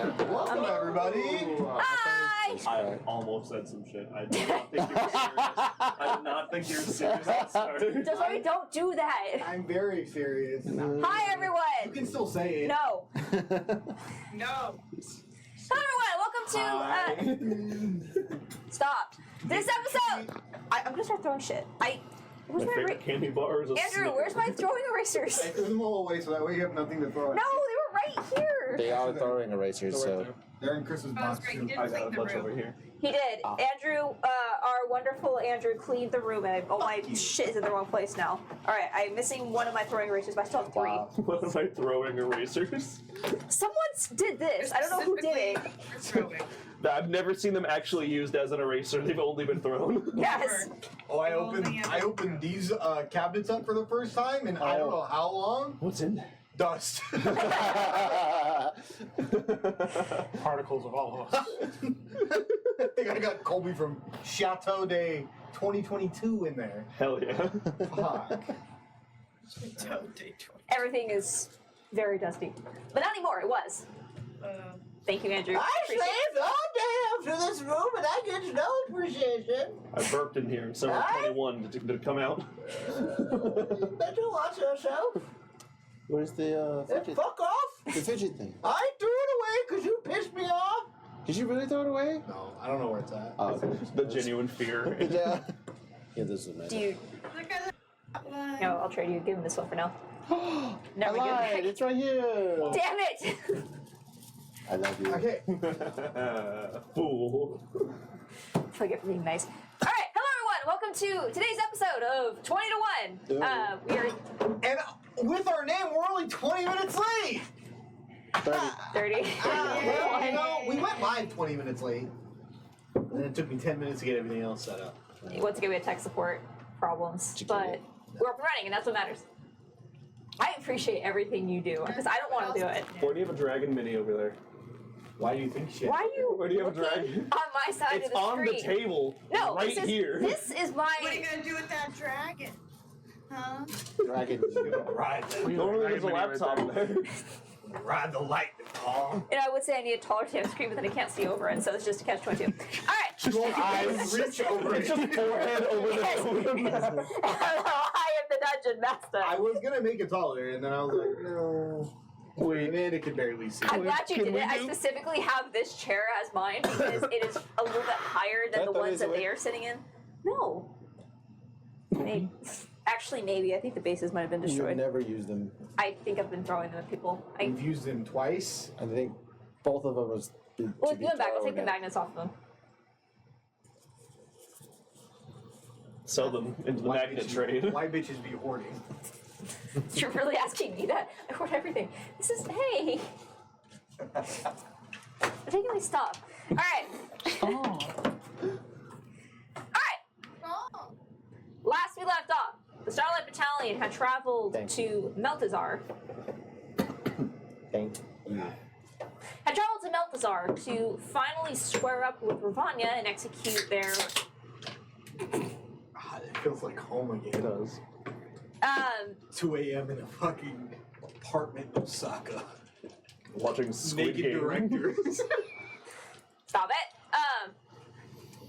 Welcome, everybody. Hi! I almost said some shit. I did not think you were serious. I did not think you were serious at the start. Just like, don't do that. I'm very serious. Hi, You everyone. can still say it. No. No. Hello, everyone. Welcome to. Stop. This episode. I'm gonna start throwing shit. Where's My my favorite candy bar is a Andrew, Snickers. where's my throwing erasers? I threw them all away so that way you have nothing to throw at. No, they were right here. They are throwing erasers, so. They're in Chris's Oh, that's box great. too. You did I got clean a the bunch room. over here. He did. Andrew, our wonderful Andrew, cleaned the room, and all my shit is in the wrong place now. All right, I'm missing one of my throwing erasers, but I still have three. Wow. What am I throwing erasers? Someone did this. I don't know who did it. For throwing. I've never seen them actually used as an eraser. They've only been thrown. Yes. Oh, I opened these cabinets up for the first time, and I don't know how long. What's in there? Dust. Particles of all of us. I think I got Colby from Chateau de 2022 in there. Hell yeah. Fuck. Everything is very dusty, but not anymore. It was. Thank you, Andrew. Appreciate it. all day after this room and I get no appreciation. I burped in here, so I'm 21. Did it come out? Better watch yourself. Where's the fidget? Fuck off! The fidget thing. I threw it away because you pissed me off. Did you really throw it away? No, I don't know where it's at. Oh, The genuine fear. yeah. Yeah, this is Do you? No, I'll trade you. Give him this one for now. I Never give it lied. back. It's right here. Damn it! I love you. Okay. Fool. Forget for being nice. All right, hello everyone. Welcome to today's episode of 20 to 1. We are And with our name, we're only 20 minutes late. 30. Well, you know, we went live 20 minutes late. And then it took me 10 minutes to get everything else set up. Once again, we had tech support problems, but we're up and running, and that's what matters. I appreciate everything you do because I don't want to do it. Why do you have a dragon mini over there? Why do you think shit? Why are you Why do you have a looking dragon? on my side It's of the on screen? the table. No, right here. This is my. What are you gonna do with that dragon? Huh? Dragon. Ride Normally there's a laptop there. Ride the lightning, Paul. And I would say I need a taller damn screen, but then I can't see over it, so it's just a catch-22. All right. Eyes reach over It's it. just forehead over Yes. the map. I am the dungeon master. I was gonna make it taller, and then I was like, no. Wait, man, it could barely see. I'm glad you Can did we it. I do- specifically have this chair as mine because it is a little bit higher than the That ones is that the way- they are sitting in. No. Actually, maybe. I think the bases might have been You've destroyed. never used them. I think I've been throwing them at people. We've used them twice. I think both of them was. Well, give them back. I'll take the magnets off of them. Sell them into the magnet trade. Why bitches be hoarding? You're really asking me that? I hoard everything. This is, hey. I'm taking my stuff. All right. All right. Oh. Last we left off, the Starlight Battalion had traveled Thank to Meltazar. Thank you. Had traveled to Meltazar to finally square up with Ravanya and execute their 'It feels like home again. It does. 2 a.m. in a fucking apartment in Osaka. Watching Squid Naked Game. directors. Stop it.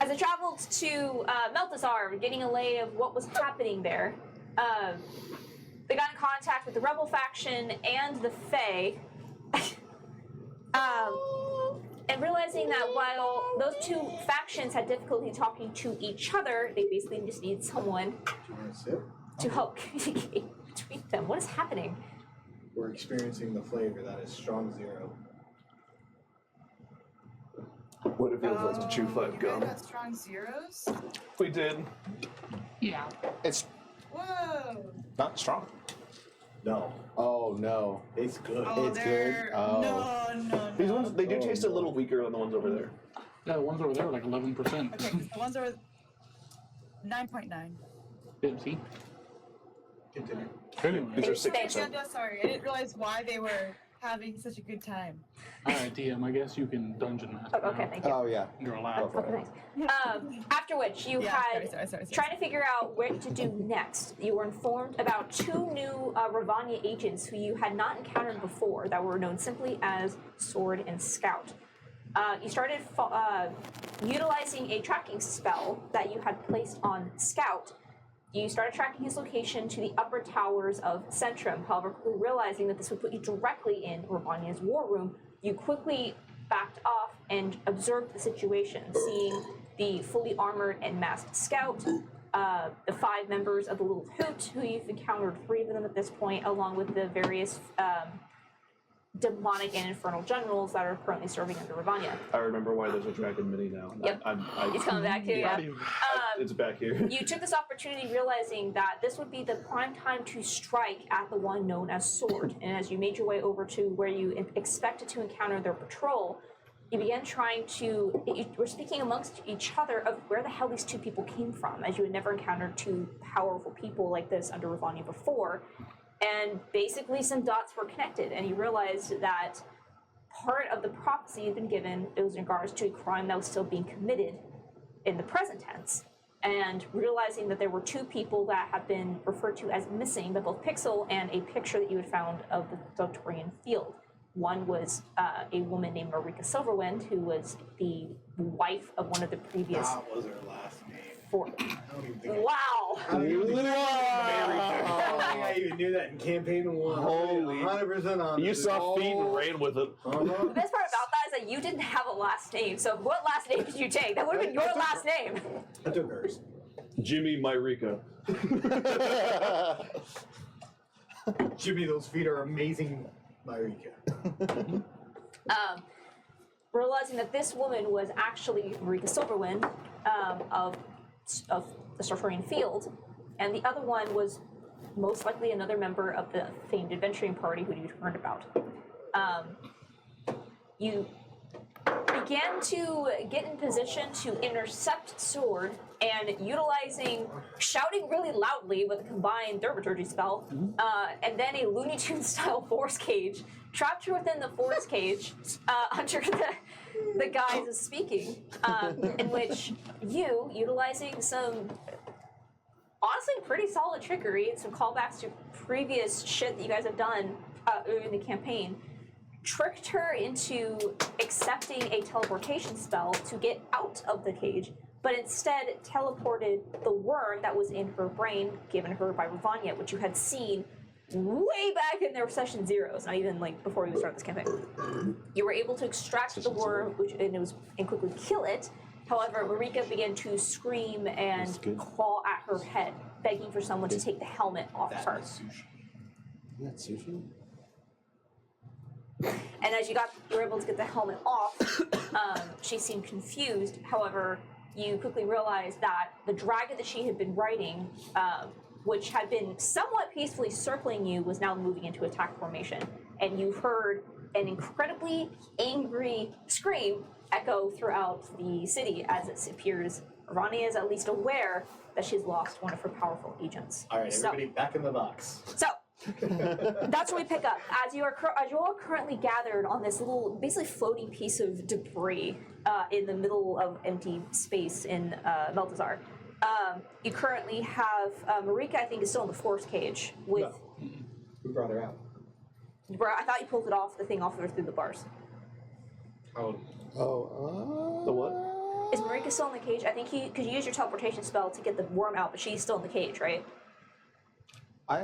As I traveled to Meltazar, getting a lay of what was happening there, they got in contact with the Rebel faction and the Fae. And realizing that while those two factions had difficulty talking to each other, they basically just need someone Do you want to sit? to help communicate between them. What is happening? We're experiencing the flavor that is strong zero. What it feels like to chew You five guys gum. got strong zeros? We did. Yeah. It's Whoa. not strong. No, Oh no. it's good. Oh, It's good. they're... Oh. No. These ones, they do Oh, taste a no. little weaker than the ones over there. Yeah, the ones over there are like 11%. Okay, 'cause the ones that were 9.9. Didn't see. Continue. Anyway. These are Thanks. 6%. Sorry, I didn't realize why they were having such a good time. Alright, DM, I guess you can dungeon master. Oh, okay, now. thank you. Oh yeah. You're allowed. Okay, thanks. After which, you Yeah, had sorry. trying to figure out what to do next. You were informed about 2 new Ravania agents who you had not encountered before that were known simply as Sword and Scout. You started utilizing a tracking spell that you had placed on Scout. You started tracking his location to the upper towers of Centrum. However, quickly realizing that this would put you directly in Ravania's war room, you quickly backed off and observed the situation, seeing the fully armored and masked Scout, the 5 members of the Little Hoot, who you've encountered 3 of them at this point, along with the various demonic and infernal generals that are currently serving under Ravania. I remember why there's a dragon mini now. Yep. He's coming back to you. Yeah. It's back here. You took this opportunity realizing that this would be the prime time to strike at the one known as Sword. And as you made your way over to where you expected to encounter their patrol, you began trying to, you were speaking amongst each other of where the hell these 2 people came from, as you had never encountered 2 powerful people like this under Ravania before. And basically some dots were connected, and you realized that part of the prophecy had been given, it was in regards to a crime that was still being committed in the present tense. And realizing that there were 2 people that have been referred to as missing by both Pixel and a picture that you had found of the Doctorian field. One was a woman named Marika Silverwind, who was the wife of one of the previous... That was her last name. 4. I don't even think Wow! I don't even think I even knew that in campaign 1. Holy- 100% on You it. saw feet and ran with it. The best part about that is that you didn't have a last name, so what last name did you take? That would have been your last name. I took hers. Jimmy Myrika. Jimmy, those feet are amazing, Myrika. Realizing that this woman was actually Marika Silverwind of the Sartorian Field, and the other one was most likely another member of the famed adventuring party who you'd heard about. You began to get in position to intercept Sword, and shouting really loudly with a combined thaumaturgy spell, and then a Looney Tunes style force cage, trapped her within the force cage under the guise of speaking, in which you, utilizing some honestly pretty solid trickery and some callbacks to previous shit that you guys have done in the campaign, tricked her into accepting a teleportation spell to get out of the cage, but instead teleported the worm that was in her brain given her by Ravania, which you had seen way back in their session 0s, not even like before we started this campaign. You were able to extract the worm and quickly kill it. However, Marika began to scream and claw at her head, begging for someone to take the helmet off of her. That's sushi. And as you were able to get the helmet off, she seemed confused. However, you quickly realized that the dragon that she had been riding, which had been somewhat peacefully circling you, was now moving into attack formation. And you heard an incredibly angry scream echo throughout the city as it appears Ravania is at least aware that she's lost one of her powerful agents. All right, everybody back in the box. So, that's where we pick up. As you all currently gathered on this little, basically floating piece of debris in the middle of empty space in Meltazar, you currently have Marika, I think, is still in the force cage with... No. We brought her out. I thought you pulled it off, the thing off through the bars. Oh. The what? Is Marika still in the cage? I think because you used your teleportation spell to get the worm out, but she's still in the cage, right? I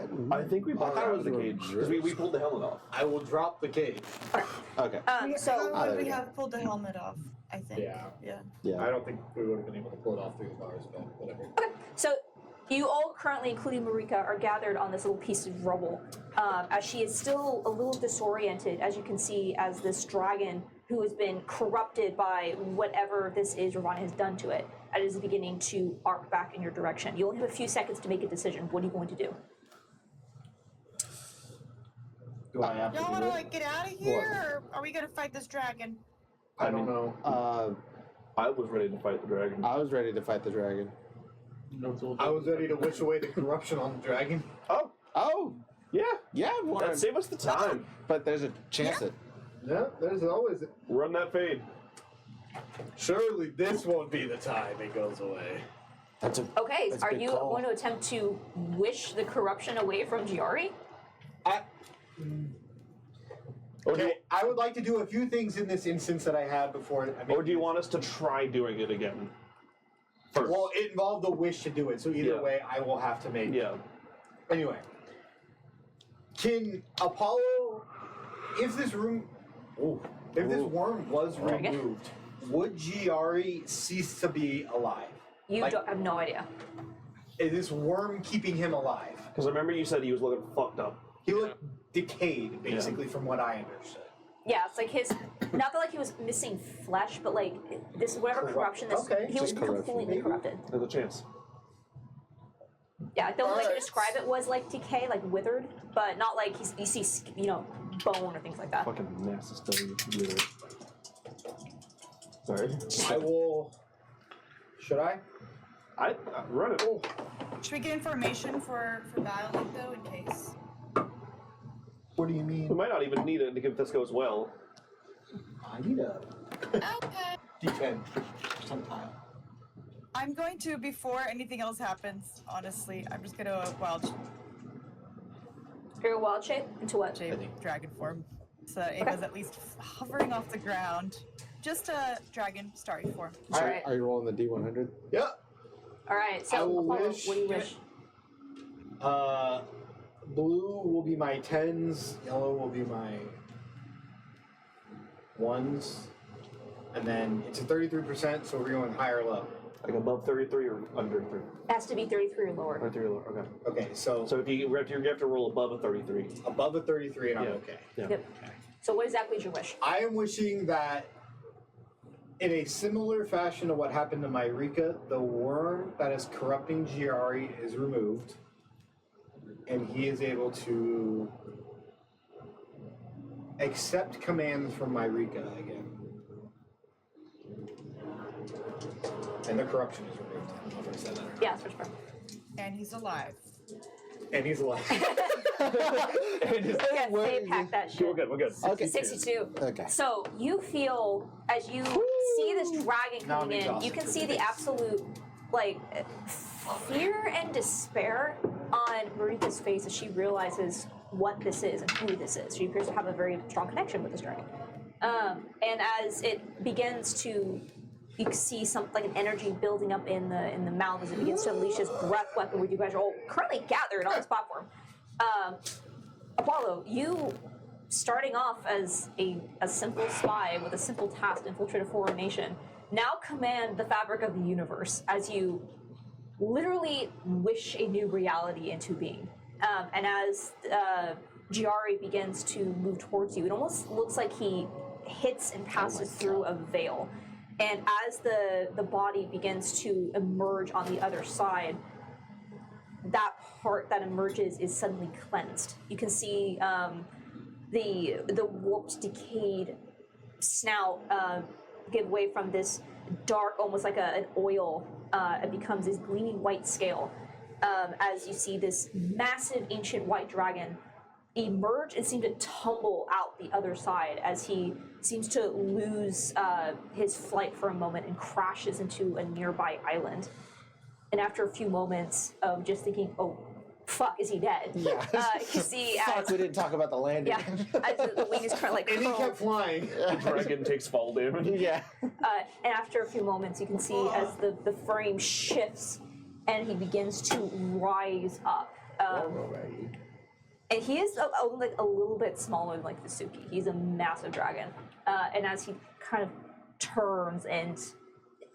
think we brought her out of the cage. Because we pulled the helmet off. I will drop the cage. Okay. So How would we have pulled the helmet off? I think. Yeah. Yeah. I don't think we would have been able to pull it off through the bars, but whatever. So you all currently, including Marika, are gathered on this little piece of rubble, as she is still a little disoriented, as you can see, as this dragon who has been corrupted by whatever this is Ravania has done to it, and is beginning to arc back in your direction. You only have a few seconds to make a decision. What are you going to do? Do I have to Y'all do want to it? like get out of here, or are we gonna fight this dragon? I don't know. I was ready to fight the dragon. I was ready to fight the dragon. No, it's all I was ready to wish away the corruption on the dragon. Oh, Yeah. Yeah, one. Save us the time. But there's a chance that. Yeah, there's always. Run that fade. Surely this won't be the time it goes away. That's a. Okay, That's a are big you call. going to attempt to wish the corruption away from Giari? Okay, I would like to do a few things in this instance that I had before. Or do you want us to try doing it again? First. Well, it involved a wish to do it, so either Yeah. way, I will have to make. Yeah. Anyway, can Apollo, if this room, if this worm was Okay. removed, would Giari cease to be alive? You Like- don't have no idea. Is this worm keeping him alive? Because I remember you said he was looking fucked up. He looked decayed, basically, from what I understood. Yeah, it's like his, not that like he was missing flesh, but like this whatever corruption, this Okay. he was Just corruption. completely corrupted. There's a chance. Yeah, the only way I Alright. could describe it was like decay, like withered, but not like you see, bone or things like that. Fucking nasty stuff. Weird. Sorry. I will. Should I? I run it. Should we get information for Violet though, in case? What do you We mean? might not even need it if this goes well. I need a Okay. D10 sometime. I'm going to, before anything else happens, honestly, I'm just gonna wild You're a wild shape into what? shape dragon form. So that Ava's at least hovering off the ground. Just a dragon starry form. So Alright. Are you rolling the D100? Yeah. All right, I so will Apollo, wish- what do you wish? Blue will be my 10s, yellow will be my 1s, and then it's a 33%, so we're going high or low. Like above 33 or under 33? It has to be 33 or lower. 33 or lower. Okay. Okay, so So if you have to roll above a 33. above a 33 and I'm Yeah. okay. Yeah. Yep. So what exactly is your wish? I am wishing that in a similar fashion to what happened to Myrika, the worm that is corrupting Giari is removed, and he is able to accept commands from Myrika again. And the corruption is removed. I don't know if I said that or not. Yeah, switch part. And he's alive. And he's alive. Yeah, they pack that shit. We're good. We're good. Okay. 62. Okay. So you feel as you see this dragon Now I'm coming in, exhausted you can for see the the days. absolute like fear and despair on Marika's face as she realizes what this is and who this is. She appears to have a very strong connection with this dragon. And as it begins to, you can see some like an energy building up in the mouth as it begins to unleash this breath weapon where you guys are all currently gathered on this platform. Apollo, you starting off as a simple spy with a simple task to infiltrate a foreign nation, now command the fabric of the universe as you literally wish a new reality into being. And as Giari begins to move towards you, it almost looks like he hits and passes through a veil. And as the body begins to emerge on the other side, that part that emerges is suddenly cleansed. You can see the warped, decayed snout give way from this dark, almost like an oil. It becomes this gleaming white scale as you see this massive ancient white dragon emerge and seem to tumble out the other side as he seems to lose his flight for a moment and crashes into a nearby island. And after a few moments of just thinking, oh, fuck, is he dead? Yeah. You see Fuck, as, we didn't talk about the landing. yeah, as the wing is kind of like And he curled. kept flying. The dragon takes fall damage. Yeah. And after a few moments, you can see as the frame shifts and he begins to rise up. And he is like a little bit smaller than like the Suki. He's a massive dragon. And as he kind of turns and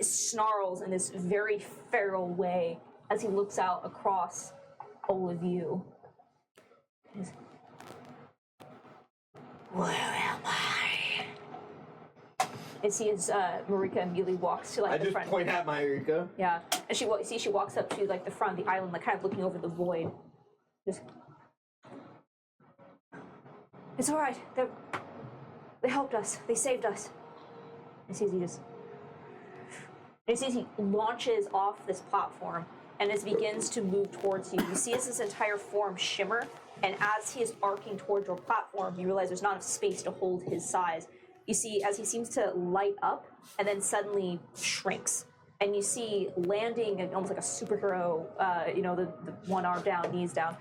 snarls in this very feral way as he looks out across all of you. He's, where am I? And see as Marika immediately walks to like I the just front. point at Myrika. Yeah, and she walks up to like the front of the island, like kind of looking over the void. Just, it's all right. They helped us. They saved us. And sees he just, and sees he launches off this platform, and as he begins to move towards you, you see as this entire form shimmer, And as he is arcing towards your platform, you realize there's not enough space to hold his size. You see, as he seems to light up and then suddenly shrinks. And you see landing almost like a superhero, the one arm down, knees down.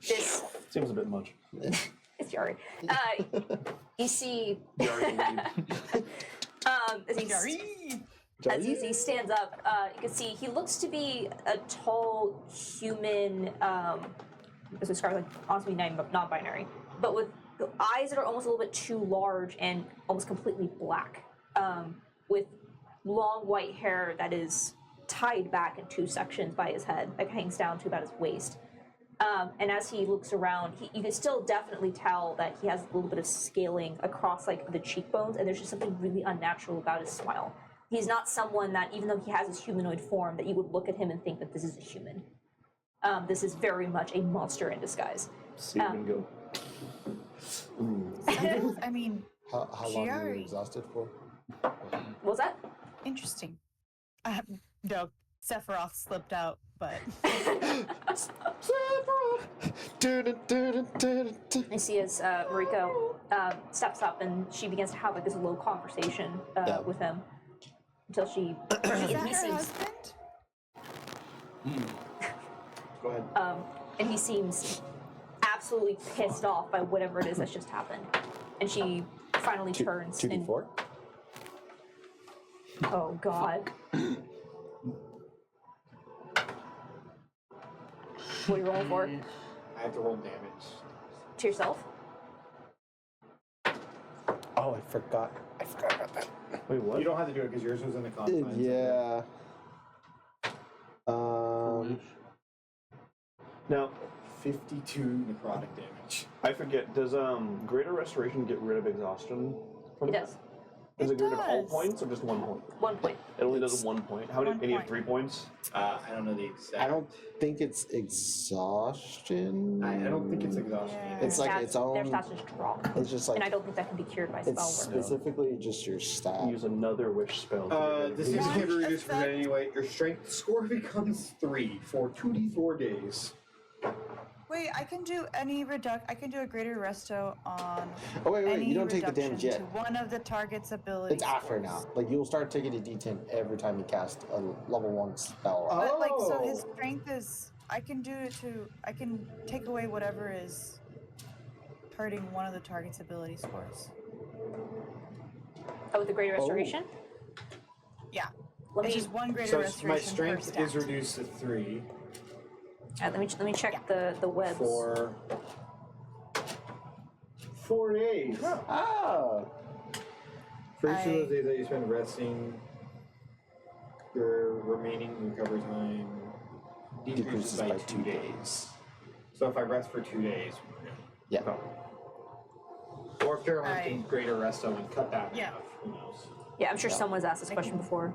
This Seems a bit much. it's Yari. You see, as he stands up, you can see he looks to be a tall human. As described, like honestly, non-binary, but with eyes that are almost a little bit too large and almost completely black, with long white hair that is tied back in two sections by his head, like hangs down to about his waist. And as he looks around, you can still definitely tell that he has a little bit of scaling across like the cheekbones, and there's just something really unnatural about his smile. He's not someone that, even though he has his humanoid form, that you would look at him and think that this is a human. This is very much a monster in disguise. See him go. I mean, How long are you Shiari. exhausted for? What was that? interesting. No, Sephiroth slipped out, but I see as Mariko steps up and she begins to have like this low conversation with him until she. is that he her seems, husband? Go ahead. and he seems absolutely pissed off by whatever it is that's just happened, and she finally turns. 2d4? Oh God. What are you rolling for? I have to roll damage. To yourself? Oh, I forgot about that. Wait, what? You don't have to do it because yours was in the confines. Yeah. Now, 52 necrotic damage. I forget. Does Greater Restoration get rid of exhaustion? From It that? does. Does it get rid of all does. points or just 1 point? 1 point. It only does 1 point. How many? 1 Any of point. 3 points? I don't know the exact. I don't think it's exhaustion. I don't think it's exhaustion. Yeah. either. It's like Stats- its own. Their stats just drop. It's just And I like don't think that can be cured by it's spell work. specifically just your stat. Use another wish spell. This is One can be reduced from effect- anyway. Your strength score becomes 3 for 2d4 days. Wait, I can do I can do a greater resto on Oh wait, any you don't take the reduction damage yet. to one of the target's abilities. It's after now. Like you'll start taking a d10 every time you cast a level 1 spell. But like, so Oh. his strength is. I can take away whatever is hurting one of the target's ability scores. Oh, with the Greater Restoration? Yeah, Let it's me just one greater So restoration my per strength stat. is reduced to 3 let me check the webs. for 4 days. Ah. For each of I- those days that you spend resting, your remaining recovery time decreases by 2 days. So if I rest for 2 days, Yeah. or if Caroline I- can greater resto and cut that in Yeah. half, who knows? Yeah, I'm sure someone's asked this question before.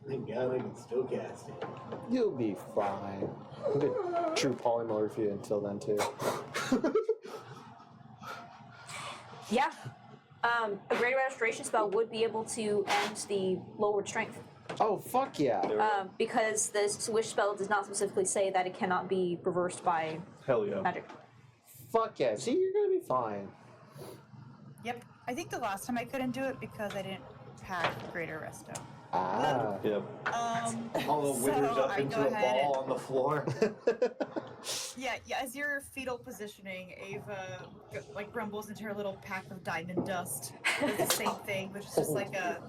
Thank God I can still cast it. You'll be fine. You get true polymorphia until then too. Yeah. A Greater Restoration spell would be able to end the lowered strength. Oh fuck yeah. Because this wish spell does not specifically say that it cannot be reversed by Hell yeah. magic. Fuck yeah. See, you're gonna be fine. Yep, I think the last time I couldn't do it because I didn't pack greater resto. Ah. Yep. All the withers so up I into go a ahead ball on the floor. Yeah, as you're fetal positioning, Ava rumbles into her little pack of diamond dust. Does the same thing, which is just like a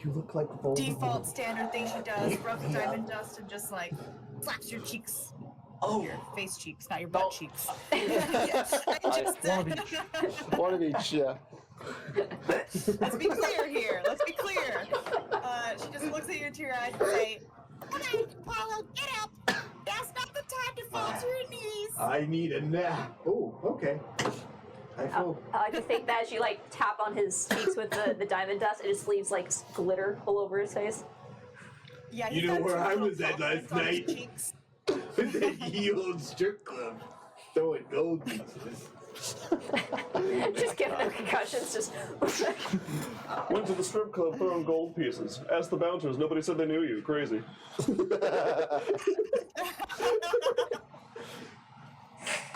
You look like default standard thing she does. Rubs the diamond dust and just like slaps your cheeks. Oh. Your face cheeks, not your butt cheeks. One of each, yeah. Let's be clear here. Let's be clear. She just looks at you into your eyes and say, "Come on, Apollo, get up. That's not the time to fall to your knees." I need a nap. Oh, okay. I feel. I like to think that as you like tap on his cheeks with the diamond dust, it just leaves like glitter all over his face. Yeah, You he's know got where two I little was at compliments last on his night? cheeks. The old strip club. Throwing gold pieces. Just giving them concussions. Just. Went to the strip club throwing gold pieces. Asked the bouncers. Nobody said they knew you. Crazy.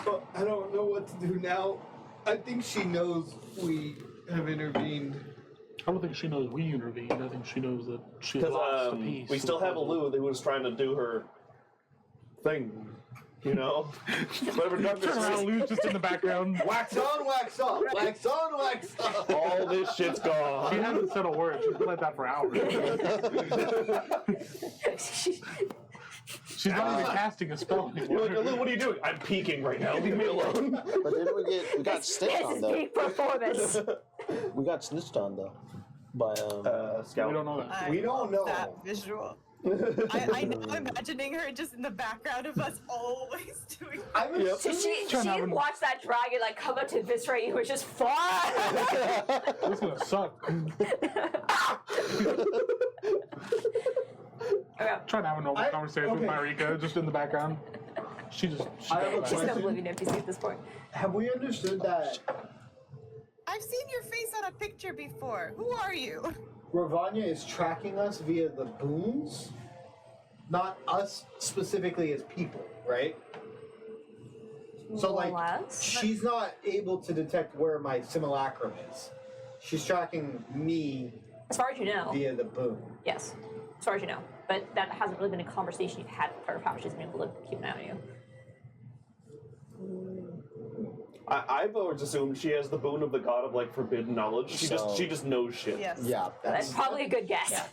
But I don't know what to do now. I think she knows we have intervened. I don't think she knows we intervened. I think she knows that she lost Because a piece. we still have a Lou that was trying to do her thing. You know? Whatever Turn around, Lou's just in the background. Wax on, wax off. Wax on, wax off. All this shit's She gone. hasn't said a word. She's been like that for hours. She's not even casting a spell You're anymore. like, Lou, what are you doing? I'm peeking right now. Leave me alone. But didn't we got snitched This on is though? peak performance. We got snitched on though. By Scout. We don't know that. We don't know. That visual. I'm imagining her just in the background of us always doing. I'm Yep. So she Trying to have a- watched that dragon like come up to eviscerate you, which is fun. This is gonna suck. Okay. Trying to have a normal conversation with Marika, just in the background. She I have a She's question. still living NPC at this point. Have we understood that I've seen your face on a picture before. Who are you? Ravanya is tracking us via the boons? Not us specifically as people, right? So, More or like, less. she's not able to detect where my simulacrum is. She's tracking me As far as you know, via the boon. yes. As far as you know. But that hasn't really been a conversation you've had with her of how she's been able to keep an eye on you. I've always assumed she has the boon of the god of like forbidden knowledge. She So- just knows shit. Yes. yeah, That's that's probably a good guess. yeah.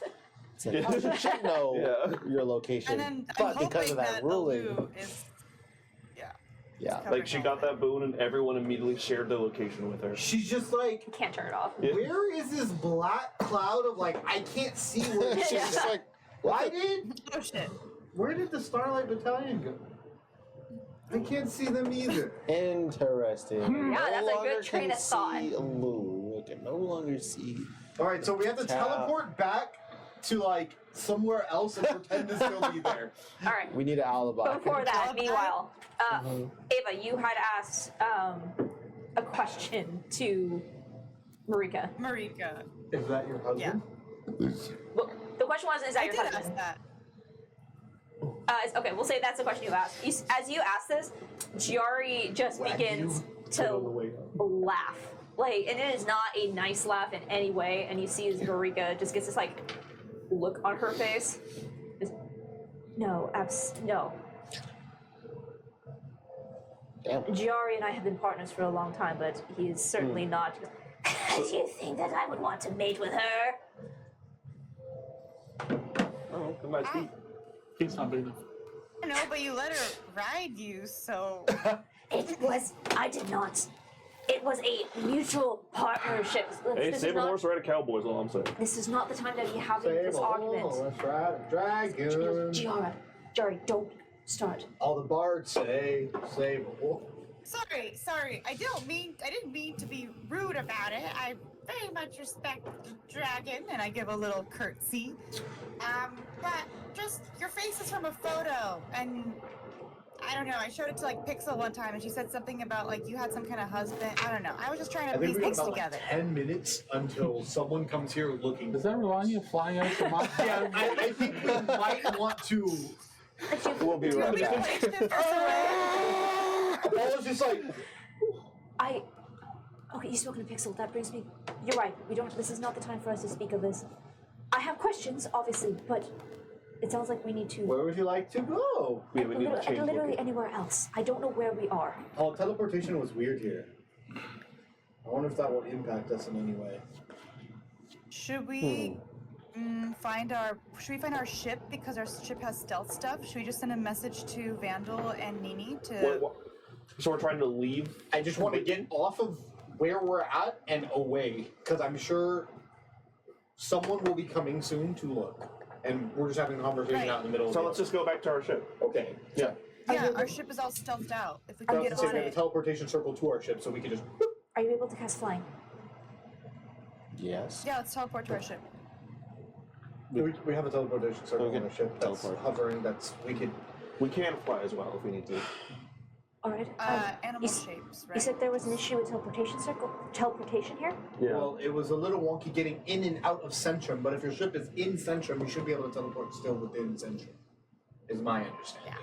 It's like, oh, you should know Yeah. your location, And then I'm but because hoping of that ruling, Alu is. Yeah. yeah. Like she got that boon and everyone immediately shared their location with her. She's just like, You can't turn it off. Yeah. where is this black cloud of like, I can't see where She's Yeah. just like, Oh shit. where did the Starlight Battalion go? I can't see them either. interesting. Yeah, that's a good longer train can of thought. See Lou. I can no longer see. Alright, so we have to Tap. teleport back to like somewhere else and pretend to still be there. All right. We need an alibi. Before that, Alibi? meanwhile, Ava, you had asked a question to Marika. Marika. Is that your husband? Well, the question was, is that I your did husband? ask that. Okay, we'll say that's the question you asked. As you ask this, Giari just begins to laugh. Like, and it is not a nice laugh in any way, and you see as Marika just gets this, like, look on her face. Just, no. Damn. Giari and I have been partners for a long time, but he is certainly not. Do you think that I would want to mate with her? Oh, come on, speak. He's not big enough. I know, but you let her ride you, so. I did not. It was a mutual partnership. Hey, This is save a not- horse, ride a cowboy is all I'm saying. This is not the time to be having this argument. Let's ride a dragon. Giari, don't start. All the bards say, save a wolf. Sorry. I didn't mean to be rude about it. I very much respect the dragon, and I give a little curtsy. But just your face is from a photo, and I don't know. I showed it to like Pixel one time, and she said something about like you had some kind of husband. I don't know. I was just trying I to think piece we have things about together. like 10 minutes until someone comes here looking. Does that remind you of flying out the mountain? Yeah, I think we might want to. We'll be right We back. placed it for Soleil. Apollo's just like, Okay, you spoke to Pixel. That brings me. You're right. This is not the time for us to speak of this. I have questions, obviously, but it sounds like we need to. where would you like to go? We need to change Literally location. anywhere else. I don't know where we are. Oh, teleportation was weird here. I wonder if that will impact us in any way. Should we find our ship because our ship has stealth stuff? Should we just send a message to Vandal and Nini to? So we're trying to leave. I just want to get off of where we're at and away, because I'm sure someone will be coming soon to look. And we're just having a conversation Right. out in the middle of So the let's just go back to our ship. Okay. Yeah. Yeah, our ship is all stealthed out. If we I can was get gonna say on we have a it. teleportation circle to our ship, so we can just. Are you able to cast flying? Yes. Yeah, let's teleport to our ship. We have a teleportation circle We on can our ship that's teleport. hovering. We could. We can fly as well if we need to. All right. Animal you shapes, right? You said there was an issue with teleportation here? Yeah. Well, it was a little wonky getting in and out of Centrum, but if your ship is in Centrum, you should be able to teleport still within Centrum. Is my understanding.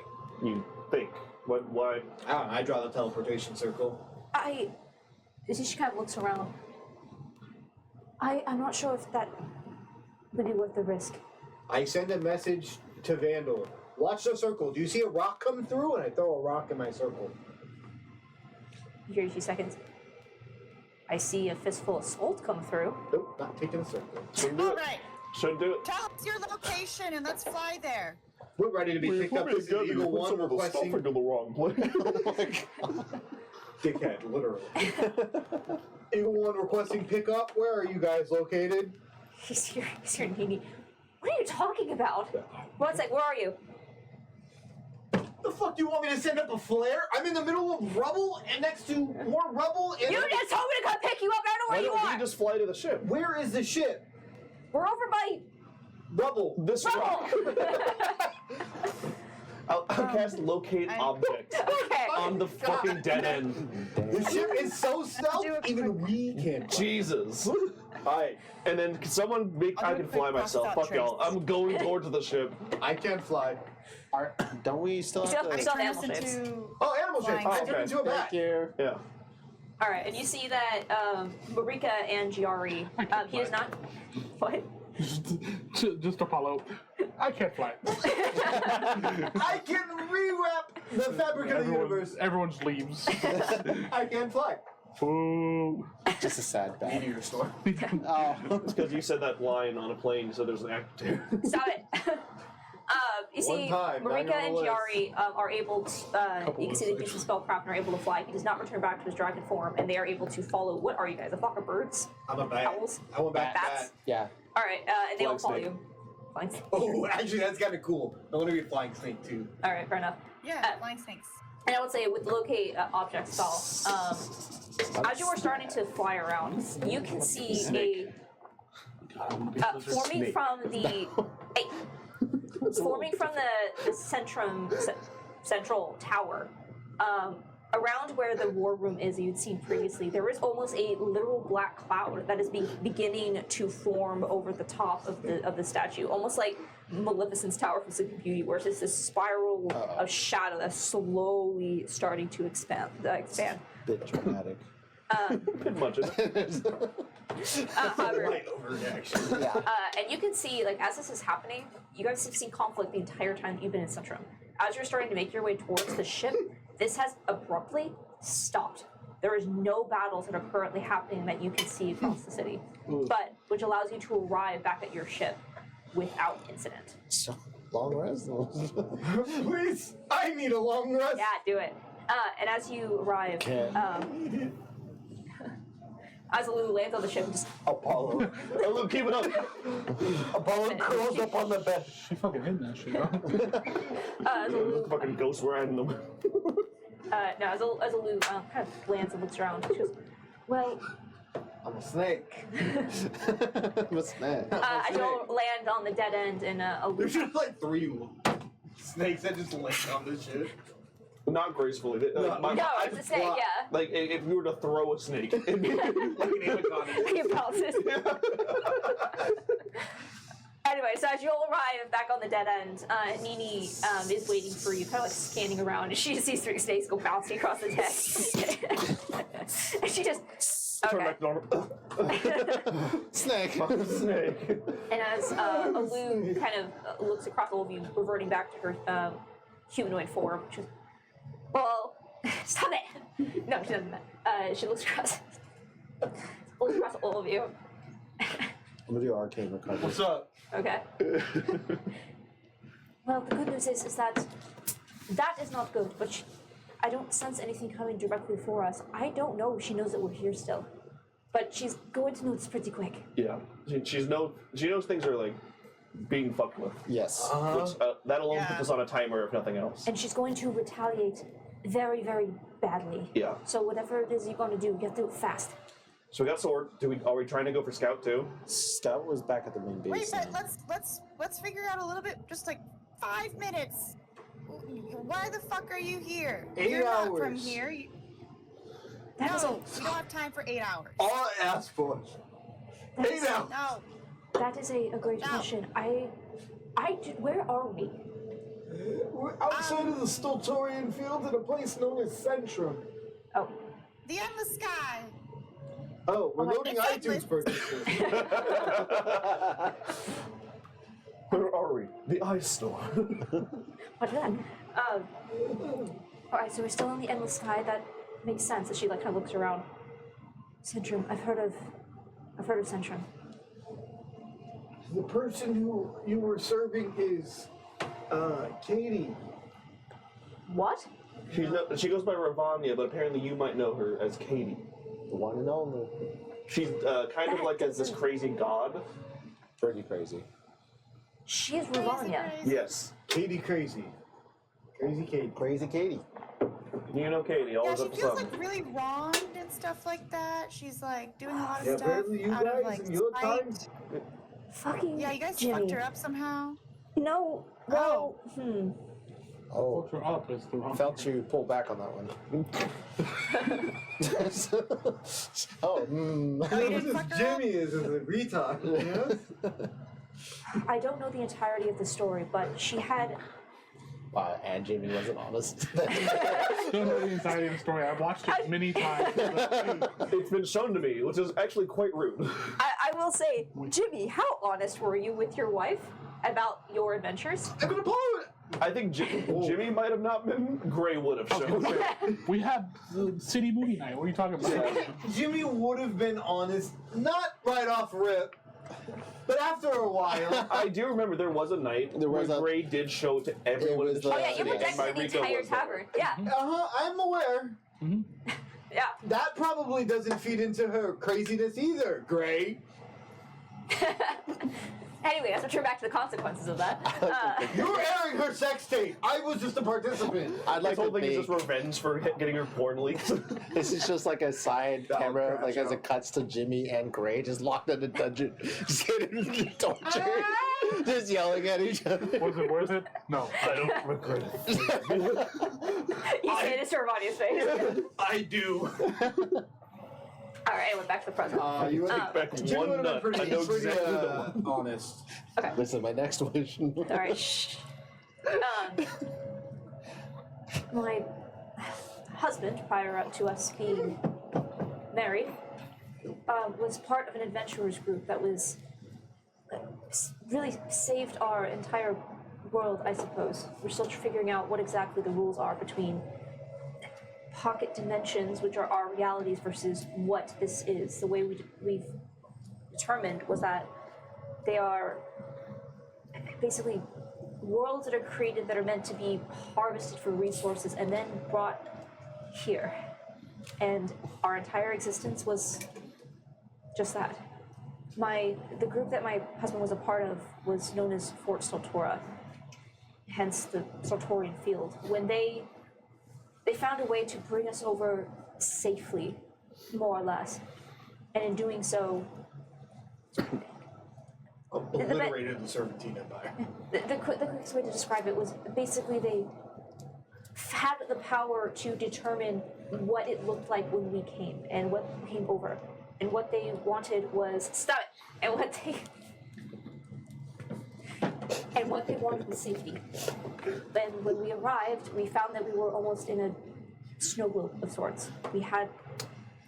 You think? Why? I don't know, I draw the teleportation circle. She kind of looks around. I'm not sure if that would be worth the risk. I send a message to Vandal. Watch the circle. Do you see a rock come through? And I throw a rock in my circle. Here in a few seconds. I see a fistful of salt come through. Nope, not taking the circle. Shouldn't do All it. right. Shouldn't do it. Tell us your location and let's fly there. We're ready to be picked up. This is Eagle 1 requesting... in the wrong place. Oh my god. Dickhead, literally. Eagle 1 requesting pickup. Where are you guys located? He's here, Nini. What are you talking about? One sec, where are you? The fuck do you want me to send up a flare? I'm in the middle of rubble and next to more rubble. And You just told me to come pick you up. I don't Why know don't where you we are. just fly to the ship? Where is the ship? We're over by Rubble. This rock. rubble. I'll cast locate object Okay. on the fucking dead end. The ship is so stealth, Do a even we can't. Jesus. Alright, and then can someone make? I'll I do a can quick fly cross myself. without Fuck y'all. trace. I'm going towards the ship. I can't fly. Don't we still have Still- to... still- Turn animal us shapes. into Oh, animal shapes. Flying. I Oh, turned okay. into a bat. Thank you. Yeah. All right, and you see that Marika and Giari. He does not. What? Just to follow. I can't fly. I can rewrap the fabric of the universe. Everyone just leaves. I can't fly. Boo. Just a sad bat. Meteor storm. Oh. It's because you said that line on a plane, so there's an actor. Stop it. You One see, time, Marika back on and the list. Giari are able to. You can see that he's a spellcraft and are able to fly. He does not return back to his dragon form, and they are able to follow. What are you guys? A flock of birds? I'm a bat. Owls? I want back Bats? bat. Yeah. All right, and they all follow Flying you. Flying snake. Oh, actually, that's kind of cool. I want to be a flying snake too. All right, fair enough. yeah, flying snakes. And I would say with the locate object spell, as you are starting to fly around, you can see forming from the forming from the central tower, around where the war room is, you'd seen previously. There is almost a literal black cloud that is beginning to form over the top of the statue, almost like Maleficent's tower from Sleeping Beauty, where it's just this spiral of shadow that's slowly starting to expand. Bit dramatic. Bit much of it. However, Light overreaction. Yeah. and you can see, like, as this is happening, you guys have seen conflict the entire time that you've been in Centrum. As you're starting to make your way towards the ship, this has abruptly stopped. There is no battles that are currently happening that you can see across the city, but which allows you to arrive back at your ship without incident. So, long rest? Please, I need a long rest. Yeah, do it. And as you arrive, Okay. Azalu lands on the ship and just Apollo. Oh, look, keep it up. Apollo curls up on the bed. She fucking hit that shit, bro. Azalu Fucking ghost riding them. No, as a Lou kind of lands and looks around. She goes, well, I'm a snake. What's that? as you all land on the dead end, and a Lou. There's just like 3 snakes that just land on this shit. Not gracefully. No, it's a snake, yeah. Like, if you were to throw a snake, it'd be Like an anaconda. He bounces. Anyway, so as you all arrive back on the dead end, Nini is waiting for you, kind of like scanning around, and she just sees 3 snakes go bouncing across the deck. And she just, turn okay. back normal. Snake. Snake. And as Alu kind of looks across all of you, reverting back to her humanoid form, she goes, well, stop it! No, she doesn't. She looks across all of you. I'm gonna do arcane recovery. What's up? Okay. Well, the good news is that is not good, but I don't sense anything coming directly for us. I don't know if she knows that we're here still, but she's going to notice pretty quick. Yeah. She knows things are, like, being fucked with. Yes. Which, that alone Yeah. puts us on a timer, if nothing else. And she's going to retaliate very, very badly. Yeah. So whatever it is you're going to do, you have to do it fast. So we got sword. Are we trying to go for scout too? Scout was back at the main base. Wait, but now. let's figure out a little bit. Just like 5 minutes. Why the fuck are you here? 8 You're not from hours. here. That is No, we don't have time for 8 hours. All I asked for. 8 hours. No. that is a great No. question. Where are we? We're outside of the Stultorian field in a place known as Centrum. Oh, The endless sky. Oh, we're my loading goodness. iTunes purchases. Where are we? The ice store. what that? All right, so we're still in the endless sky. That makes sense. As she like kind of looks around. Centrum. I've heard of Centrum. The person who you were serving is Katie. What? She goes by Ravanya, but apparently you might know her as Katie. The one and only. She's kind of like as this crazy god. Pretty crazy. She is Crazy, Ravanya. crazy. Yes. Katie Crazy. Crazy Katie. Crazy Katie. You know Katie, Yeah, always she up to feels something. like really wronged and stuff like that. She's like doing a lot of Yeah, stuff apparently you out guys of like in your spite. time. Fucking Yeah, you guys Jimmy. fucked her up somehow. No. Well, Oh, Fucked her up is the wrong. felt you pull back on that one. Oh, This is fuck her Jimmy is a retard. Yeah? I don't know the entirety of the story, but she had. Wow, and Jamie wasn't honest. Don't know the entirety of the story. I've watched it many times. It's been shown to me, which is actually quite rude. I will say, Jimmy, how honest were you with your wife about your adventures? I'm gonna blow it! I think Jimmy might have not been. Gray would have shown. We had the city movie night. What are you talking about? Jimmy would have been honest, not right off rip, but after a while. I do remember there was a night There where was a- Gray did show to everyone in was the the- Oh yeah, you Yeah, protected the Marika entire was there. tavern. Yeah, I'm aware. yeah. That probably doesn't feed into her craziness either, Gray. Anyway, let's return back to the consequences of that. You were airing her sex tape. I was just a participant. I'd like This whole to thing is think just revenge for getting her porn leaked. this is just like a side Oh, camera, crap, like as show. it cuts to Jimmy and Gray just locked in a dungeon, just getting tortured, just yelling at each other. Was it worth it? No. I don't regret it. You say this to Ravania's face. I do. All right, I went back to the present. You would Back Jimmy one would have nut. been pretty, I know pretty exactly the one. honest. Listen, my next wish. All right, shh. My husband, prior to us being married, was part of an adventurers group that was really saved our entire world, I suppose. We're still figuring out what exactly the rules are between pocket dimensions, which are our realities, versus what this is. The way we've determined was that they are basically worlds that are created that are meant to be harvested for resources and then brought here. And our entire existence was just that. The group that my husband was a part of was known as Fort Stultora, hence the Stultorian field. When they found a way to bring us over safely, more or less, and in doing so, Obliterated the Serpentine Empire. the quickest way to describe it was basically they had the power to determine what it looked like when we came and what came over. And what they wanted was stop it. And what they wanted was safety. Then when we arrived, we found that we were almost in a snow globe of sorts. We had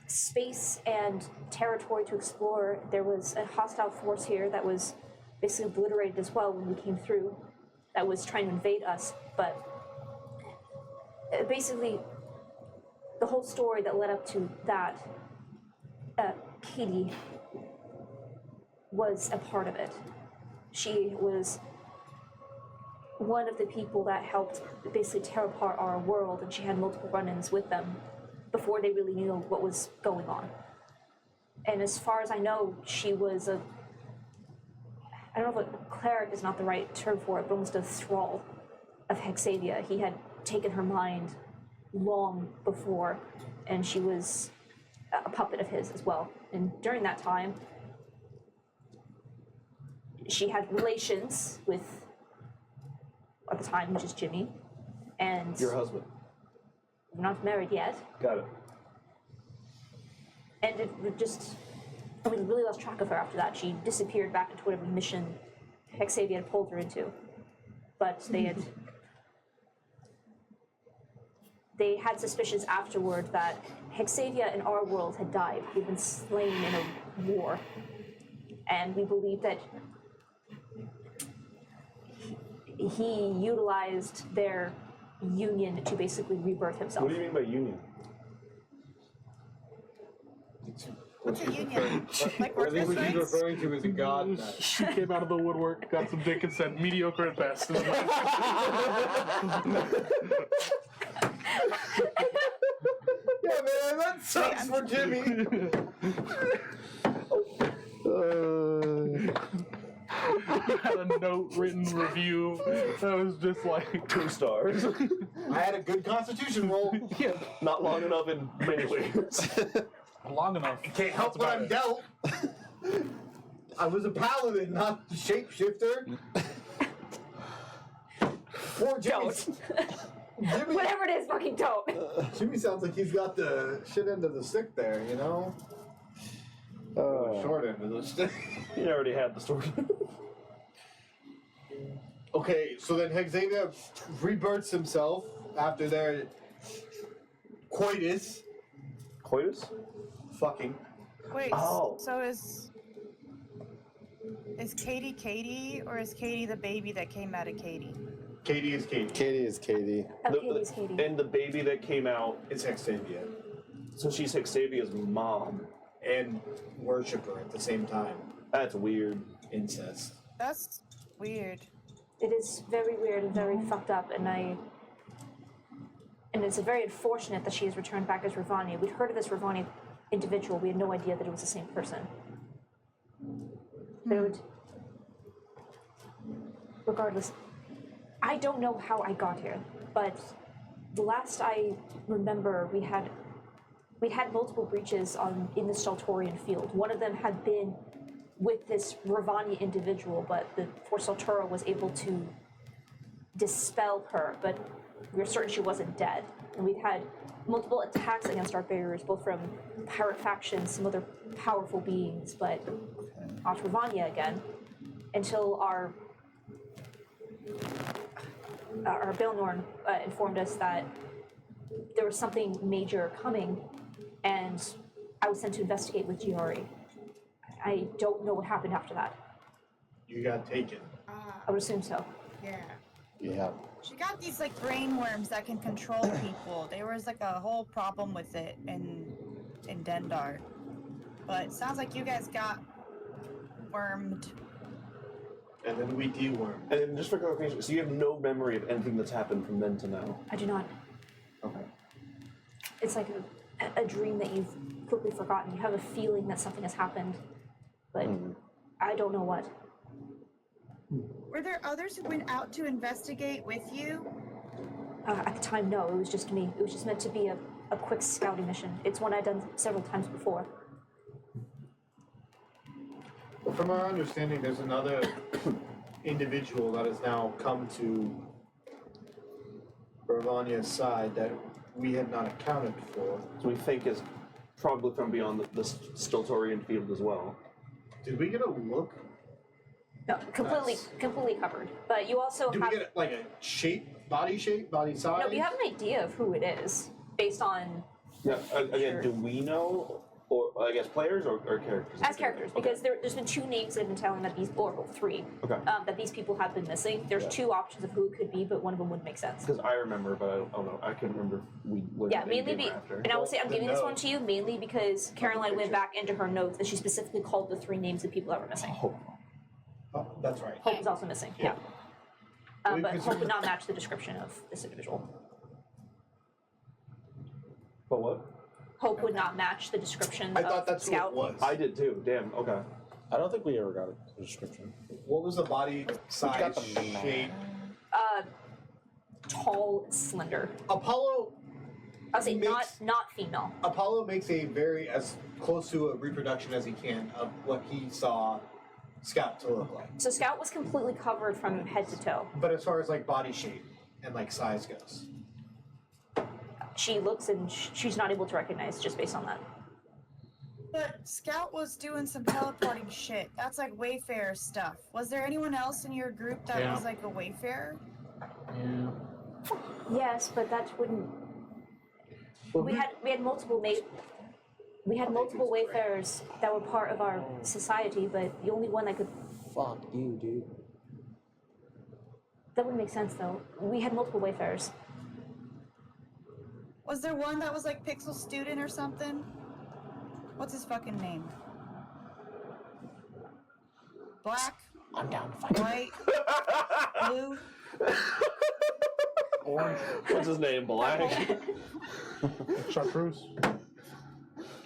space and territory to explore. There was a hostile force here that was basically obliterated as well when we came through, that was trying to invade us. But basically, the whole story that led up to that, Katie was a part of it. She was one of the people that helped basically tear apart our world, and she had multiple run-ins with them before they really knew what was going on. And as far as I know, she was I don't know if a cleric is not the right term for it, but almost a thrall of Hexavia. He had taken her mind long before, and she was a puppet of his as well. And during that time, she had relations with, at the time, which is Jimmy, And Your husband. we're not married yet. Got it. And we really lost track of her after that. She disappeared back into whatever mission Hexavia had pulled her into. But they had suspicions afterward that Hexavia in our world had died. He'd been slain in a war. And we believe that he utilized their union to basically rebirth himself. What do you mean by union? What's a union? Like I think workers' what she's rights? referring to is a god nut. She came out of the woodwork, got some dick, and said, mediocre at best. Yeah, man, that sucks for Jimmy. Had a note written review that was just like 2 stars. I had a good constitution roll. yeah, Not long enough in many ways. long enough. Can't help what I'm dealt. I was a paladin, not a shapeshifter. Poor Jimmy. Jimmy. Whatever it is, fucking don't. Jimmy sounds like he's got the shit end of the stick there, you know? The short end of the stick. You already had the story. Okay, so then Hexavia rebirths himself after their coitus. Coitus? Fucking. Wait, Oh. so is Katie Katie, or is Katie the baby that came out of Katie? Katie is Katie. Katie is Katie. Katie's Katie. And the baby that came out, It's Hexavia. so she's Hexavia's mom. And worshiper at the same time. That's weird. Incest. That's weird. It is very weird and very fucked up, and it's very unfortunate that she has returned back as Ravania. We'd heard of this Ravania individual. We had no idea that it was the same person. But it would... Regardless, I don't know how I got here, but the last I remember, we'd had multiple breaches in the Staltorian field. One of them had been with this Ravania individual, but the Force Saltura was able to dispel her, but we were certain she wasn't dead. And we've had multiple attacks against our barriers, both from pirate factions, some other powerful beings, but not Ravania again, until our Belnorn informed us that there was something major coming, and I was sent to investigate with Giori. I don't know what happened after that. You got taken. I would assume so. Yeah. Yeah. She got these like brain worms that can control people. There was like a whole problem with it in Dendar. But it sounds like you guys got wormed. And then we dewormed. And then just for clarification, so you have no memory of anything that's happened from then to now? I do not. Okay. It's like a dream that you've quickly forgotten. You have a feeling that something has happened, but I don't know what. Were there others who went out to investigate with you? At the time, no. It was just me. It was just meant to be a quick scouting mission. It's one I've done several times before. From our understanding, there's another individual that has now come to Ravania's side that we had not accounted for. So we think is probably from beyond the Stiltorian field as well. Did we get a look? No, completely covered. But you also Did have... we get like a shape, body size? No, you have an idea of who it is, based on... Yeah, again, Sure. do we know, or I guess players or characters? As characters, because there's been 2 names that have been telling that these, or 3, Okay. that these people have been missing. There's 2 options of who it could be, but one of them wouldn't make sense. Because I remember, but I don't know. I couldn't remember. Yeah, mainly and I will say I'm the giving this note. one to you mainly because Caroline went back into her notes and she specifically called the 3 names of people that were missing. Hope. Oh, that's right. Hope is also missing. Yeah. Well, But because- Hope would not match the description of this individual. But what? Hope would not match the description I of thought that's Scout. who it was. I did too. Damn. Okay. I don't think we ever got a description. What was the body size, got the shape? Tall, slender. Apollo I'll say Makes- not female. Apollo makes a very as close to a reproduction as he can of what he saw Scout to look like. So Scout was completely covered from head to toe. But as far as like body shape, and like size goes? She looks and she's not able to recognize just based on that. But Scout was doing some teleporting shit. That's like Wayfarer stuff. Was there anyone else in your group that Yeah. was like a Wayfarer? Yeah. Yes, but that wouldn't. Well, We had multiple wayfarers that were part of our society, but the only one that could. Fuck you, dude. That wouldn't make sense though. We had multiple wayfarers. Was there one that was like Pixel Student or something? What's his fucking name? Black, I'm down to fight. white, blue. Orange. What's his name? Black. Chartreuse.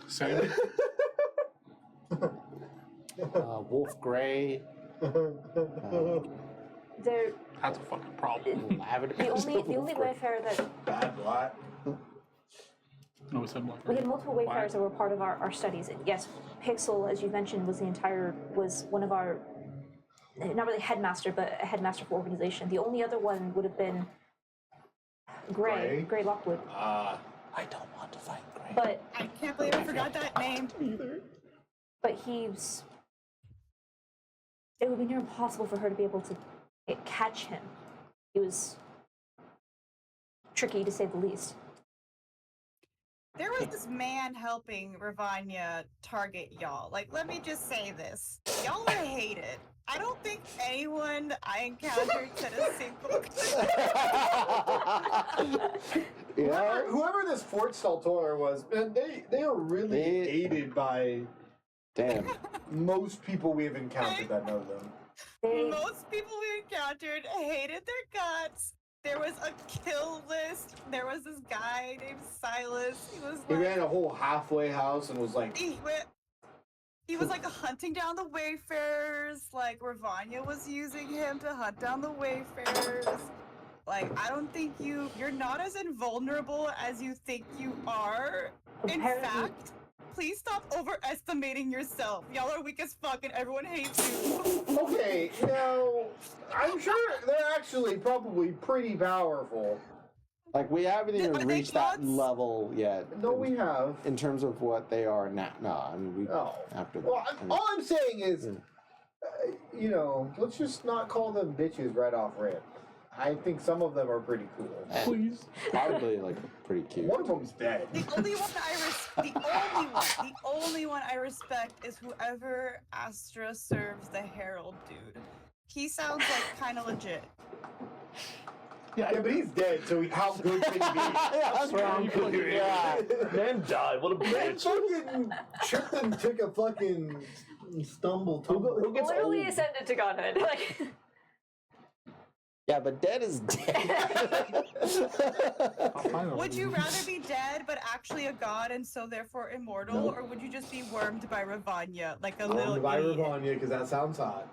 Same. Wolf Gray. They're That's a fucking problem. Lavender. the only wayfarer that Bad black. No, it's him like we had multiple wayfarers that were part of our studies. Yes, Pixel, as you mentioned, was one of our, not really headmaster, but a headmaster for organization. The only other one would have been Gray Lockwood. I don't want to fight Gray. But I can't believe I forgot that name. But he's. It would be near impossible for her to be able to catch him. He was tricky, to say the least. There was this man helping Ravanya target y'all. Like, let me just say this. Y'all are hated. I don't think anyone I encountered said a single Yeah. Whoever this Fort Staltor was, man, they are really They- aided by Damn. most people we've encountered that know them. They, Most people we encountered hated their guts. There was a kill list. There was this guy named Silas. He was He like, ran a whole halfway house and was like, he was like hunting down the Wayfarers. Like Ravanya was using him to hunt down the Wayfarers. Like, I don't think you're not as invulnerable as you think you are. In Apparently- fact, please stop overestimating yourself. Y'all are weak as fuck and everyone hates you. okay, now, I'm sure they're actually probably pretty powerful. Like, we haven't Are even they reached that gods? level yet. No, we have. In terms of what they are now. No, I mean, we. Oh. After that. Well, I mean, all I'm saying is, you know, let's just not call them bitches right off rip. I think some of them are pretty cool. Please. probably, like, pretty cute. One of them's dead. The only one I respect is whoever Astra serves the Herald dude. He sounds like kind of legit. Yeah, but he's dead, so how good can he be? That's wrong. Yeah. Man died. What a Man bitch. fucking tripped and took a fucking stumble. Who gets literally old? ascended to godhood. Like, Yeah, but dead is dead. Would you rather be dead but actually a god and so therefore immortal, or would you just be wormed by Ravanya like a little By idiot? Ravanya, because that sounds hot.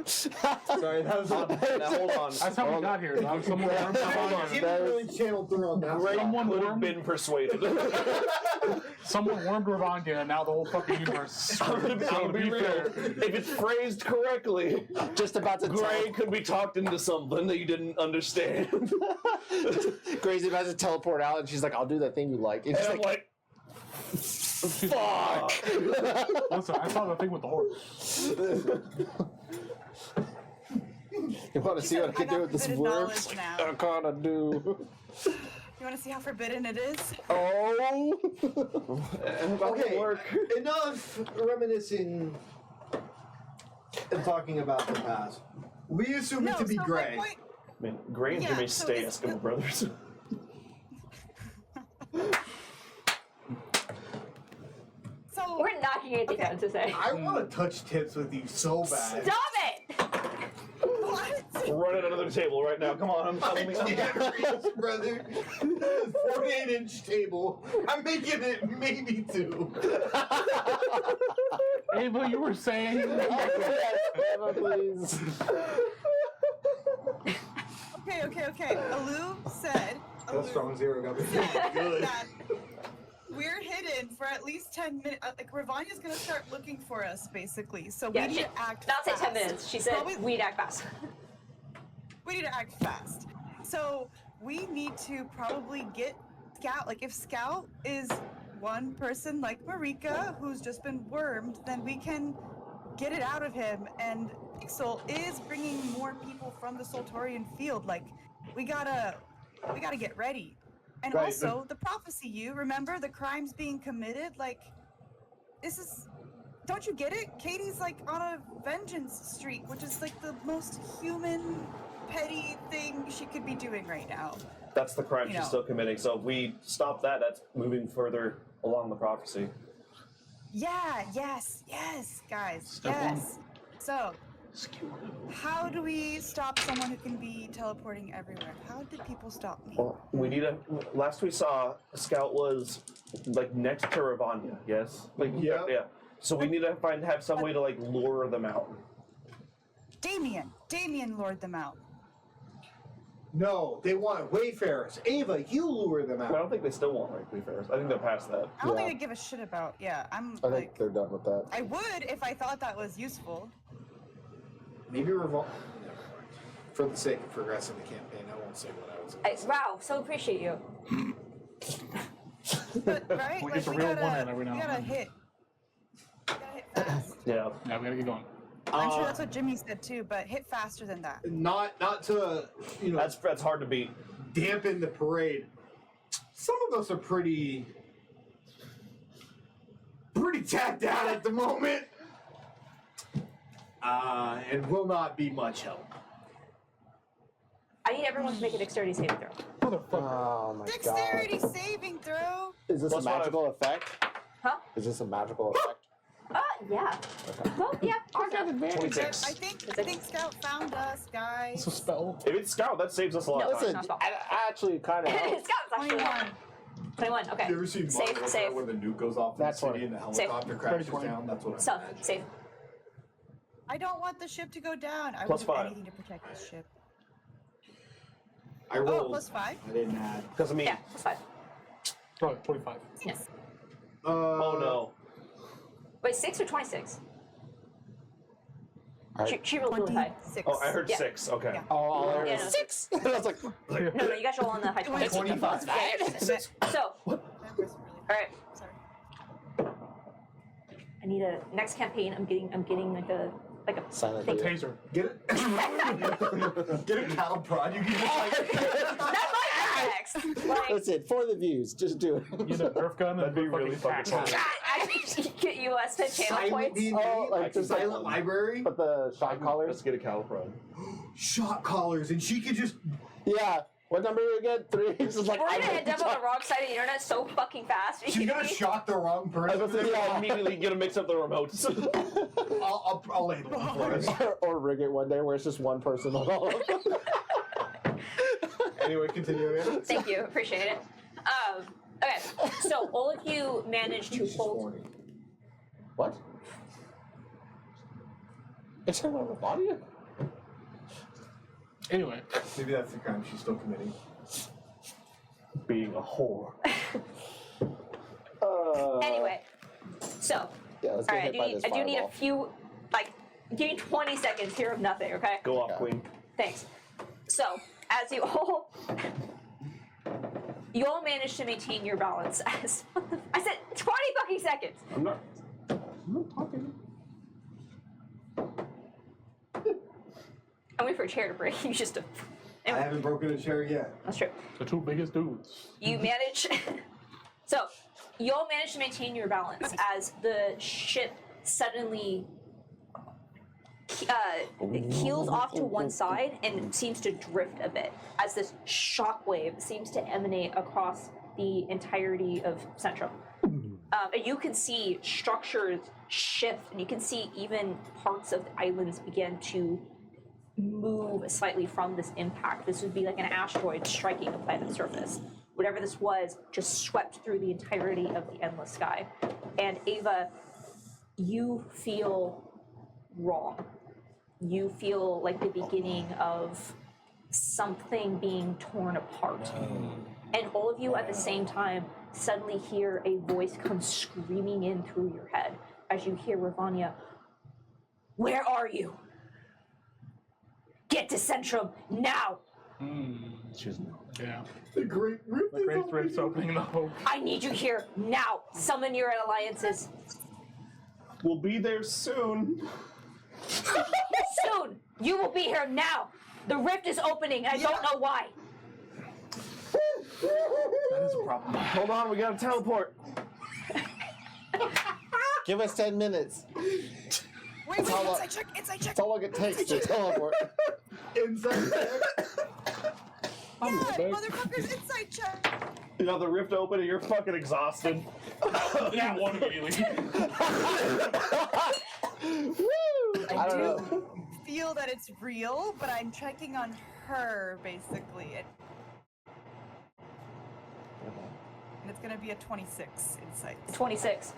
Sorry, that was Now, hold on. That's how we got here. Dog. Someone wormed Ravanya. He was really channeled through on that. Gray Someone could have wormed- been persuaded. Someone wormed Ravanya, and now the whole fucking universe is I'm screwed. gonna So to be be real. fair, If it's phrased correctly, Just about to Gray could be talked into something that you didn't understand. Gray's about to teleport out, and she's like, "I'll do that thing you like." And And she's I'm like, like, fuck. listen, I saw the thing with the horse. "You want to see what I can got do with this forbidden worm?" knowledge now. I kinda do. You want to see how forbidden it is? Oh. Okay, enough reminiscing and talking about the past. We assume it to be so my Gray. point- Man, Gray and Yeah, Jimmy so stay is- Eskimo brothers. So we're not getting anything down to say. I want to touch tips with you so bad. Stop it! what? Run it under the table right now. Come on, I I'm can't reach, brother. 48-inch table. I'm making it maybe 2. Ava, you were saying. Ava, please. Okay. Alu said. That strong zero got me said good. that we're hidden for at least 10 minutes. Like Ravanya's gonna start looking for us, basically. So Yeah, we need she to act. not say 10 fast. minutes. She said Probably- we'd act fast. we need to act fast. So we need to probably get Scout. Like if Scout is one person like Marika who's just been wormed, then we can get it out of him. And Pixel is bringing more people from the Soltorian field. Like we gotta get ready. And Right, also the prophecy. You remember the crimes being committed? Like this is. Don't you get it? Katie's like on a vengeance streak, which is like the most human, petty thing she could be doing right now. That's the crime You she's know. still committing. So if we stop that, that's moving further along the prophecy. Yeah, yes, guys, Step yes. So, how do we stop someone who can be teleporting everywhere? How did people stop me? Well, we need a. Last we saw, Scout was like next to Ravanya. Yes. Like Yeah. Yeah. So we need to have some way to like lure them out. Damien lured them out. No, they want wayfarers. Ava, you lure them I out. don't think they still want right Wayfarers. I think they're past that. I don't Yeah. think they give a shit about. Yeah, I'm I think like, they're done with that. I would if I thought that was useful. Maybe revol. For the sake of progressing the campaign, I won't say what I was. Gonna say. Wow, so appreciate you. But right, We like get the we real gotta, one in every now we and gotta then. hit. We gotta hit fast. Yeah. Yeah, we gotta get going. I'm sure that's what Jimmy said too, but hit faster than that. Not to That's hard to beat. dampen the parade. Some of us are pretty tapped out at the moment, and will not be much help. I need everyone to make a dexterity saving throw. Motherfucker. Oh my Dexterity saving throw. god. Is this Plus a magical effect? Huh? Is this a magical effect? Yeah. Well, yeah. I'll go. 26. I think Scout found us, guys. It's a spell. If it's Scout, that saves us a lot No, of it's time. not spell. I actually kind of helps. Scout's actually 21. 21. Okay. You ever seen Safe, Marvel safe. where the nuke goes off in the That's city funny. and the Safe. helicopter crashes 20. down? That's what So, I'm imagining. safe. I don't want the ship to go down. I Plus would do 5. anything to protect this ship. I Oh, rolled. plus 5. I didn't add. Because of me. Yeah, that's fine. Oh, 25. Yes. Oh no. Wait, 6 or 26? Alright. She rolled really high. 26. Oh, I heard Yeah. 6. Okay. Yeah. Oh, I heard Yeah, no. 6. I was like, No, you guys roll on the high 20s. 25. So, That was really alright. Sorry. I need a next campaign. I'm getting like a silent. A Thank video. taser. Get it. Get a cattle prod. You can just like. That's my next. Like, Listen, for the views, just do it. Use a Nerf gun and That'd be really fucking fucking tax. I get you less than channel Silent points. D&D, Oh, like the just like- silent library. But the shot Let's collars. get a Calipron. Shot collars, and she could just. Yeah. What number you get? 3. It's just like We're I'm gonna end up on the wrong side of the internet so fucking fast. Are you She's kidding gonna me? shot the wrong I was person. gonna say, Yeah, immediately gonna mix up the remotes. I'll label it for us. or rig it one day where it's just one person on all of them. Anyway, continue. Yeah. Thank you, appreciate it. Okay, so all of you managed to hold. What? Is there one with audio? Anyway, Maybe that's the crime she's still committing. Being a whore. Anyway, so Yeah, let's all get right, hit by this I do need a fireball. few, like, give me 20 seconds here of nothing, okay? Go off, Yeah. Queen. Thanks. So, as you all managed to maintain your balance as I said 20 fucking seconds. I'm not talking. I'm waiting for a chair to break. You just I anyway, haven't broken a chair yet. that's true. the two biggest dudes. You manage. So, you all managed to maintain your balance as the ship suddenly heels off to one side and seems to drift a bit as this shockwave seems to emanate across the entirety of Central. And you can see structures shift, and you can see even parts of the islands begin to move slightly from this impact. This would be like an asteroid striking the planet's surface. Whatever this was just swept through the entirety of the endless sky. And Ava, you feel wrong. You feel like the beginning of something being torn apart. And all of you at the same time suddenly hear a voice come screaming in through your head as you hear Ravanya, "Where are you? Get Get to Centrum now. She's Yeah. The Great Rift The Great Rift's opening the hope. I need you here now. Summon your alliances We'll be there soon. soon. You will be here now. The rift is opening, and I don't know why. That is a problem. Hold on, we gotta teleport. Give us 10 minutes. Wait, how long- inside check, inside check. That's how long it takes to teleport. Inside check. Yeah, back. motherfuckers, inside check. You got the rift open and you're fucking exhausted. That one immediately. Woo! I don't know. Feel that it's real, but I'm checking on her basically. And it's gonna be a 26 insight. 26.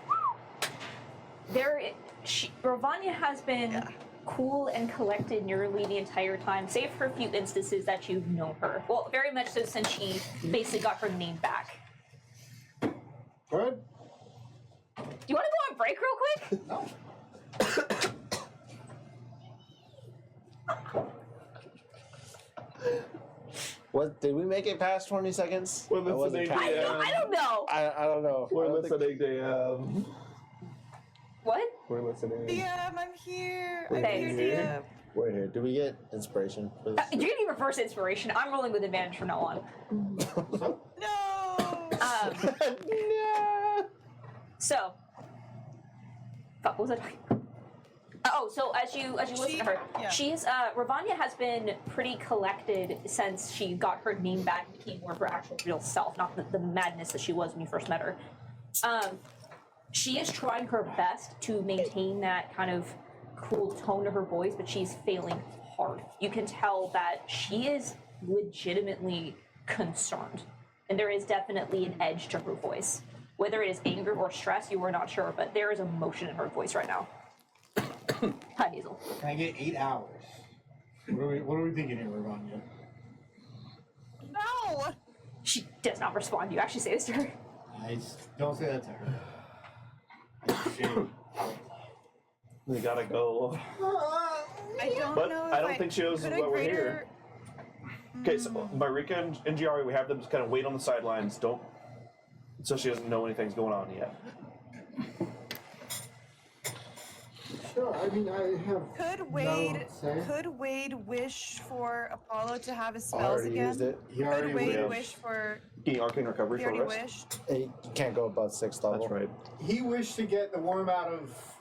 Ravanya has been cool and collected nearly the entire time, save for a few instances that you've known her. Well, very much so since she basically got her name back. Good. Do you want to go on break real quick? No. What, did we make it past 20 seconds? We're I wasn't listening. counting. I don't know. I don't know. We're I don't think- listening to What? We're listening. DM, I'm here. I'm Thanks. here, We're here. Do we get inspiration for this? You're getting reverse inspiration. I'm rolling with advantage from now on. DM. No. No. So, fuck, what was I talking about? Oh, so as you listen to her, yeah. she's Ravanya has been pretty collected since she got her name back and became more of her actual real self, not the madness that she was when you first met her. She is trying her best to maintain that kind of cool tone to her voice, but she's failing hard. You can tell that she is legitimately concerned, and there is definitely an edge to her voice. Whether it is anger or stress, you are not sure, but there is emotion in her voice right now. Hi, Hazel. Can I get 8 hours? What are we thinking here, Ravanya? No. She does not respond. You actually say this to her. Don't say that to her. Shame. We gotta go. I don't But know. I don't think she knows could why a we're greater- here. Okay, so Marika and Giari, we have them just kind of wait on the sidelines. Don't. So she doesn't know anything's going on yet. Sure, I mean, I have. Could Wade wish for Apollo to have his spells Already again? used it. He already Could Wade will. wish for? Getting arcane recovery He for already rest. wished. You can't go above 6th level. That's right. He wished to get the worm out of.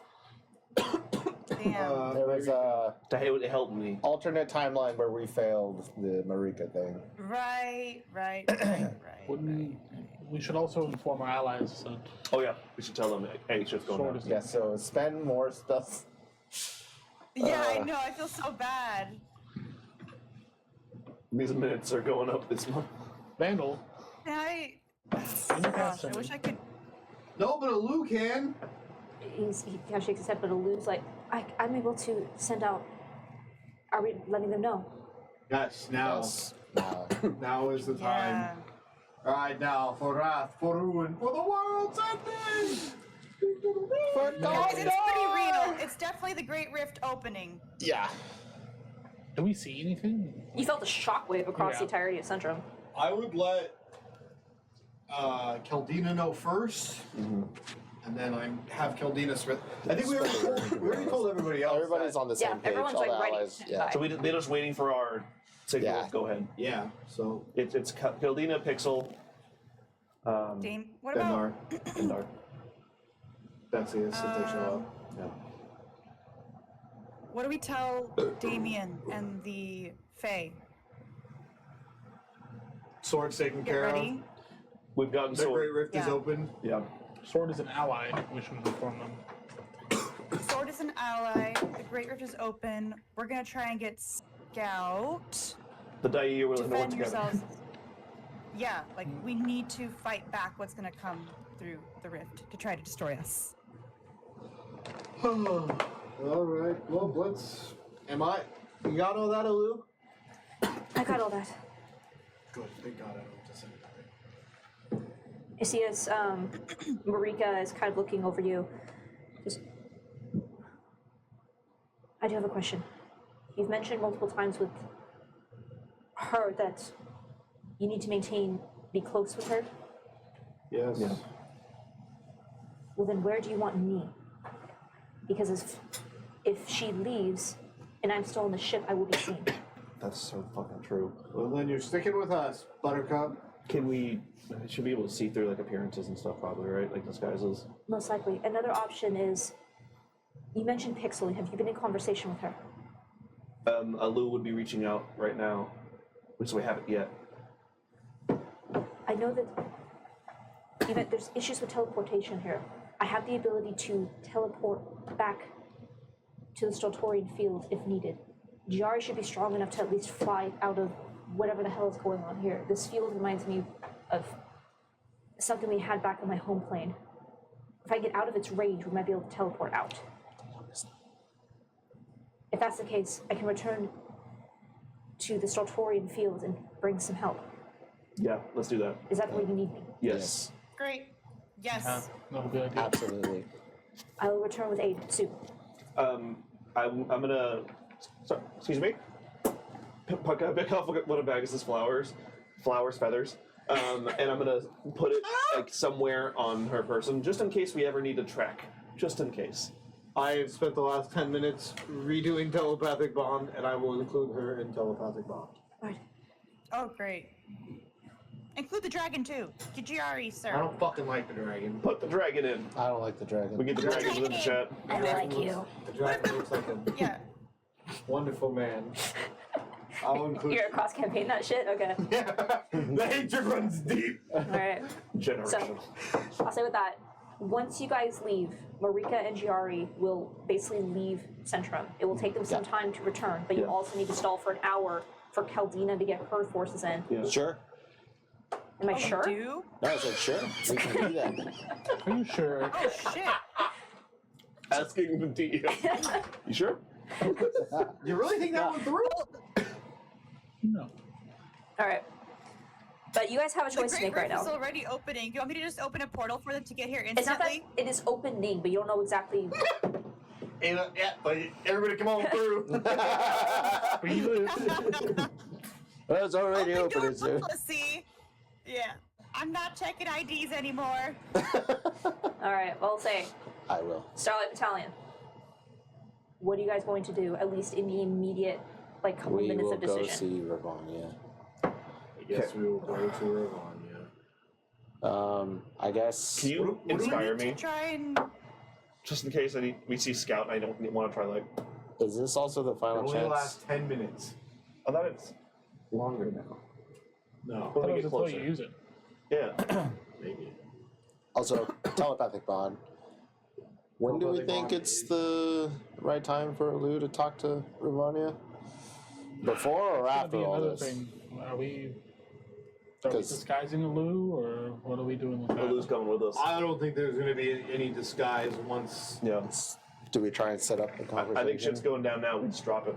Damn. There was a To help me. alternate timeline where we failed the Marika thing. Right. We should also inform our allies that Oh yeah, we should tell them. Hey, shit's going Sword on. is- Yeah, so spend more stuff. Yeah, I know. I feel so bad. These minutes are going up this month. Vandal. I. In the past, Gosh, I wish I could. No, but a Lou can. He kind of shakes his head, but Alu's like, I'm able to send out. Are we letting them know? Yes, now. Yes. Now is the time. Yeah. Right now, for wrath, for ruin, for the world's ending! Guys, it's pretty real. It's definitely the Great Rift opening. Yeah. Do we see anything? You felt a shockwave across Yeah. the entirety of Centrum. I would let Keldina know first, and then I have Keldina Smith. I think we already told everybody else. Everybody's that- on the same Yeah, page. everyone's, all like, the ready. allies. Yeah. Bye. So they're just waiting for our signal. Yeah. Go ahead. Yeah, so It's Kildina, Pixel, Dame. What about? Bendar, and Dark. Betsy is if they show up. Yeah. What do we tell Damien and the Fae? Sword's taken Get care ready. of. We've gotten The Great so. Rift is Yeah. open. Yeah. Sword is an ally. We should inform them. Sword is an ally. The Great Rift is open. We're gonna try and get Scout. The Dai are willing to work Defend together. yourselves. Yeah, like we need to fight back what's gonna come through the rift to try to destroy us. All right. Well, let's. You got all that, Alu? I got all that. Good. Thank God I don't have to say anything. You see, as Marika is kind of looking over you, just. I do have a question. You've mentioned multiple times with her that you need to be close with her, Yes. Yeah. well then where do you want me? Because if she leaves and I'm still on the ship, I will be seen. That's so fucking true. Well, then you're sticking with us, Buttercup. Can we? Should be able to see through like appearances and stuff, probably, right? Like disguises. Most likely. Another option is, you mentioned Pixel. Have you been in conversation with her? Alu would be reaching out right now, so we haven't yet. I know that even there's issues with teleportation here. I have the ability to teleport back to the Stoltorian field if needed. Giari should be strong enough to at least fly out of whatever the hell is going on here. This field reminds me of something we had back on my home plane. If I get out of its range, we might be able to teleport out. If that's the case, I can return to the Stoltorian field and bring some help. Yeah, let's do that. Is that where you need me? Yes. Great. Yes. That'll be good. Absolutely. I will return with aid soon. I'm gonna. Sorry, excuse me. Pick off what a bag is. This flowers, feathers, and I'm gonna put it like somewhere on her person, just in case we ever need to track. Just in case. I've spent the last 10 minutes redoing telepathic bond, and I will include her in telepathic bond. Right. Oh, great. Include the dragon too. Giari, sir. I don't fucking like the dragon. Put the dragon in. I don't like the dragon. We get the dragons in the chat. I like you. The dragon looks like a Yeah. wonderful man. I'll include. You're cross campaign that shit? Okay. The hatred runs deep. Alright. Generational. I'll say with that, once you guys leave, Marika and Giari will basically leave Centrum. It will take them some time to return, but you Yeah. also need to stall for an hour for Caldina to get her forces in. Yeah. Sure. Am I Oh, sure? we do? No, I said sure. We can do that. Are you sure? Oh, shit. Asking the DM. You sure? You really think that went through? No. Alright. But you guys have a The choice to Great make right Rift is now. already opening. Do you want me to just open a portal for them to get here It's not that instantly? it is open name, but you don't know exactly. Yeah, but everybody come on through. But you Well, it's already Open open, door sir. policy. Yeah. I'm not checking IDs anymore. Alright, well, I'll say, I will. Starlight Battalion. What are you guys going to do, at least in the immediate, like, couple We minutes will of go decision? see Ravania. I guess we will go to Ravania. I guess. Can you inspire To me? try and... Just in case we see Scout and I don't want to try like. Is this also the It final only chance? lasts 10 minutes. I thought it's longer now. No, When we get until you closer. use it. Yeah. maybe. Also, telepathic bond. When do we Telepathic think bond it's is- the right time for Lou to talk to Ravania? Before or That'd after be all another this? thing. Are we 'Cause- disguising a Lou, or what are we doing with that? Alu's coming with us. I don't think there's going to be any disguise once. Yeah. Do we try and set up the conversation? I think shit's going down now. We just drop it.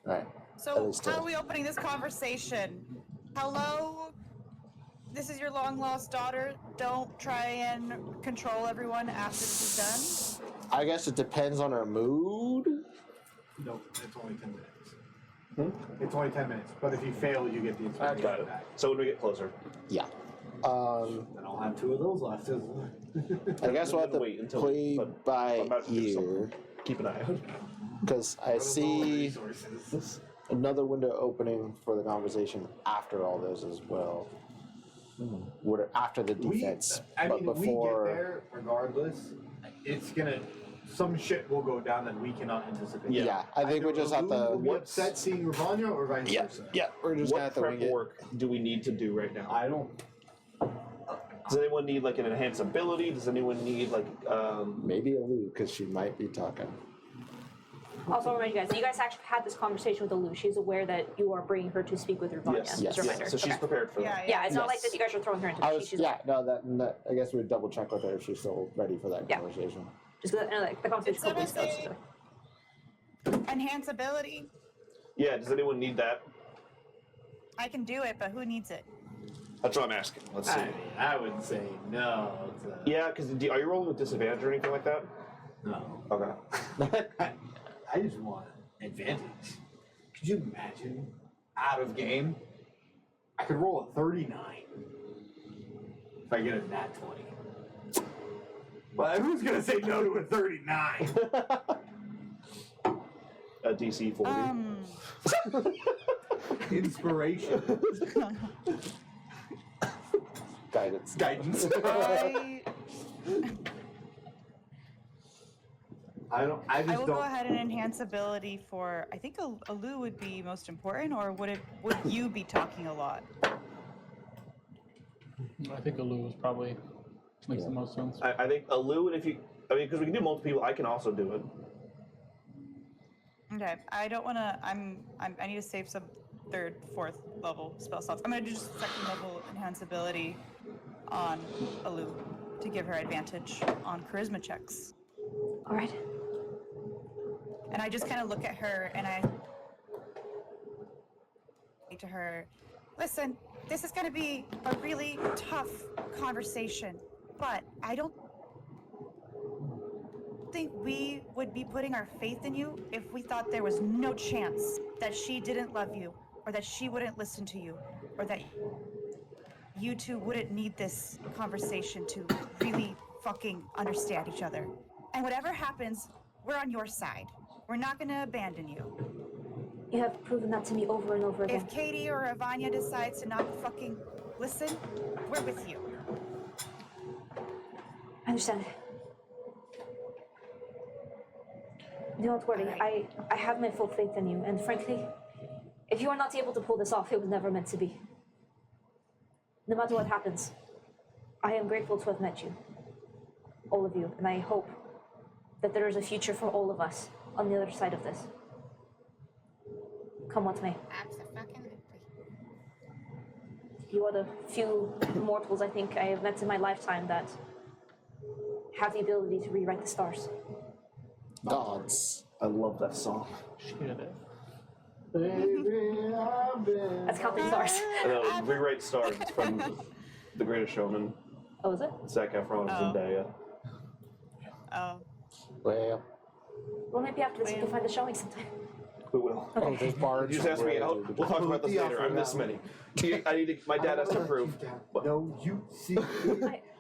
Right. At So, least how to- are we opening this conversation? Hello? This is your long-lost daughter. Don't try and control everyone after this is done. I guess it depends on her mood. No, it's only 10 minutes. It's only 10 minutes, but if you fail, you get the inspiration Got it. back. So when we get closer, Yeah. Then I'll have 2 of those left. I guess we'll have to Wait until play but by I'm about to do ear something. Keep an eye out. because I see Resources. another window opening for the conversation after all this as well. After the defense, I but mean, before. we get there regardless. It's gonna. Some shit will go down that we cannot anticipate. Yeah, I think we Either just have Lou to. will be upset seeing Ravania or vice Yeah, versa. yeah, we're just gonna What have to prep wing it. work do we need to do right now? I don't. Does anyone need like an enhanced ability? Does anyone need like Maybe a Lou, because she might be talking. Also, remind you guys actually had this conversation with Alu. She's aware that you are bringing her to speak with Ravania. yes, Yes. As a reminder. So she's Okay. prepared for Yeah, that. Yeah, it's not like Yes. that you guys are throwing her into I the was, she's yeah, no, that I guess we'd double check with her if she's still ready for that Yeah. conversation. Just because like, the conversation Did quickly someone starts. say enhance ability? Yeah. Does anyone need that? I can do it, but who needs it? That's what I'm asking. Let's see. I would say no. Yeah, because are you rolling with disadvantage or anything like that? No. Okay. I just want advantage. Could you imagine out of game, I could roll a 39 if I get a nat 20. But who's gonna say no to a 39? A DC 40. Inspiration. Guidance. Guidance. I just will don't. go ahead and enhance ability for. I think Alu would be most important, or would you be talking a lot? I think Alu is probably makes the most sense. I think Alu, and because we can do multiple people, I can also do it. Okay, I don't want to. I need to save some third, fourth level spell slots. I'm gonna do just second level enhance ability on Alu to give her advantage on charisma checks. All right. And I just kind of look at her and I say to her, listen, this is going to be a really tough conversation, but I don't think we would be putting our faith in you if we thought there was no chance that she didn't love you, or that she wouldn't listen to you, or that you two wouldn't need this conversation to really fucking understand each other. And whatever happens, we're on your side. We're not going to abandon you. You have proven that to me over and over again. If Katie or Ivania decides to not fucking listen, we're with you. I understand. Don't worry. Alright. I have my full faith in you, and frankly, if you are not able to pull this off, it was never meant to be. No matter what happens, I am grateful to have met you, all of you, and I hope that there is a future for all of us on the other side of this. Come what may. Absolutely. You are the few mortals I think I have met in my lifetime that have the ability to rewrite the stars. Gods. I love that song. Shit. That's counting stars. Rewrite Stars. It's from The Greatest Showman. Oh, is it? Zac Efron and Zendaya. Oh. Well, Well, maybe after this we can find the showing sometime. We will. oh, there's bards. You just ask me out. We'll talk about this later. I'm this many. I need to, my dad has to approve. What? No, you see.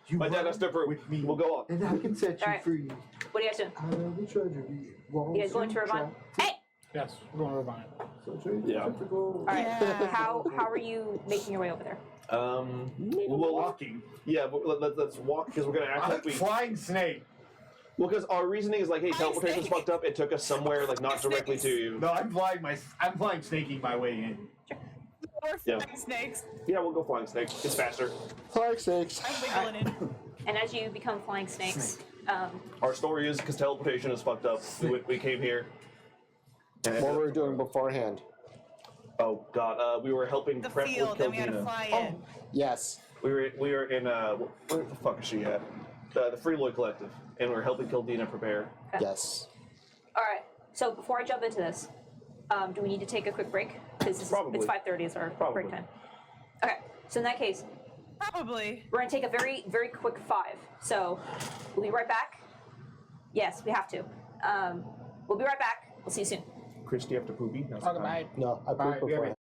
You My dad run has to approve. with me, We'll go on. and I can set you Alright. free. What are you guys doing? Out of the treasury. You guys going to Ravine? Hey! Yes, we're going to Ravine. Yeah. Alright. Yeah. How are you making your way over there? Well, Walking. yeah, but let's walk because we're gonna act like we. Flying snake. Well, because our reasoning is like, hey, Flying teleportation's snake. fucked up. It took us somewhere like not directly to you. No, I'm flying snaking my way in. Or Yeah. flying snakes. Yeah, we'll go flying snake. It's faster. Flying snakes. I'm wiggling in. And as you become flying snakes, Our story is because teleportation is fucked up. We came here. And, What were we doing beforehand? oh God, we were helping The prep field, with then we had to Kildina. fly in. Yes. We were in where the fuck is she at? The Freeloy Collective, and we were helping Kildina prepare. Yes. alright. So before I jump into this, do we need to take a quick break? Because Probably. it's 5:30 is our Probably. break time. Okay. So in that case, Probably. we're gonna take a very, very quick 5. So we'll be right back. Yes, we have to. We'll be right back. We'll see you soon. Chris, do you have to poopy? No, Talk about it. No, I Alright, proved we have beforehand.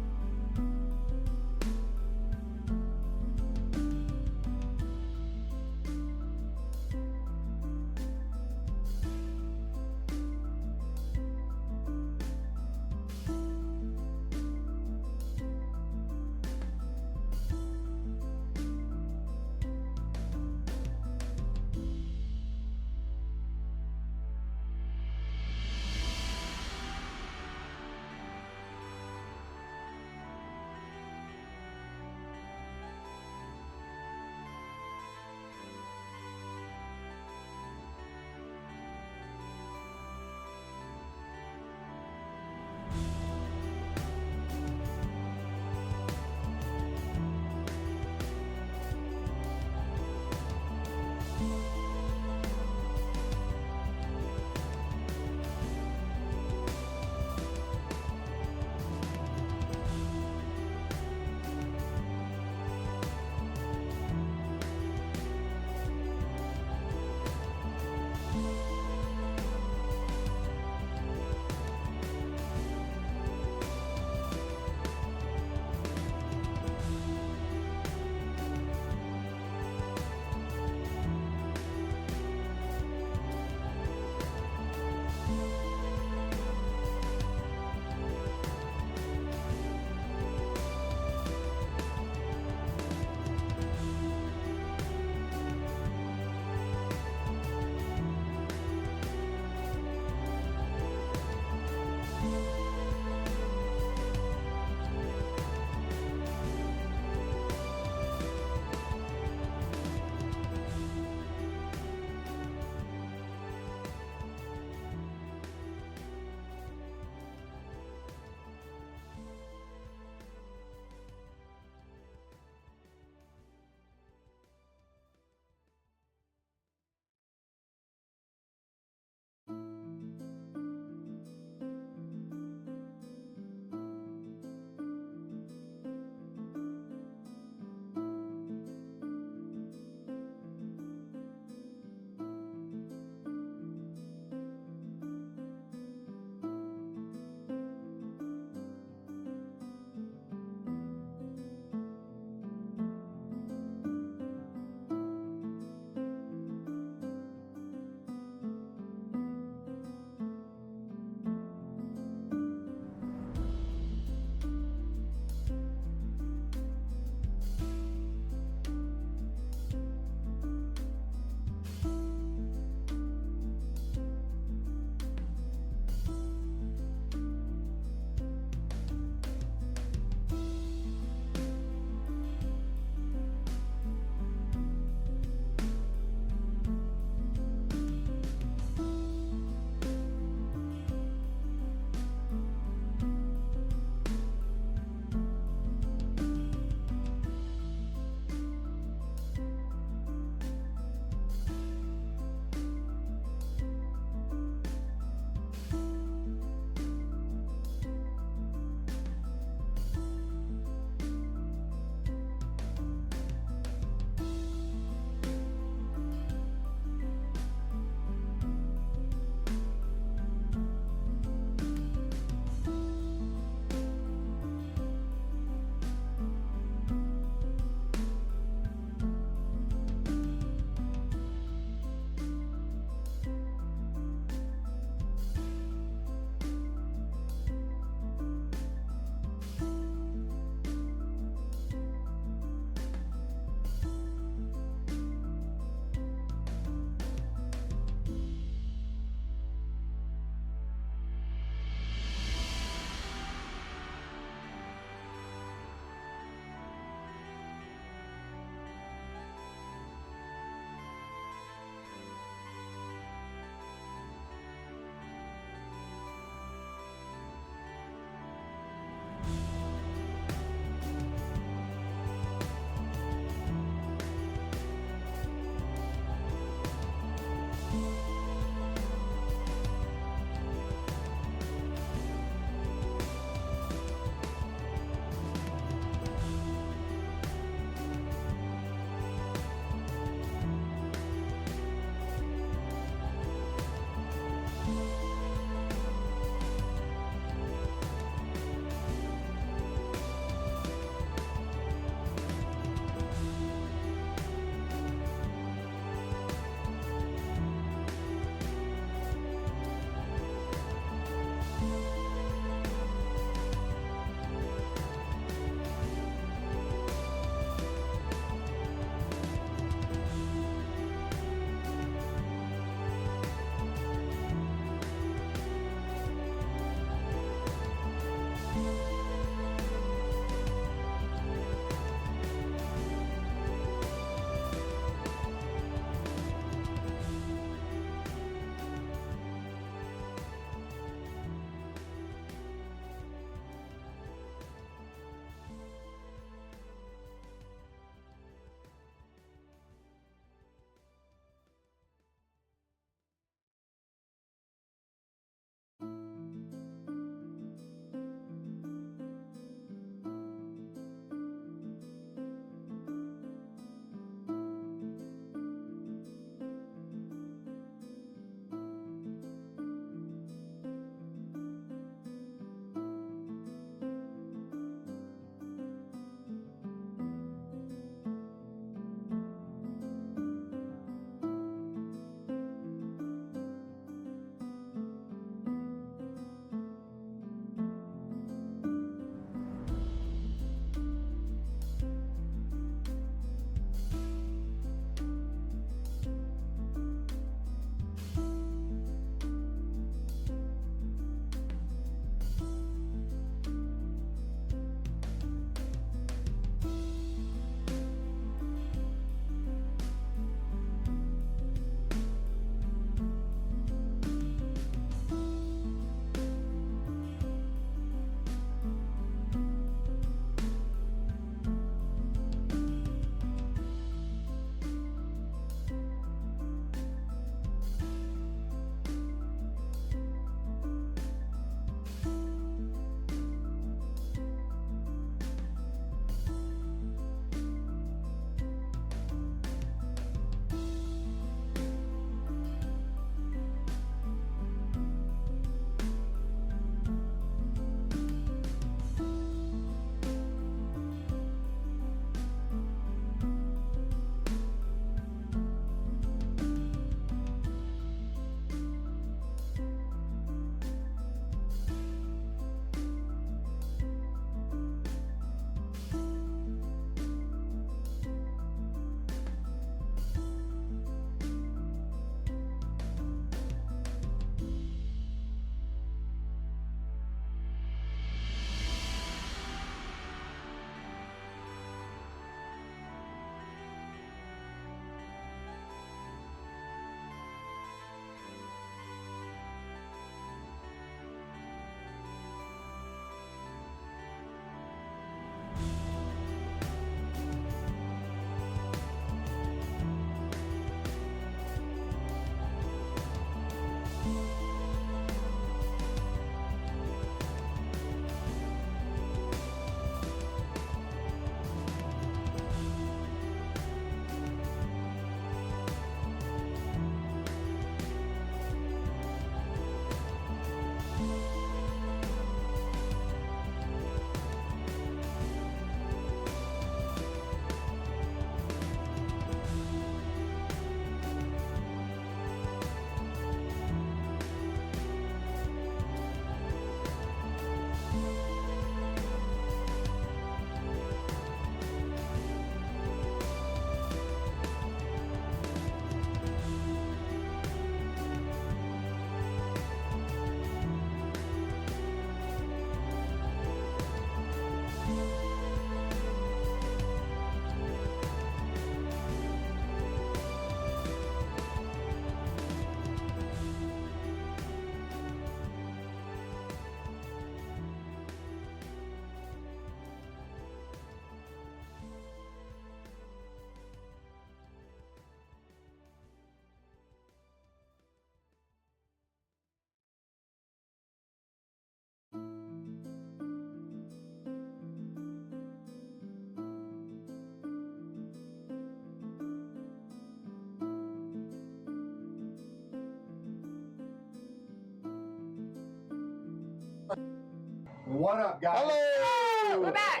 What up, guys? Hello! We're back.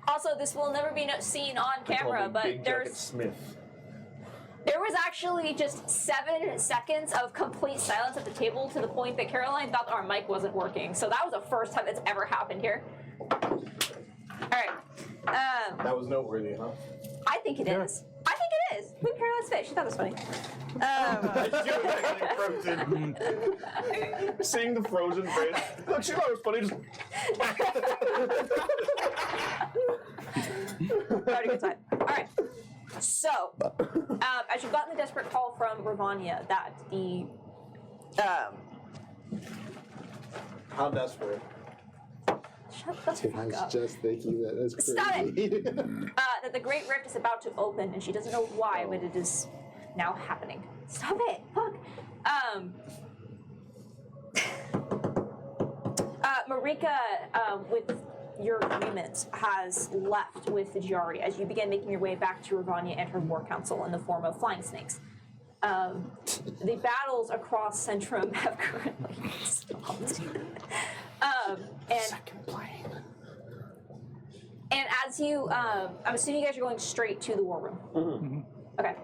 Also, this will never be seen on camera, but Big Jacket there's Smith. there was actually just 7 seconds of complete silence at the table to the point that Caroline thought our mic wasn't working. So that was the first time that's ever happened here. All right. That was noteworthy, huh? I think it is. I think it is. Look at Caroline's face. She thought it was funny. She was actually frozen. Seeing the frozen face. Look, she thought it was funny. Having a good time. All right. So, as you've gotten the desperate call from Ravania that the How desperate? shut the I fuck was up. just thinking that. That's crazy. Stop that the Great Rift is about to open, and she doesn't know why, but it is now happening. Stop it! Fuck. Marika, with your agreement, has left with the Jari as you begin making your way back to Ravania and her war council in the form of flying snakes. The battles across Centrum have currently stopped. And as you, I'm assuming you guys are going straight to the war room. Mm-hmm. Okay.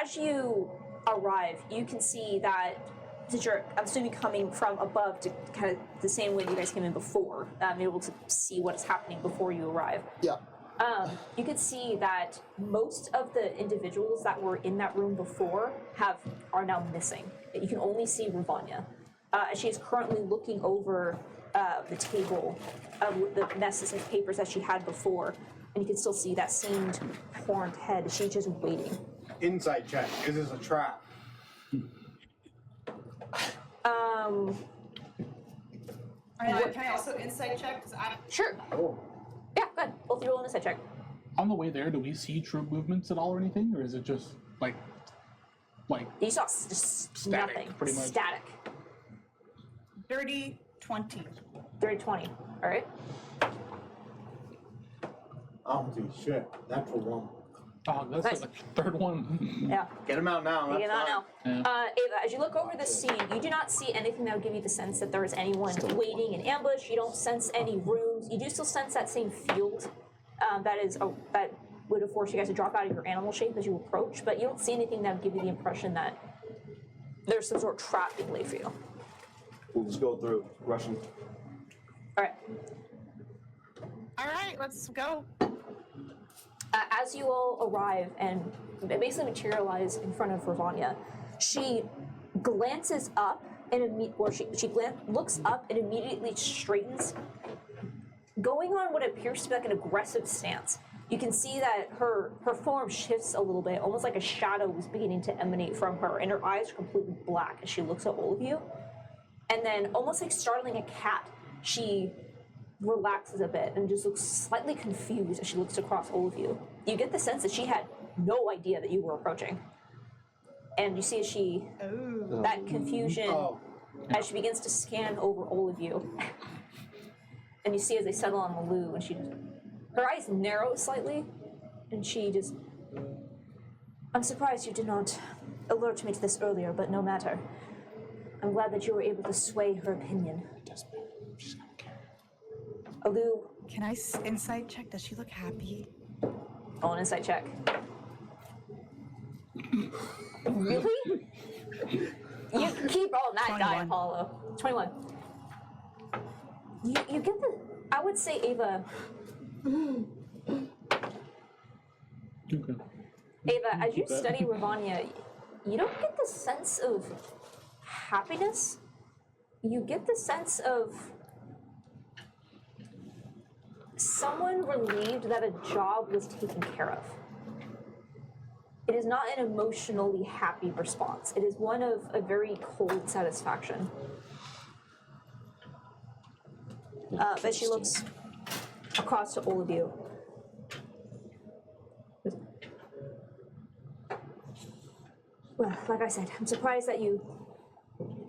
As you arrive, you can see that, since you're, I'm assuming, coming from above to kind of the same way you guys came in before, able to see what is happening before you arrive. Yeah. You can see that most of the individuals that were in that room before are now missing. You can only see Ravania. She is currently looking over the table with the messes of papers that she had before, and you can still see that seamed, horned head. She's just waiting. Insight check. Is this a trap? Can I also insight check? 'Cause I Sure. Oh. Yeah, go ahead. Both of you roll an insight check. On the way there, do we see troop movements at all or anything, or is it just like You saw just Static, nothing. pretty much. Static. dirty 20. 30-20. All right. I don't see shit. Natural one. oh, that's Nice. like the third one? Yeah. Get him out now. You That's not fine. know. Ava, as you look over the scene, you do not see anything that would give you the sense that there is anyone waiting in ambush. You don't sense any rooms. You do still sense that same field that would have forced you guys to drop out of your animal shape as you approach, but you don't see anything that would give you the impression that there's some sort of trap being laid for you. We'll just go through Russian. All right. All right, let's go. As you all arrive and basically materialize in front of Ravania, she glances up and looks up and immediately straightens, going on what appears to be like an aggressive stance. You can see that her form shifts a little bit, almost like a shadow was beginning to emanate from her, and her eyes are completely black as she looks at all of you. And then, almost like startling a cat, she relaxes a bit and just looks slightly confused as she looks across all of you. You get the sense that she had no idea that you were approaching. And you see as that confusion, as she begins to scan over all of you. And you see as they settle on Malou, and her eyes narrow slightly, and she just, I'm surprised you did not alert me to this earlier, but no matter. I'm glad that you were able to sway her opinion. She's gonna care. Alou, Can I insight check? Does she look happy? roll an insight check. Really? You keep rolling that die, 21. Apollo. 21. You get the, I would say, Ava, Okay. Ava, as you study Ravania, you don't get the sense of happiness. You get the sense of someone relieved that a job was taken care of. It is not an emotionally happy response. It is one of a very cold satisfaction. But she looks across to all of you. Well, like I said, I'm surprised that you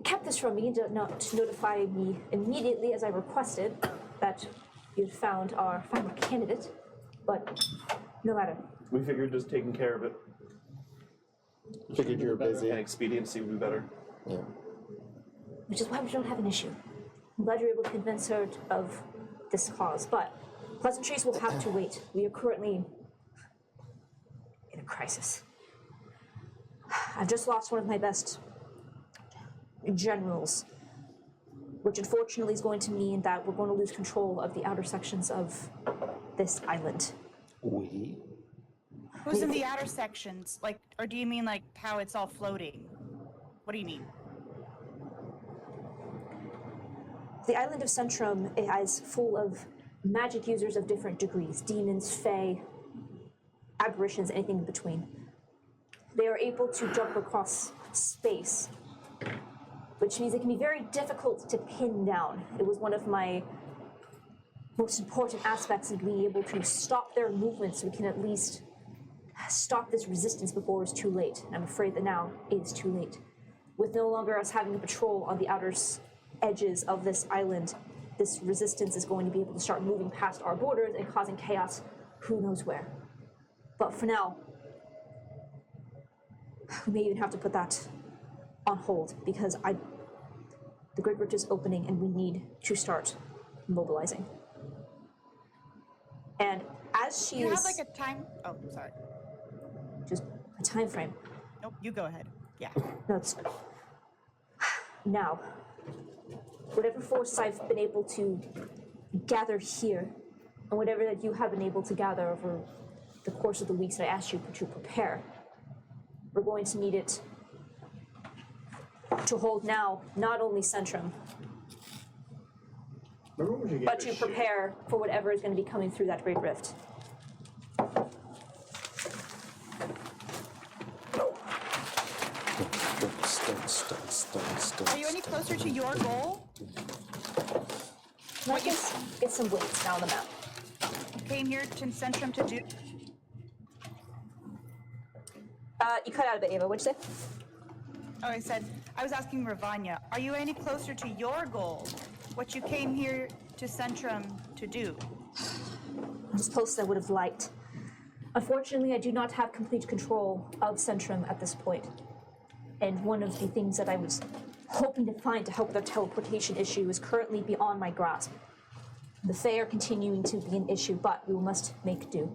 kept this from me to notify me immediately as I requested that you'd found our final candidate. But no matter. We figured just taking care of it. Figured you were busy. And expediency would be better. Yeah. Which is why we don't have an issue. I'm glad you're able to convince her of this cause, but pleasantries will have to wait. We are currently in a crisis. I've just lost one of my best generals, which unfortunately is going to mean that we're going to lose control of the outer sections of this island. We? Who's in the outer sections? Like, or do you mean like how it's all floating? What do you mean? The island of Centrum is full of magic users of different degrees, demons, fae, apparitions, anything in between. They are able to jump across space, which means it can be very difficult to pin down. It was one of my most important aspects of being able to stop their movement so we can at least stop this resistance before it's too late. And I'm afraid that now it is too late. With no longer us having a patrol on the outer edges of this island, this resistance is going to be able to start moving past our borders and causing chaos who knows where. But for now, we may even have to put that on hold because the Great Rift is opening and we need to start mobilizing. And as she You is have like a time. Oh, sorry. just a time frame. Nope. You go ahead. Yeah. No, it's now. Whatever forces I've been able to gather here, and whatever that you have been able to gather over the course of the weeks that I asked you to prepare, we're going to need it to hold now not only Centrum, Remember when you gave but us to shit? prepare for whatever is going to be coming through that Great Rift. Are you any closer to your goal? Let's just get some weights down the map. You came here to Centrum to do. You cut out a bit, Ava. What'd you say? Oh, I was asking Ravanya, are you any closer to your goal? What you came here to Centrum to do? As close as I would have liked. Unfortunately, I do not have complete control of Centrum at this point. And one of the things that I was hoping to find to help with our teleportation issue is currently beyond my grasp. The Fae are continuing to be an issue, but we must make do.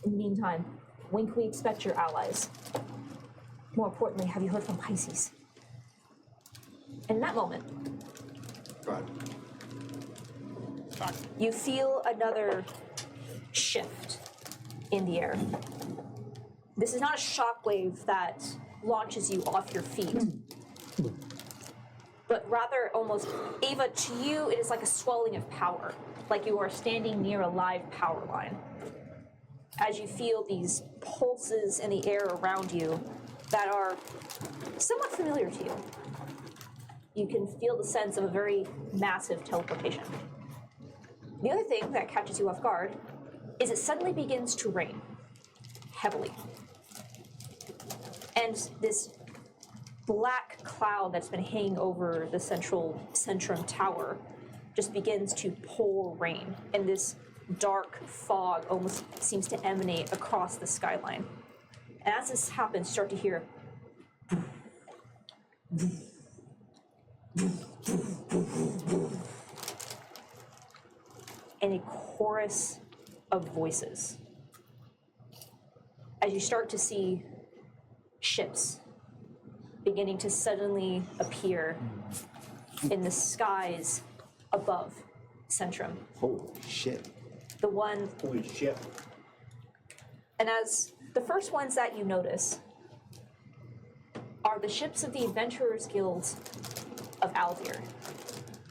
In the meantime, when can we expect your allies? More importantly, have you heard from Pisces? In that moment, God. you feel another shift in the air. This is not a shockwave that launches you off your feet, but rather almost, Ava, to you, it is like a swelling of power, like you are standing near a live power line. As you feel these pulses in the air around you that are somewhat familiar to you. You can feel the sense of a very massive teleportation. The other thing that catches you off guard is it suddenly begins to rain heavily. And this black cloud that's been hanging over the central Centrum Tower just begins to pour rain, and this dark fog almost seems to emanate across the skyline. And as this happens, you start to hear and a chorus of voices as you start to see ships beginning to suddenly appear in the skies above Centrum. Holy shit. The one, Holy shit. and as the first ones that you notice are the ships of the Adventurers Guild of Aldir,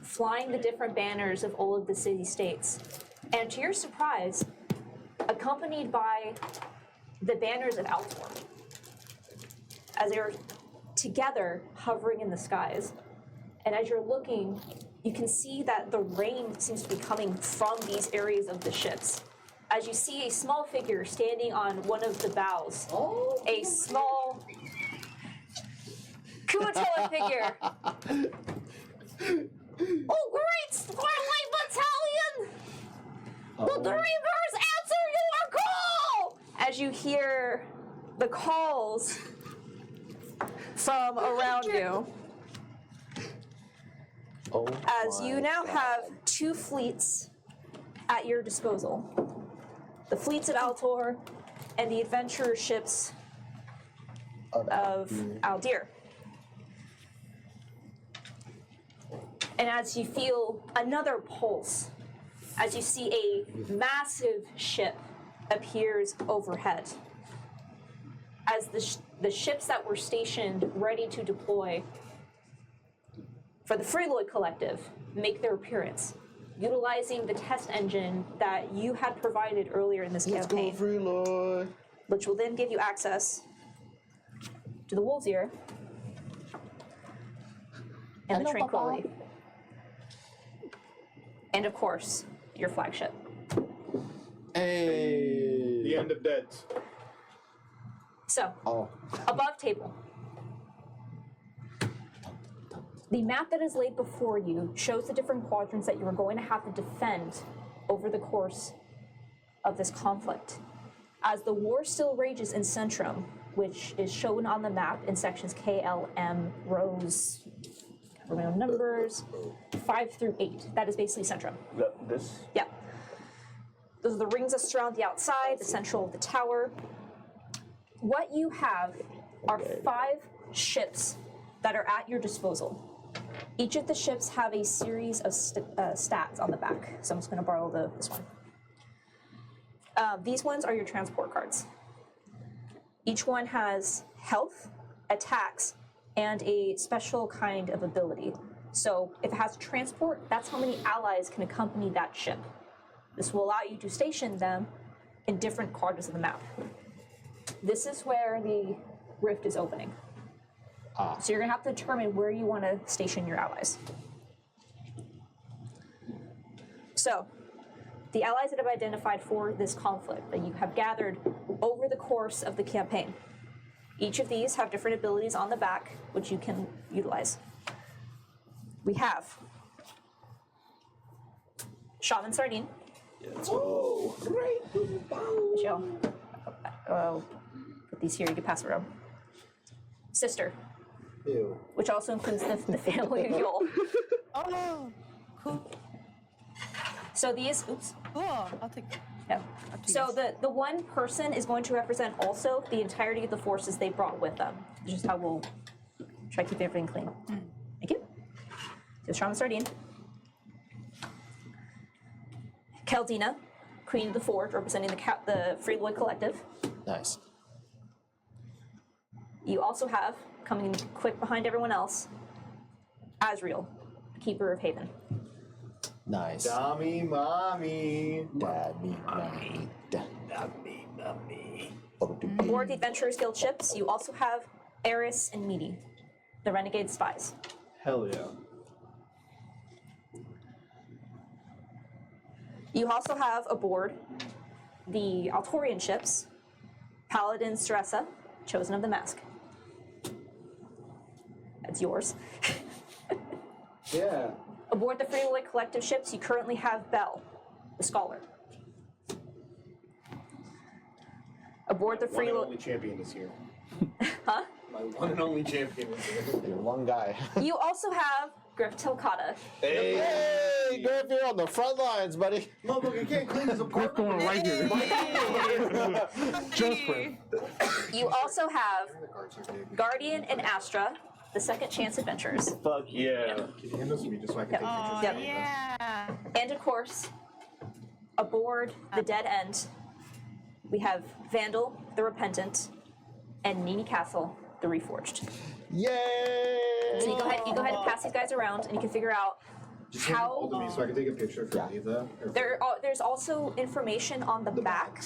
flying the different banners of all of the city-states, and to your surprise, accompanied by the banners of Altor, as they are together hovering in the skies. And as you're looking, you can see that the rain seems to be coming from these areas of the ships. As you see a small figure standing on one of the bows, a small Kumatoa figure. Oh, great! Starlight Battalion! The Dreamers, answer your call! As you hear the calls from around you, Oh, as you my now God. have 2 fleets at your disposal. The fleets of Altor and the adventurer ships of Aldir. And as you feel another pulse, as you see a massive ship appears overhead, as the ships that were stationed ready to deploy for the Freeloyd Collective make their appearance, utilizing the test engine that you had provided earlier in this Let's go, campaign, Freeloy. which will then give you access to the Wolves' Ear and the Tranquility. And of course, your flagship. Hey. The end of Deads. So, Oh. above table. The map that is laid before you shows the different quadrants that you are going to have to defend over the course of this conflict. As the war still rages in Centrum, which is shown on the map in sections K, L, M, rows, I can't remember numbers, 5 through 8. That is basically Centrum. This? Yeah. Those are the rings that surround the outside, the central of the tower. What you have are 5 ships that are at your disposal. Each of the ships have a series of stats on the back, so I'm just going to borrow this one. These ones are your transport cards. Each one has health, attacks, and a special kind of ability. So if it has transport, that's how many allies can accompany that ship. This will allow you to station them in different quadrants of the map. This is where the rift is opening. So you're going to have to determine where you want to station your allies. So, the allies that have identified for this conflict that you have gathered over the course of the campaign. Each of these have different abilities on the back, which you can utilize. We have Shaman Sardine. Oh, great. Michelle, put these here, you can pass it around. Sister, Ew. which also includes the family of Yul. Oh, cool. So these, oops, Cool. I'll take that. no. So the one person is going to represent also the entirety of the forces they brought with them. It's just how we'll try to keep everything clean. Thank you. So Shaman Sardine. Keldina, Queen of the Forge, representing the Freeloyd Collective. Nice. You also have, coming in quick behind everyone else, Azriel, Keeper of Haven. Nice. Dummy mommy. Daddy, mommy. Dummy mommy. Aboard the Adventurers Guild ships, you also have Eris and Meaty, the Renegade Spies. Hell yeah. You also have aboard the Altorian ships, Paladin Stressa, Chosen of the Mask. That's yours. Yeah. Aboard the Freeloyd Collective ships, you currently have Bell, the Scholar. Aboard the One and Freeloyd... only champion is here. Huh? My one and only champion is here. You're one guy. You also have Griff Tilkata. Hey, Griff, you're on the front lines, buddy. Motherfucker can't clean his Griff apartment. going right here. Just Griff. You also have Guardian and Astra, the Second Chance Adventurers. Fuck yeah. Can you hand those to me just so I can take Oh, pictures? Yep. yeah. And of course, aboard the Dead End, we have Vandal, the Repentant, and Nini Castle, the Reforged. Yay! So you go ahead and pass these guys around, and you can figure out Just hand them all how. to me so I can take a picture for Eva. There's also information on the back.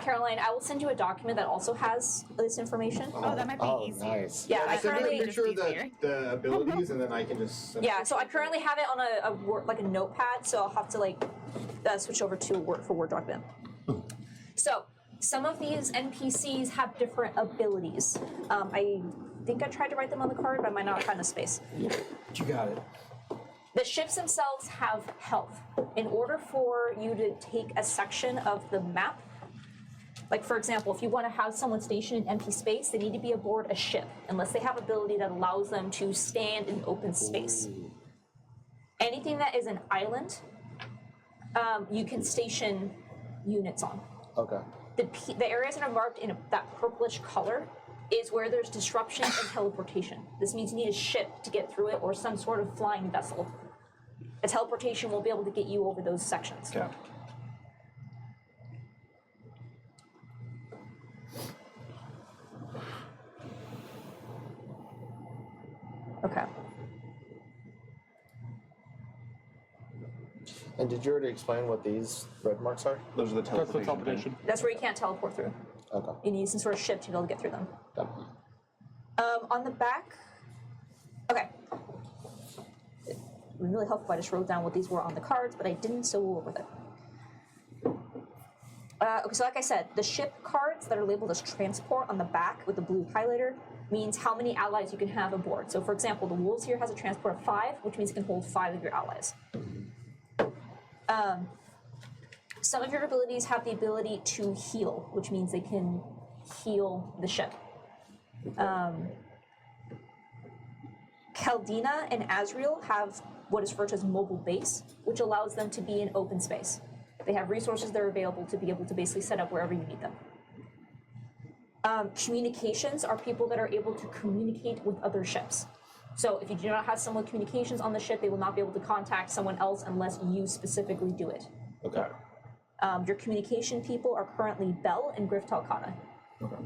Caroline, I will send you a document that also has this information. Oh, that might be Oh, easy. nice. Yeah, I Send me currently. a picture of Just easier. the abilities and then I can just send Yeah, so I currently have it on a Word, like a notepad, so I'll have to switch over to a Word document. So some of these NPCs have different abilities. I think I tried to write them on the card, but I might not have found a space. You got it. The ships themselves have health. In order for you to take a section of the map, like for example, if you want to have someone stationed in empty space, they need to be aboard a ship, unless they have ability that allows them to stand in open space. Anything that is an island, you can station units on. Okay. The areas that are marked in that purplish color is where there's disruption and teleportation. This means you need a ship to get through it or some sort of flying vessel. A teleportation won't be able to get you over those sections. Okay. Okay. And did you already explain what these red marks are? Those are the That's the teleportation. teleportation. That's where you can't teleport through. Okay. You need some sort of ship to be able to get through them. Done. On the back, okay. It would be really helpful if I just wrote down what these were on the cards, but I didn't, so we'll work with it. Okay, so like I said, the ship cards that are labeled as transport on the back with the blue highlighter means how many allies you can have aboard. So for example, the Wolves here has a transport of 5, which means it can hold 5 of your allies. Some of your abilities have the ability to heal, which means they can heal the ship. Caldina and Azriel have what is referred to as mobile base, which allows them to be in open space. They have resources that are available to be able to basically set up wherever you need them. Communications are people that are able to communicate with other ships. So if you do not have someone with communications on the ship, they will not be able to contact someone else unless you specifically do it. Okay. Your communication people are currently Bell and Griff Talcana. Okay.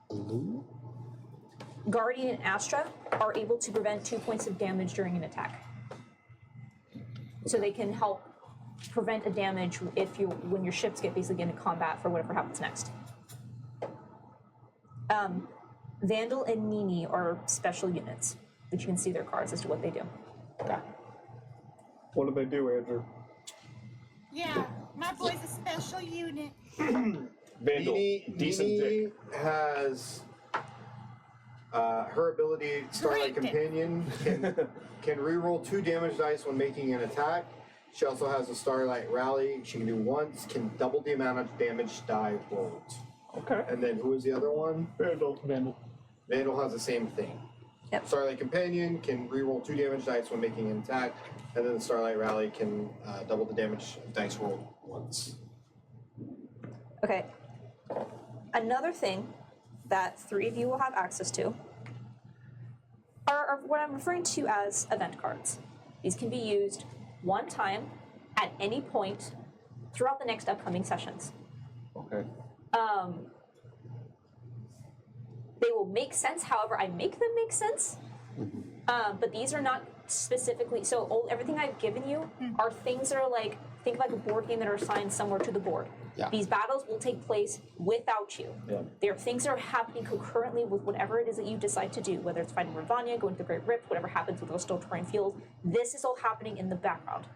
Blue? Guardian and Astra are able to prevent 2 points of damage during an attack. So they can help prevent a damage when your ships get basically into combat for whatever happens next. Vandal and Nini are special units, which you can see their cards as to what they do. Okay. What do they do, Andrew? Yeah, my boy's a special unit. Vandal. Decent Nini dick. has her ability, Starlight Great dick. Companion, can reroll 2 damage dice when making an attack. She also has a Starlight Rally. She can do once, can double the amount of damage die rolled. Okay. And then who is the other one? Vandal. Vandal. Vandal has the same thing. Yep. Starlight Companion can reroll 2 damage dice when making an attack, and then the Starlight Rally can double the damage dice rolled once. Okay. Another thing that 3 of you will have access to are what I'm referring to as event cards. These can be used one time at any point throughout the next upcoming sessions. Okay. They will make sense however I make them make sense. But these are not specifically, so everything I've given you are things that are like, think like a board game that are assigned somewhere to the board. Yeah. These battles will take place without you. Yeah. There are things that are happening concurrently with whatever it is that you decide to do, whether it's fighting Ravania, going to the Great Rift, whatever happens with those Still Terrain Fields. This is all happening in the background.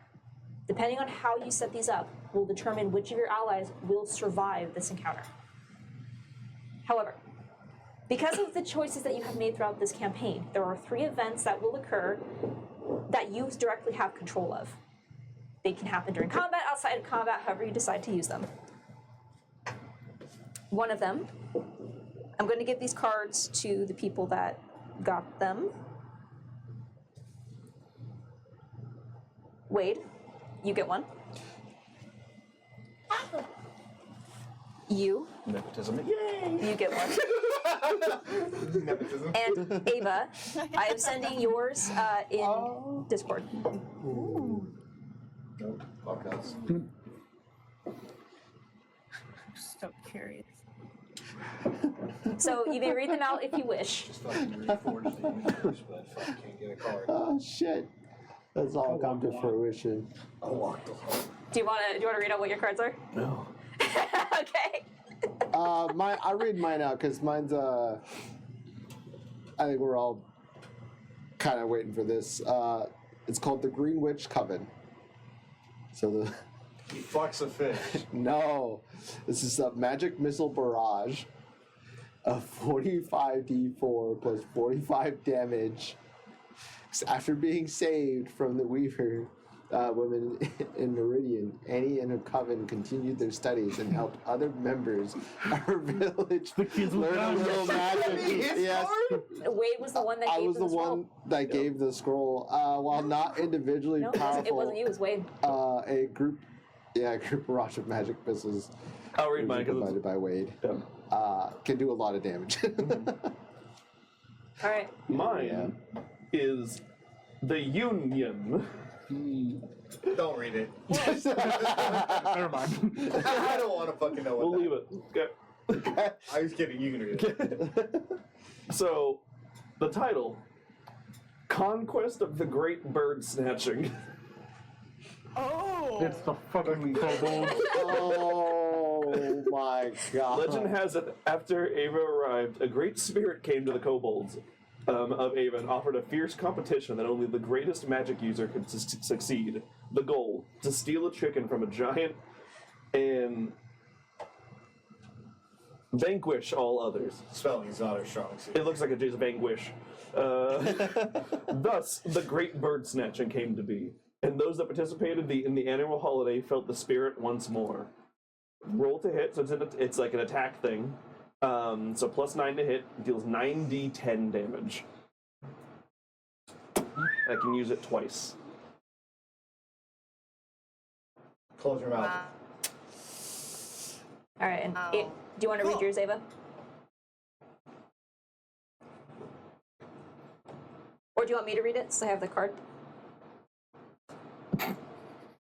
Depending on how you set these up will determine which of your allies will survive this encounter. However, because of the choices that you have made throughout this campaign, there are 3 events that will occur that you directly have control of. They can happen during combat, outside of combat, however you decide to use them. One of them, I'm going to give these cards to the people that got them. Wade, you get one. You Nepotism. you get one. Nepotism. And Ava, I am sending yours in Discord. Podcast. So curious. So you may read them out if you wish. Just fucking reforged the universe, but fuck, can't get a card. Oh shit. That's all come to fruition. I walked the hall. Do you want to read out what your cards are? No. Okay. I read mine out because mine's I think we're all kind of waiting for this. It's called the Green Witch Coven. So the He fucks a fish. no, this is a magic missile barrage of 45d4 plus 45 damage. After being saved from the Weaver, women in Meridian, Annie and her coven continued their studies and helped other members of her village The kids learn a little magic. Yes, Wade was the one that I gave was them the scroll. one that gave the scroll. While not individually No, powerful, it wasn't you. It was Wade. a group of Rush of Magic missiles I'll read mine because provided by Wade yeah. can do a lot of damage. All right. Mine is the Union. Don't read it. Never mind. I don't want to fucking know what We'll that leave it. Okay. I was kidding. You can read it. So, the title: Conquest of the Great Bird Snatching. Oh. It's the fucking kobold. Oh my god! Legend has it, after Ava arrived, a great spirit came to the kobolds of Ava and offered a fierce competition that only the greatest magic user could succeed. The goal: to steal a chicken from a giant and vanquish all others. Spelling is not our strong suit. It looks like a just vanquish. Thus, the great bird snatching came to be, and those that participated in the annual holiday felt the spirit once more. Roll to hit, so it's like an attack thing. So +9 to hit, deals 9d10 damage. I can use it twice. Close your mouth. All right. And Wow. do you want to read Cool. yours, Ava? Or do you want me to read it since I have the card?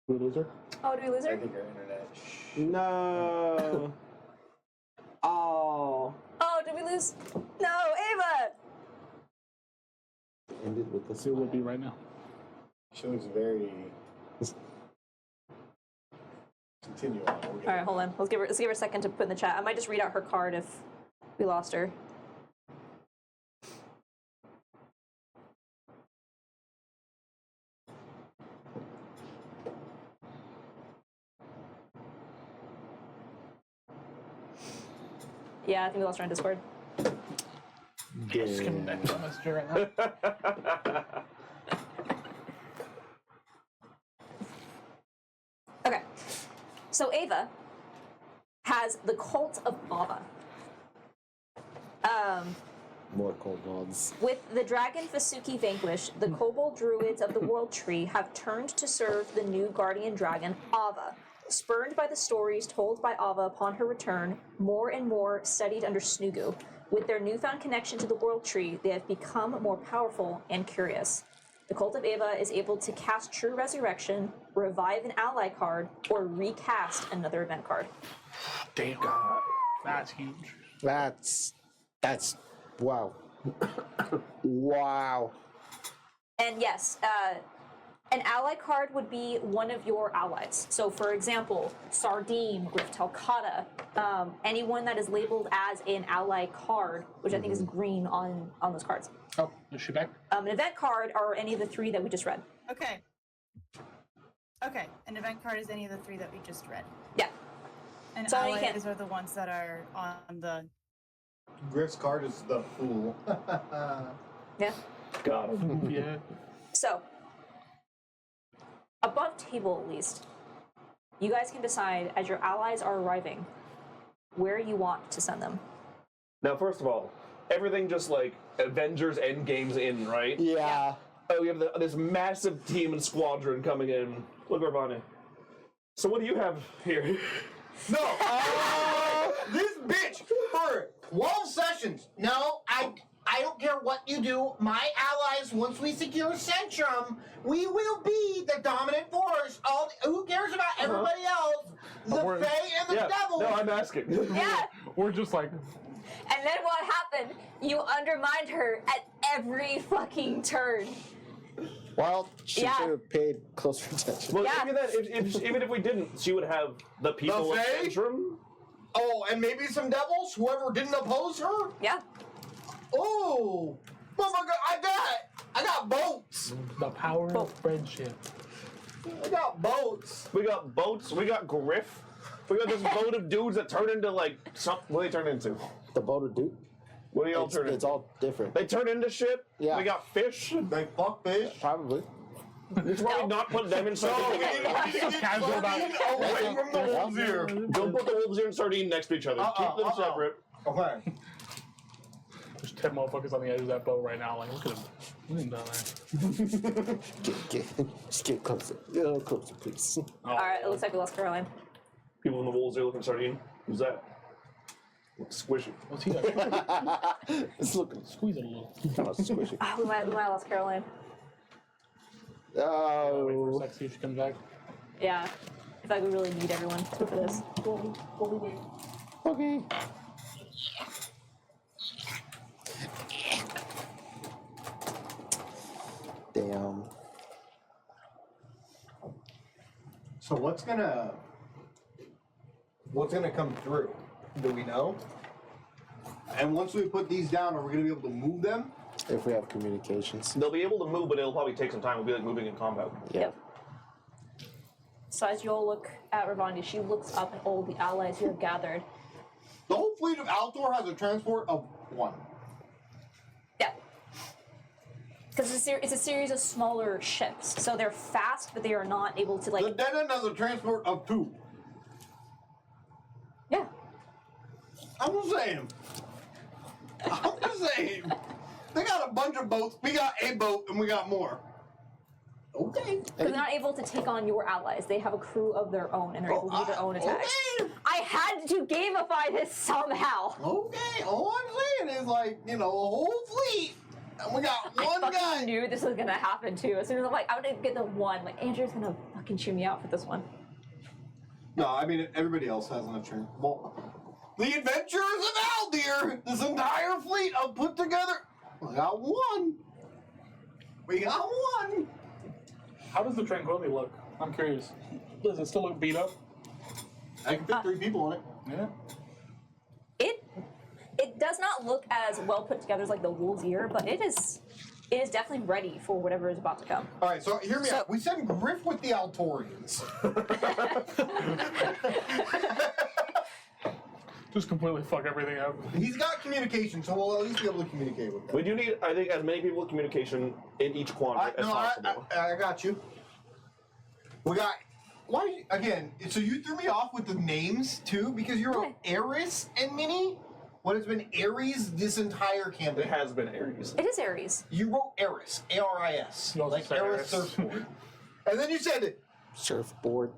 Loser. Oh, do we lose I her? think our internet. No. Oh. Oh, did we lose? No, Ava! Ended with the See what we'll be right now. She looks very. Continue on. We'll get All right, hold on. Let's give her a second to put in the chat. I might just read out her card if we lost her. Yeah, I think we lost her on Discord. Just kidding. That's a messenger right now. Okay. So Ava has the Cult of Ava. more kobolds. With the dragon Fasuki vanquished, the kobold druids of the World Tree have turned to serve the new guardian dragon, Ava. Spurned by the stories told by Ava upon her return, more and more studied under Snugu. With their newfound connection to the World Tree, they have become more powerful and curious. The Cult of Ava is able to cast True Resurrection, revive an ally card, or recast another event card. Damn. That's huge. That's wow. Wow. And yes, an ally card would be one of your allies. So, for example, Sardine, Griff Telcata, anyone that is labeled as an ally card, which I think is green on those cards. Oh, is she back? An event card are any of the three that we just read. Okay. Okay. An event card is any of the three that we just read. Yeah. And So you allies can- are the ones that are on the. Griff's card is the fool. Yeah. Got him. Yeah. So, above table at least, you guys can decide as your allies are arriving where you want to send them. Now, first of all, everything just like Avengers Endgame's in, right? Yeah. Oh, we have this massive team and squadron coming in. Look, Urbane. So what do you have here? No! This bitch for 12 sessions. No, I don't care what you do. My allies, once we secure Centrum, we will be the dominant force. Who cares about everybody else? The we're- Fae and the Yeah, Devil. no, I'm asking. Yeah! We're just like, And then what happened? You undermined her at every fucking turn. Well, she Yeah. should have paid closer attention. Well, Yeah. even if we didn't, she would have the people of Fae? Centrum. Oh, and maybe some devils, whoever didn't oppose her. Yeah. Oh, motherfucker, I got boats. the power of friendship. I got boats. We got boats. We got Griff. We got this boat of dudes that turn into like something. What do they turn into? The boat of Duke. What do y'all It's, turn it's into? all different. They turn into shit. Yeah. We got fish. They fuck fish. Probably. It's why we not put them and sardine together. I'm so casual about it. Away from the wolves here. Don't put the wolves ear and sardine next to each other. Keep them separate. Okay. There's 10 motherfuckers on the edge of that boat right now. Like, look at them. Look at them down there. Just get closer. A little closer, please. All right, it looks like we lost Caroline. People in the wolves ear looking sardine. Who's that? Looks squishy. What's he got? It's looking Squeeze it a little. kind of squishy. Oh, we might have lost Caroline. Wait for a Oh. sec, see if she comes back. Yeah. I feel like we really need everyone for this. Okay. Damn. So what's gonna come through? Do we know? And once we put these down, are we gonna be able to move them? If we have communications. They'll be able to move, but it'll probably take some time. It'll be like moving in combat. Yeah. Yep. So as you all look at Ravandi, she looks up at all the allies you have gathered. The whole fleet of Altor has a transport of 1. Yeah. Because it's a series of smaller ships, so they're fast, but they are not able to The like. dead end has a transport of 2. Yeah. I'm just saying. They got a bunch of boats. We got a boat, and we got more. Okay. Because they're not able to take on your allies. They have a crew of their own, and they're able to do their own attacks. Okay. I had to gamify this somehow. Okay. All I'm saying is, like, a whole fleet, and we got I one fucking guy. knew this was gonna happen too. As soon as I'm like, I'm gonna get the one. Like Andrew's gonna fucking chew me out for this one. No, I mean everybody else has an attorney. Well, the Adventurers of Aldir, this entire fleet of put together. We got one. We got one. How does the Tranquility look? I'm curious. Does it still look beat up? I can fit 3 people in it. Yeah. It does not look as well put together as like the Wolf's Ear, but it is definitely ready for whatever is about to come. All right, so hear me So- out. We send Griff with the Altorians. Just completely fuck everything up. He's got communication, so we'll at least be able to communicate with them. We do need, I think, as many people with communication in each quadrant as possible. I got you. We got. Why again? So you threw me off with the names too because you wrote Ares and Minnie. What has been Ares this entire It campaign? has been Ares. It is Ares. You wrote Aris, A-R-I-S, You also like said Aris Aris. surfboard, and then you said, Surfboard.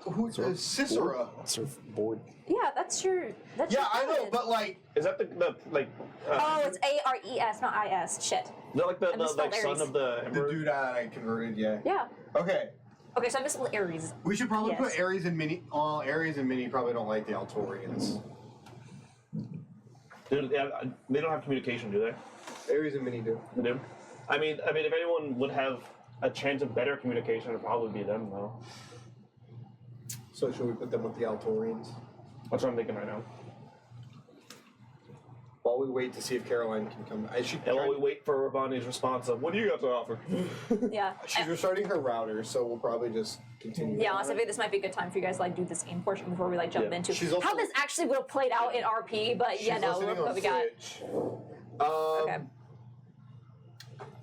who's Cicera? Surfboard. Yeah, that's your. That's Yeah, your I know, paladin. but like, Is that the like? Oh, it's ARES, not IS. Shit. Is that like the I misspelled like son Ares. of the the emperor? dude I converted, yeah. Yeah. Okay, Okay, so I missed Ares. we should probably Yes. put Ares and Minnie. Ares and Minnie probably don't like the Altorians. Dude, they don't have communication, do they? Ares and Minnie do. They do. I mean, if anyone would have a chance of better communication, it'd probably be them, though. So should we put them with the Altorians? That's what I'm thinking right now. While we wait to see if Caroline can come. And while we wait for Ravani's response of, what do you have to offer? Yeah. She's restarting her router, so we'll probably just continue. Yeah, honestly, I think this might be a good time for you guys to like do this game portion before we like jump Yeah. into She's also- how this actually would have played out in RP. But She's yeah, no, listening what on we got. Switch. Okay.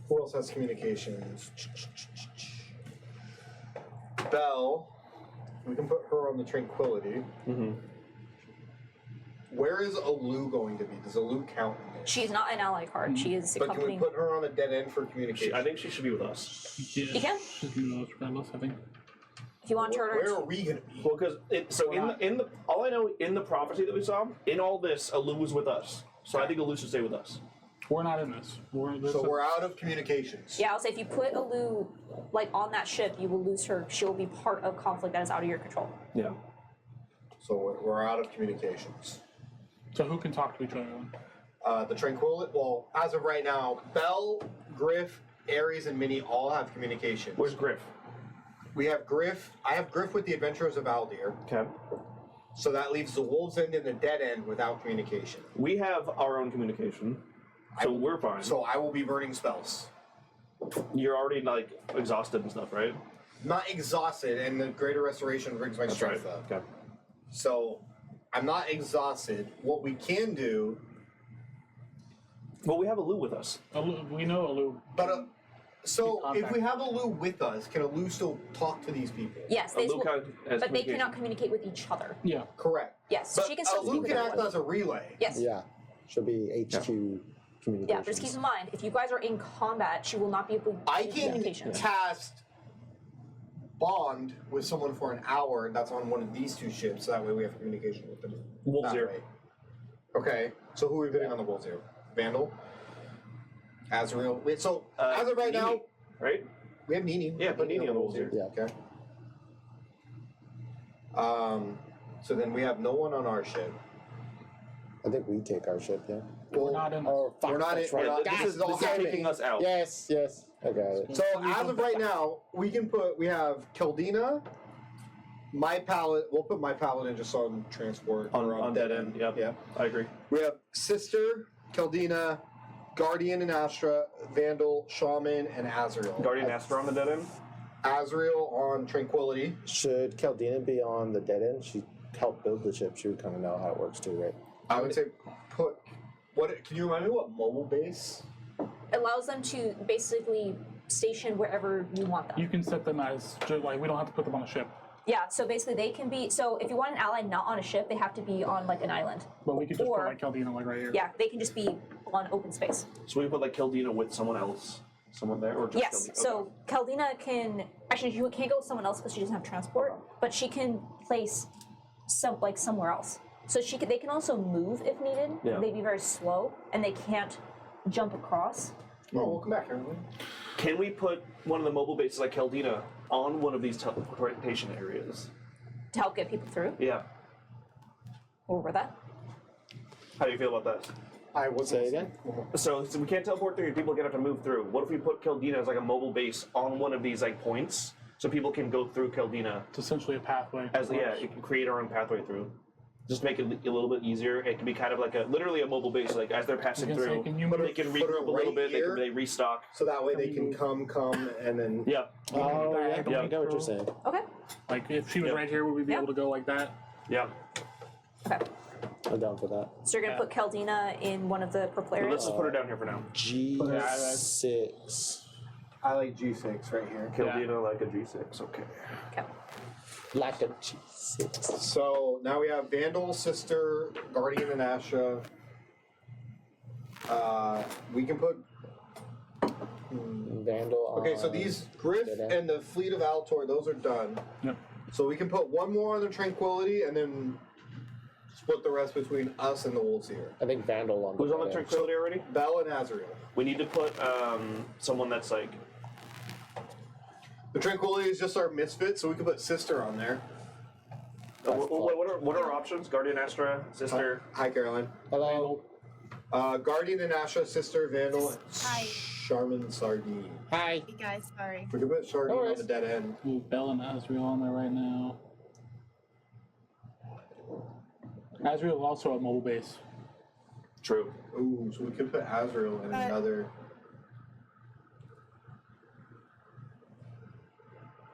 Who else has communications? Belle. We can put her on the Tranquility. Mm-hmm. Where is Alu going to be? Does Alu count in this? She's not an ally card. She is But can we accompanying. put her on a dead end for communication? I think she should be with us. Yeah. You can? She's doing those regardless, I think. If you want her Where to. are we going to be? Well, because in the all I know in the prophecy that we saw, in all this, Alu was with us. So I think Alu should stay with us. We're not in this. So we're out of communications. Yeah, I'll say if you put Alu like on that ship, you will lose her. She will be part of conflict that is out of your control. Yeah. So we're out of communications. So who can talk to each other then? The Tranquility. Well, as of right now, Belle, Griff, Ares, and Minnie all have communications. Where's Griff? We have Griff. I have Griff with the Adventurers of Aldir. Okay. So that leaves the Wolves End and the Dead End without communication. We have our own communication, so we're fine. So I will be burning spells. You're already like exhausted and stuff, right? Not exhausted, and the Greater Restoration brings my strength up. Okay. So I'm not exhausted. What we can do, Well, we have Alu with us. We know Alu. but So if contact. we have Alu with us, can Alu still talk to these people? Yes, they will, Luca has but they communication. cannot communicate with each other. Yeah. Correct. Yes, But she can still Alu speak with can act everyone. as a relay. Yes. Yeah, she'll be HQ communications. Yeah, but just keep in mind, if you guys are in combat, she will not be able to I use can communications. cast bond with someone for an hour that's on one of these two ships, so that way we have communication with them. Wolf that Zero. way. Okay, so who are we putting on the Wolf Zero? Vandal? Azrael? Wait, so as of right now, Nini, right? we have Nini. Yeah, put Nini on the Wolf Zero. Yeah. Okay. So then we have no one on our ship. I think we take our ship, yeah. We're not in. Oh, fuck, We're not that's in- right. we're not- God, this is all damn it. taking us out. Yes, yes. I got it. So as of right now, we have Keldina, my pallet. We'll put my paladin just on transport or on dead end. Yep. Yeah. I agree. We have Sister, Keldina, Guardian and Astra, Vandal, Shaman, and Azrael. Guardian Astra on the dead end. Azrael on Tranquility. Should Caldina be on the dead end? She helped build the ship. She would kind of know how it works too, right? I would say put. What? Can you remind me what mobile base? It allows them to basically station wherever you want them. You can set them as like we don't have to put them on a ship, Yeah, so basically they can be. So if you want an ally not on a ship, they have to be on like an island. but we could just Or- put like Caldina like right here. Yeah, they can just be on open space. So we put like Keldina with someone else, someone there, or just Yes. Keldina? So Keldina can actually you can't go with someone else because she doesn't have transport, but she can place somewhere else. So they can also move if needed. Yeah. They'd be very slow and they can't jump across. Oh, we'll come back, everyone. Can we put one of the mobile bases like Keldina on one of these teleportation areas? To help get people through. Yeah. Over that. How do you feel about that? I will Say again? So we can't teleport through. People are gonna have to move through. What if we put Keldina as like a mobile base on one of these like points, so people can go through Keldina It's essentially a pathway. as it can create our own pathway through. Just make it a little bit easier. It can be kind of like literally a mobile base. Like as they're passing I was gonna through, say, can you they can put it regroup a little right bit. here? They restock. So that way they can come, and then. Yeah. Oh, yeah. Yeah. I get what you're saying. Okay. Like if she was Yep. right here, would we be Yeah. able to go like that? Yeah. Okay. I'm down for that. So you're gonna put Keldina in one of the purple Let's areas. just put her down here for now. G6. I like G6 right here. Keldina like a G6. Okay. Okay. Like a G6. So now we have Vandal, Sister, Guardian, and Asha. We can put. Vandal on. Okay, so these Griff Dead end. and the Fleet of Altor, those are done. Yep. So we can put one more on the Tranquility and then split the rest between us and the Wolves here. I think Vandal on Who's on the dead end. Tranquility already? Bell and Azrael. We need to put someone that's like. The Tranquility is just our misfit, so we can put Sister on there. What are our options? Guardian Astra, Sister. Hi, Caroline. Hello. Guardian and Asha, Sister, Vandal, Hi. Charmin, Sardine. Hi. Hey guys, sorry. We can put Sardine No on worries. the dead end. Move Bell and Azrael on there right now. Azrael is also a mobile base. True. Ooh, so we could put Azrael in another.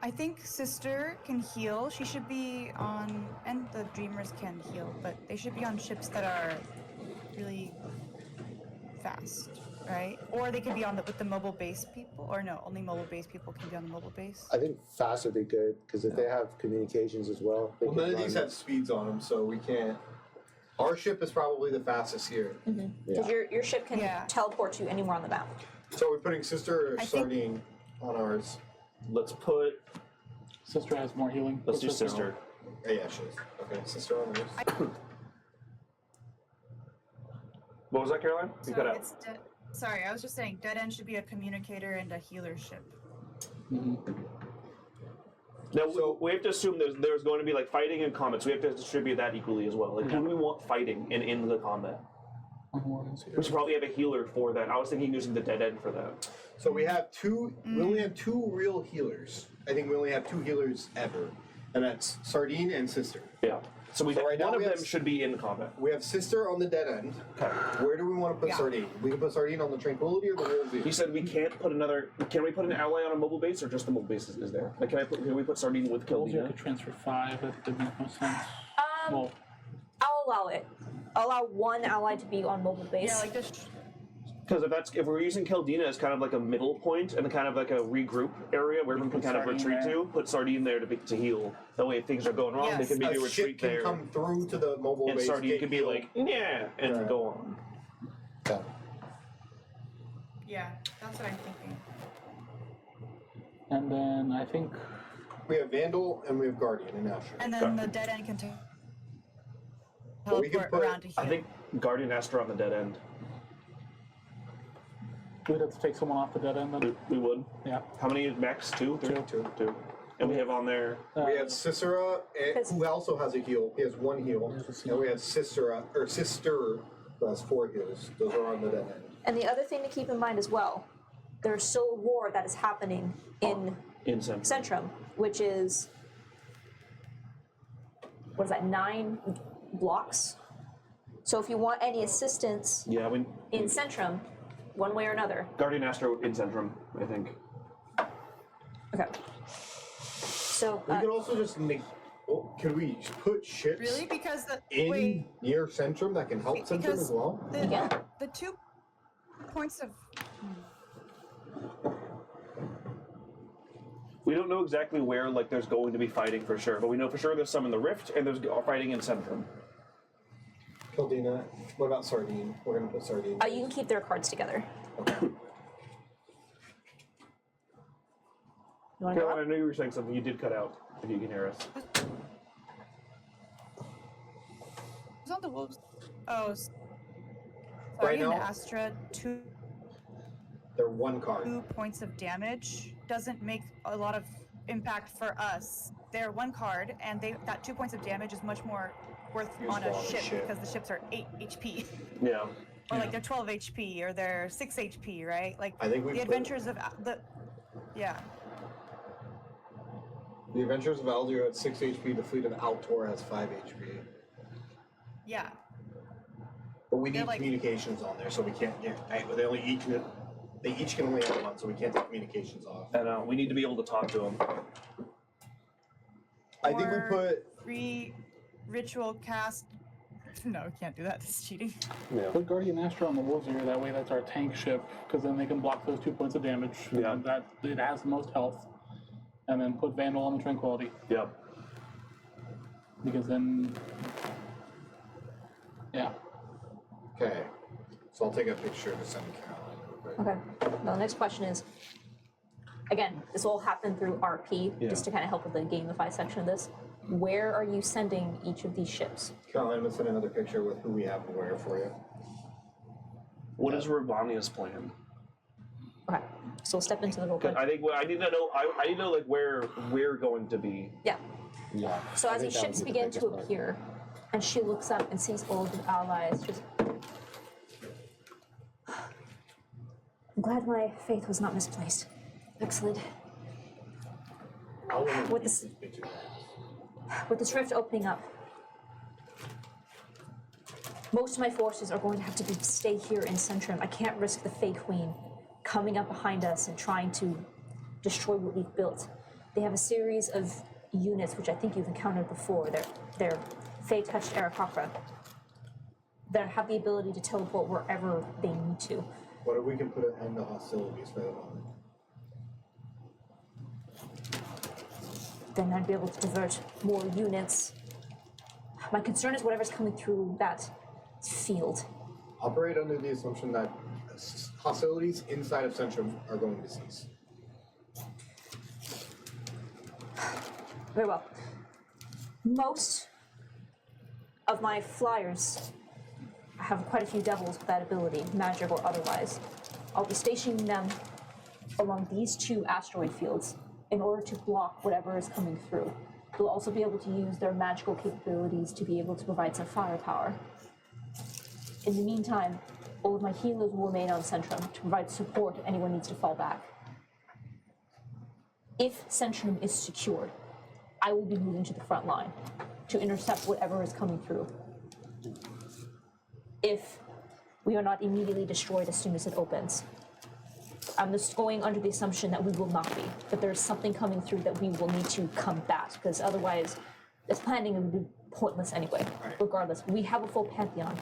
I think Sister can heal. She should be on, and the Dreamers can heal, but they should be on ships that are really fast, right? Or they could be on with the mobile base people. Or no, only mobile base people can be on the mobile base. I think fast would be good because if they have communications as well, they Well, can none of run- these have speeds on them, so we can't. Our ship is probably the fastest here. Because Yeah. your ship can Yeah. teleport to anywhere on the map. So we're putting Sister or I think- Sardine on ours. Let's put. Sister has more healing. Let's Put do Sister. Oh, yeah, she is. Okay, Sister on ours. What was that, Caroline? You So cut out. it's sorry, I was just saying Dead End should be a communicator and a healer ship. Now So- we have to assume there's going to be like fighting and combat, so we have to distribute that equally as well. Like who do we want fighting and in the combat? We should probably have a healer for that. I was thinking using the dead end for that. So we have two. We only have two real healers. I think we only have two healers ever, and that's Sardine and Sister. Yeah. So So right now one of we them have- should be in combat. We have Sister on the dead end. Okay. Where do we want to put Yeah. Sardine? We can put Sardine on the Tranquility or the Wolves. You said we can't put another. Can we put an ally on a mobile base, or just the mobile base is there? Like, can we put Sardine with Wolves Keldina? could transfer 5. That did make no sense. I'll allow it. I'll allow one ally to be on mobile base. Yeah, like just Because if we're using Keldina as kind of like a middle point and kind of like a regroup area where everyone can kind of Sardine retreat there. to, put Sardine there to heal. That way, if things are going wrong, they Yes. can maybe A ship retreat can there. come through to the mobile And base. Sardine get can be healed. like, yeah, and Right. go on. Okay. Yeah, that's what I'm thinking. And then I think We have Vandal and we have Guardian and Asher. And then the dead end can But we can teleport put- around to heal. I think Guardian Astra on the dead end. we'd have to take someone off the dead end then. We would. Yeah. How many max? Two? Three? Two. And we have on there. We have Cicera, Because- who also has a heal. He has one heal. And we have Cicera, or Sister, who has 4 heals. Those are on the dead end. And the other thing to keep in mind as well, there's still a war that is happening in Incense. Centrum, which is, what is that, 9 blocks? So if you want any assistance Yeah, we. in Centrum, one way or another. Guardian Astra in Centrum, I think. Okay. So, We could also just make. Oh, could we put ships Really? Because the in wait, near Centrum that can help Wait, Centrum because- as well? the 2 points of We don't know exactly where like there's going to be fighting for sure, but we know for sure there's some in the Rift and there's fighting in Centrum. Keldina. What about Sardine? We're gonna put Sardine. you can keep their cards together. Okay. You want to go Caroline, I up? know you were saying something. You did cut out. If you can hear us. was on the wolves. Oh, Right sorry, and now- Astra 2 They're 1 card. points of damage doesn't make a lot of impact for us. They're 1 card, and that 2 points of damage is much more worth on a Useful on a ship, ship. because the ships are 8 HP, Yeah. or like they're 12 HP, or they're 6 HP, right? Like I think we the put- Adventures of yeah. The Adventures of Aldir had 6 HP. The Fleet of Altor has 5 HP. Yeah. But we They're need like- communications on there, so we can't get. They each can only have 1, so we can't take communications off. And we need to be able to talk to them. I think we Or put. ritual cast. No, we can't do that. This is cheating. Yeah. Put Guardian Astra on the wolves area. That way, that's our tank ship, because then they can block those 2 points of damage. Yeah. And that it has the most health. And then put Vandal on the Tranquility, Yep. because then, yeah. Okay. So I'll take a picture to send to Caroline real quick. Okay. Now the next question is, again, this will happen through RP, just to kind of help with the gamify section of this. Where are you sending each of these ships? Caroline, I'm gonna send another picture with who we have and where for you. What is Ravania's plan? Okay. So we'll step into the role 'Cause play. I think what I need to know. I need to know like where we're going to be. Yeah. Yeah. So I as think these that ships would be the begin to biggest part. appear, and she looks up and sees all of the allies, just. I'm glad my faith was not misplaced. Excellent. With this, with this rift opening up, most of my forces are going to have to stay here in Centrum. I can't risk the Fey Queen coming up behind us and trying to destroy what we've built. They have a series of units, which I think you've encountered before. They're Fey-touched Aarakocra that have the ability to teleport wherever they need to. What if we can put an end to hostilities for the moment? Then I'd be able to divert more units. My concern is whatever's coming through that field. Operate under the assumption that hostilities inside of Centrum are going to cease. Very well. Most of my flyers have quite a few devils with that ability, magic or otherwise. I'll be stationing them along these 2 asteroid fields in order to block whatever is coming through. They'll also be able to use their magical capabilities to be able to provide some firepower. In the meantime, all of my healers will remain on Centrum to provide support if anyone needs to fall back. If Centrum is secured, I will be moving to the front line to intercept whatever is coming through. If we are not immediately destroyed as soon as it opens. I'm just going under the assumption that we will not be, that there's something coming through that we will need to combat, because otherwise this planning would be pointless anyway. Regardless, we have a full pantheon.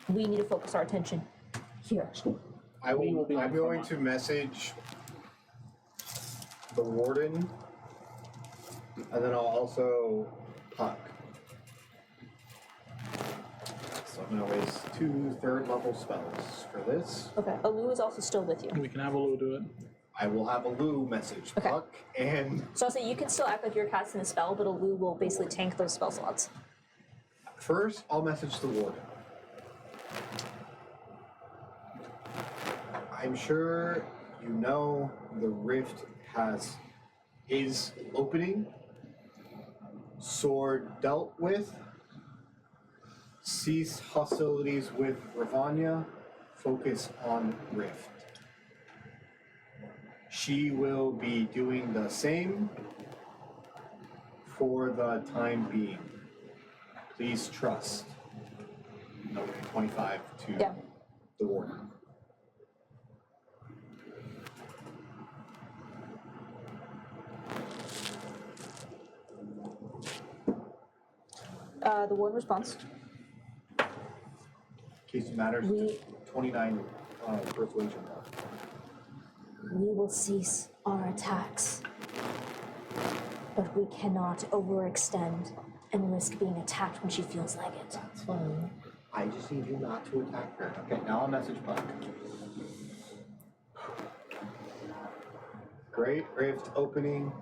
We need to focus our attention here. We will be I'm on going coma. to message the warden, and then I'll also Puck. So I'm gonna waste 2 third-level spells for this. Okay. Alu is also still with you. We can have a little do it. I will have a Lou message Okay. Puck, and So I'll say you can still act like you're casting a spell, but Alu will basically tank those spell slots. first I'll message the warden. I'm sure you know the rift is opening. Sword dealt with. Cease hostilities with Ravanya. Focus on rift. She will be doing the same for the time being. Please trust. Note 25 to Yeah. the warden. The warden responds. In case it matters, We- 29 persuasion. We will cease our attacks, but we cannot overextend and risk being attacked when she feels like it. That's fine. I just need you not to attack her. Okay, now I'll message Puck. Great rift opening.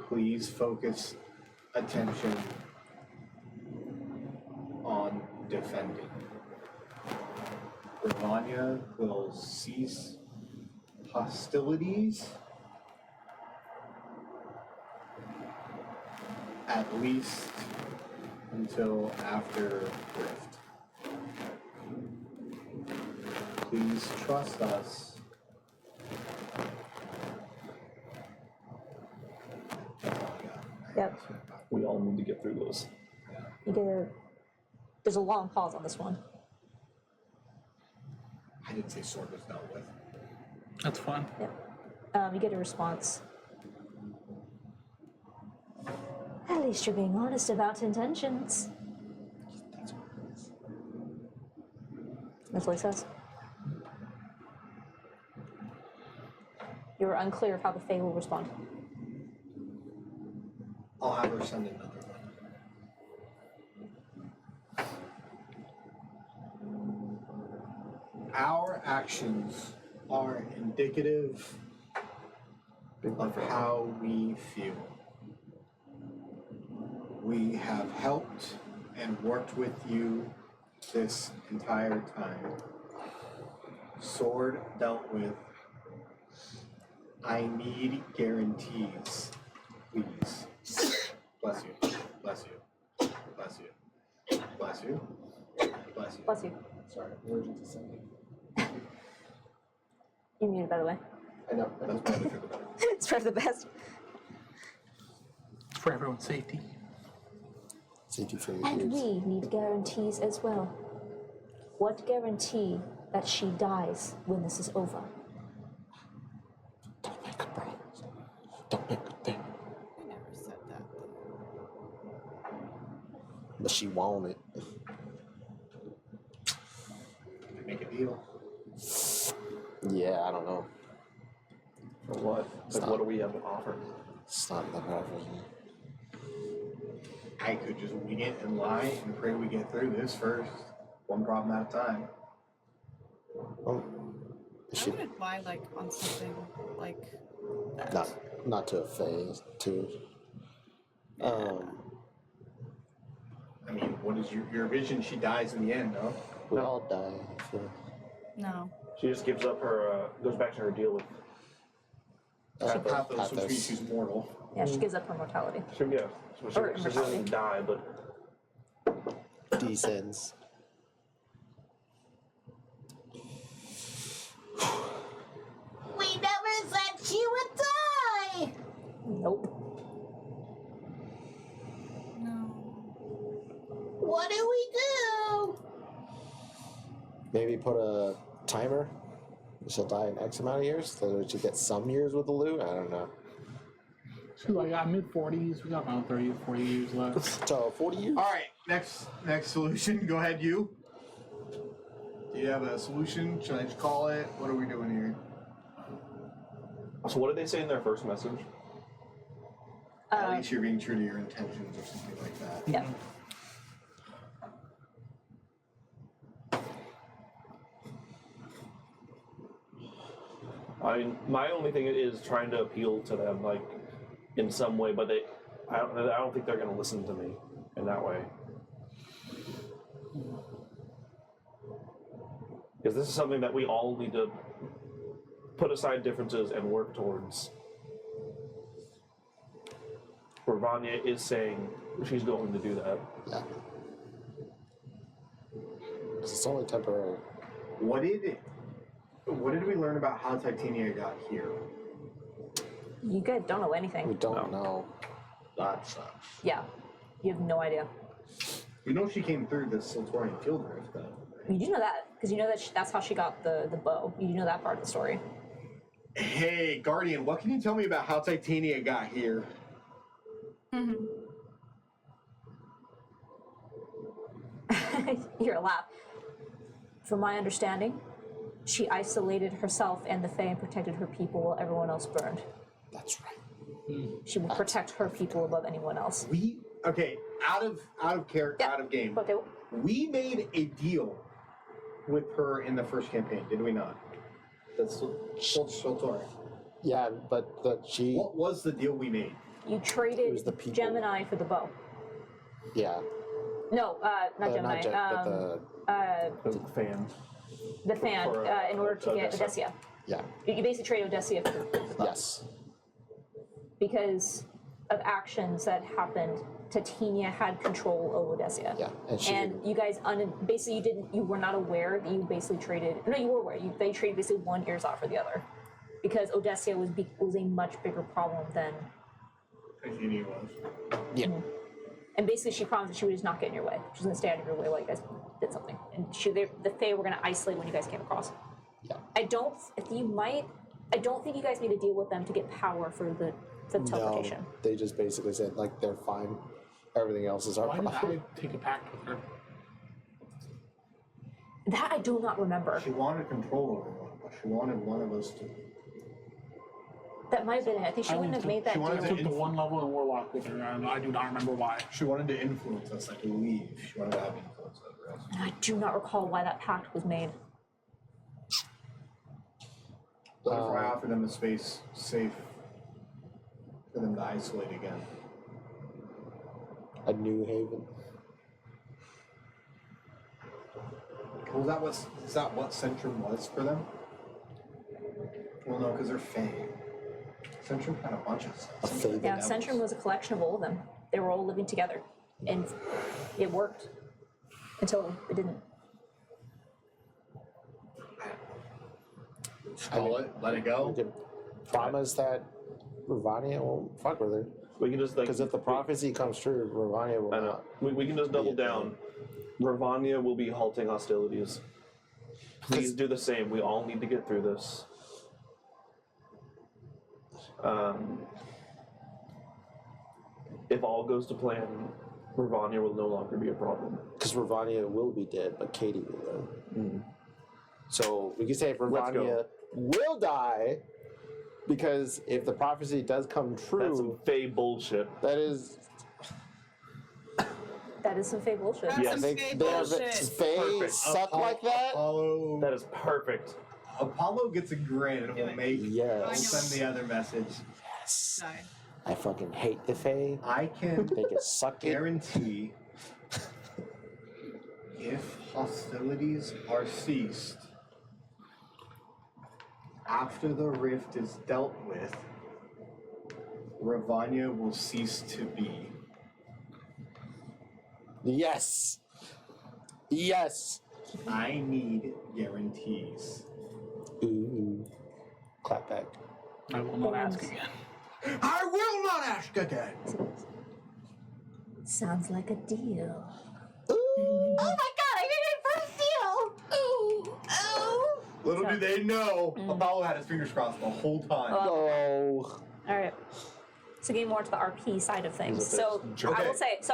Please focus attention on defending. Ravanya will cease hostilities at least until after Rift. Please trust us. Yep. We all need to get through this. You get a. There's a long pause on this one. I didn't say sword was dealt with. That's fine. You get a response. At least you're being honest about intentions. That's what he says. You're unclear of how the Fae will respond. I'll have her send another one. Our actions are indicative of how we feel. We have helped and worked with you this entire time. Sword dealt with. I need guarantees, please. Bless you. Bless you. Bless you. Bless you. Bless you. Bless you. Sorry, I'm allergic to something. You're muted, by the way. I know. That's probably for the better. It's for the best. For everyone's safety. Safety for your And ears. we need guarantees as well. What guarantee that she dies when this is over? Don't make a promise. Don't make a thing. I never said that. But she won't it. Make a deal. Yeah, I don't know. For what? Like, what do we have to offer? It's not that happening. I could just wing it and lie and pray we get through this first. One problem at a time. Oh, I she wouldn't lie like on something like that. not to a phase too. I mean, what is your vision? She dies in the end, no? We all die. So. No. She just gives up her, goes back to her deal with. Pathos, which Pathos. means she's mortal. Yeah, she gives up her mortality. She, yeah, so she, Or she doesn't die, but Descends. We never said she would die! Nope. No. What do we do? Maybe put a timer. She'll die in X amount of years, so that she gets some years with the loot. I don't know. She's like, mid-40s. We got around 30, 40 years left. So 40 years. All right, next solution. Go ahead, you. Do you have a solution? Should I just call it? What are we doing here? So what did they say in their first message? At least you're being true to your intentions or something like that. Yeah. I mean, my only thing is trying to appeal to them, like, in some way, but I don't think they're going to listen to me in that way. Because this is something that we all need to put aside differences and work towards. Ravanya is saying she's going to do that. Yeah. It's only temporary. What did we learn about how Titania got here? You guys don't know anything. We don't know. That sucks. Yeah. You have no idea. We know she came through the Siltorian field rift, though. You do know that, because you know that that's how she got the bow. You do know that part of the story. Hey, Guardian, what can you tell me about how Titania got here? You're a laugh. From my understanding, she isolated herself and the Fae and protected her people while everyone else burned. That's right. She will protect her people above anyone else. Out of character, Yeah. out of game. Okay. We made a deal with her in the first campaign, did we not? That's Siltorian. Yeah, but she. What was the deal we made? You It traded was the people. Gemini for the bow. Yeah. No, not Gemini. But The fan. the fan, for, in order to get Odessa. Odessia. yeah. You basically trade Odessia for the bow. Yes. Because of actions that happened, Titania had control over Odessia. Yeah. And she. didn't- You guys, basically, you were not aware that you basically traded. No, you were aware. They traded basically one Erzar for the other, because Odessia was a much bigger problem than. Titania was. Yeah. And basically, she promised that she would just not get in your way. She was gonna stay out of your way while you guys did something. And the Fae were gonna isolate when you guys came across. Yeah. I don't think you guys need to deal with them to get power for the teleportation. No, they just basically said like they're fine. Everything else is our Why did problem. I take a pact with her? That I do not remember. She wanted control over one, but she wanted one of us to. That might have been it. I think she I wouldn't have only made that she wanted I deal. took the one level in Warlock with her, and I do not remember why. She wanted to influence us, I believe. She wanted to have influence over us. And I do not recall why that pact was made. What if I offer them a space safe for them to isolate again? A New Haven. Well, is that what Centrum was for them? Well, no, because they're Fae. Centrum had a bunch of stuff. A Fae. Yeah, Centrum was a collection of all of them. They were all living together, and it worked until it didn't. Just call it, let it go. We could promise that Ravania won't fuck with her. We can just like Because if the prophecy comes true, Ravania will I know. not. We can just double Yeah. down. Ravanya will be halting hostilities. Please do the same. We all need to get through this. If all goes to plan, Ravanya will no longer be a problem. Because Ravania will be dead, but Katie will live. So we can say if Let's Ravania go. will die, because if the prophecy does come That's some true, Fae bullshit. that is. That is some fake bullshit. That's Yes. some They, fake they are bullshit. Fae Perfect. suck like that? Apollo. That is perfect. Apollo gets a grin and will make. Yes. We'll send the other message. Yes. Sorry. I fucking hate the Fae. I can They can suck it. guarantee if hostilities are ceased after the rift is dealt with, Ravanya will cease to be. Yes. Yes. I need guarantees. Ooh. Clap back. I will not ask again. I will not ask again. Sounds like a deal. Oh my god, I did it first deal! Ooh, ooh. Little do they know, Apollo had his fingers crossed the whole time. Oh. All right. So getting more into the RP side of things. Is it So this? I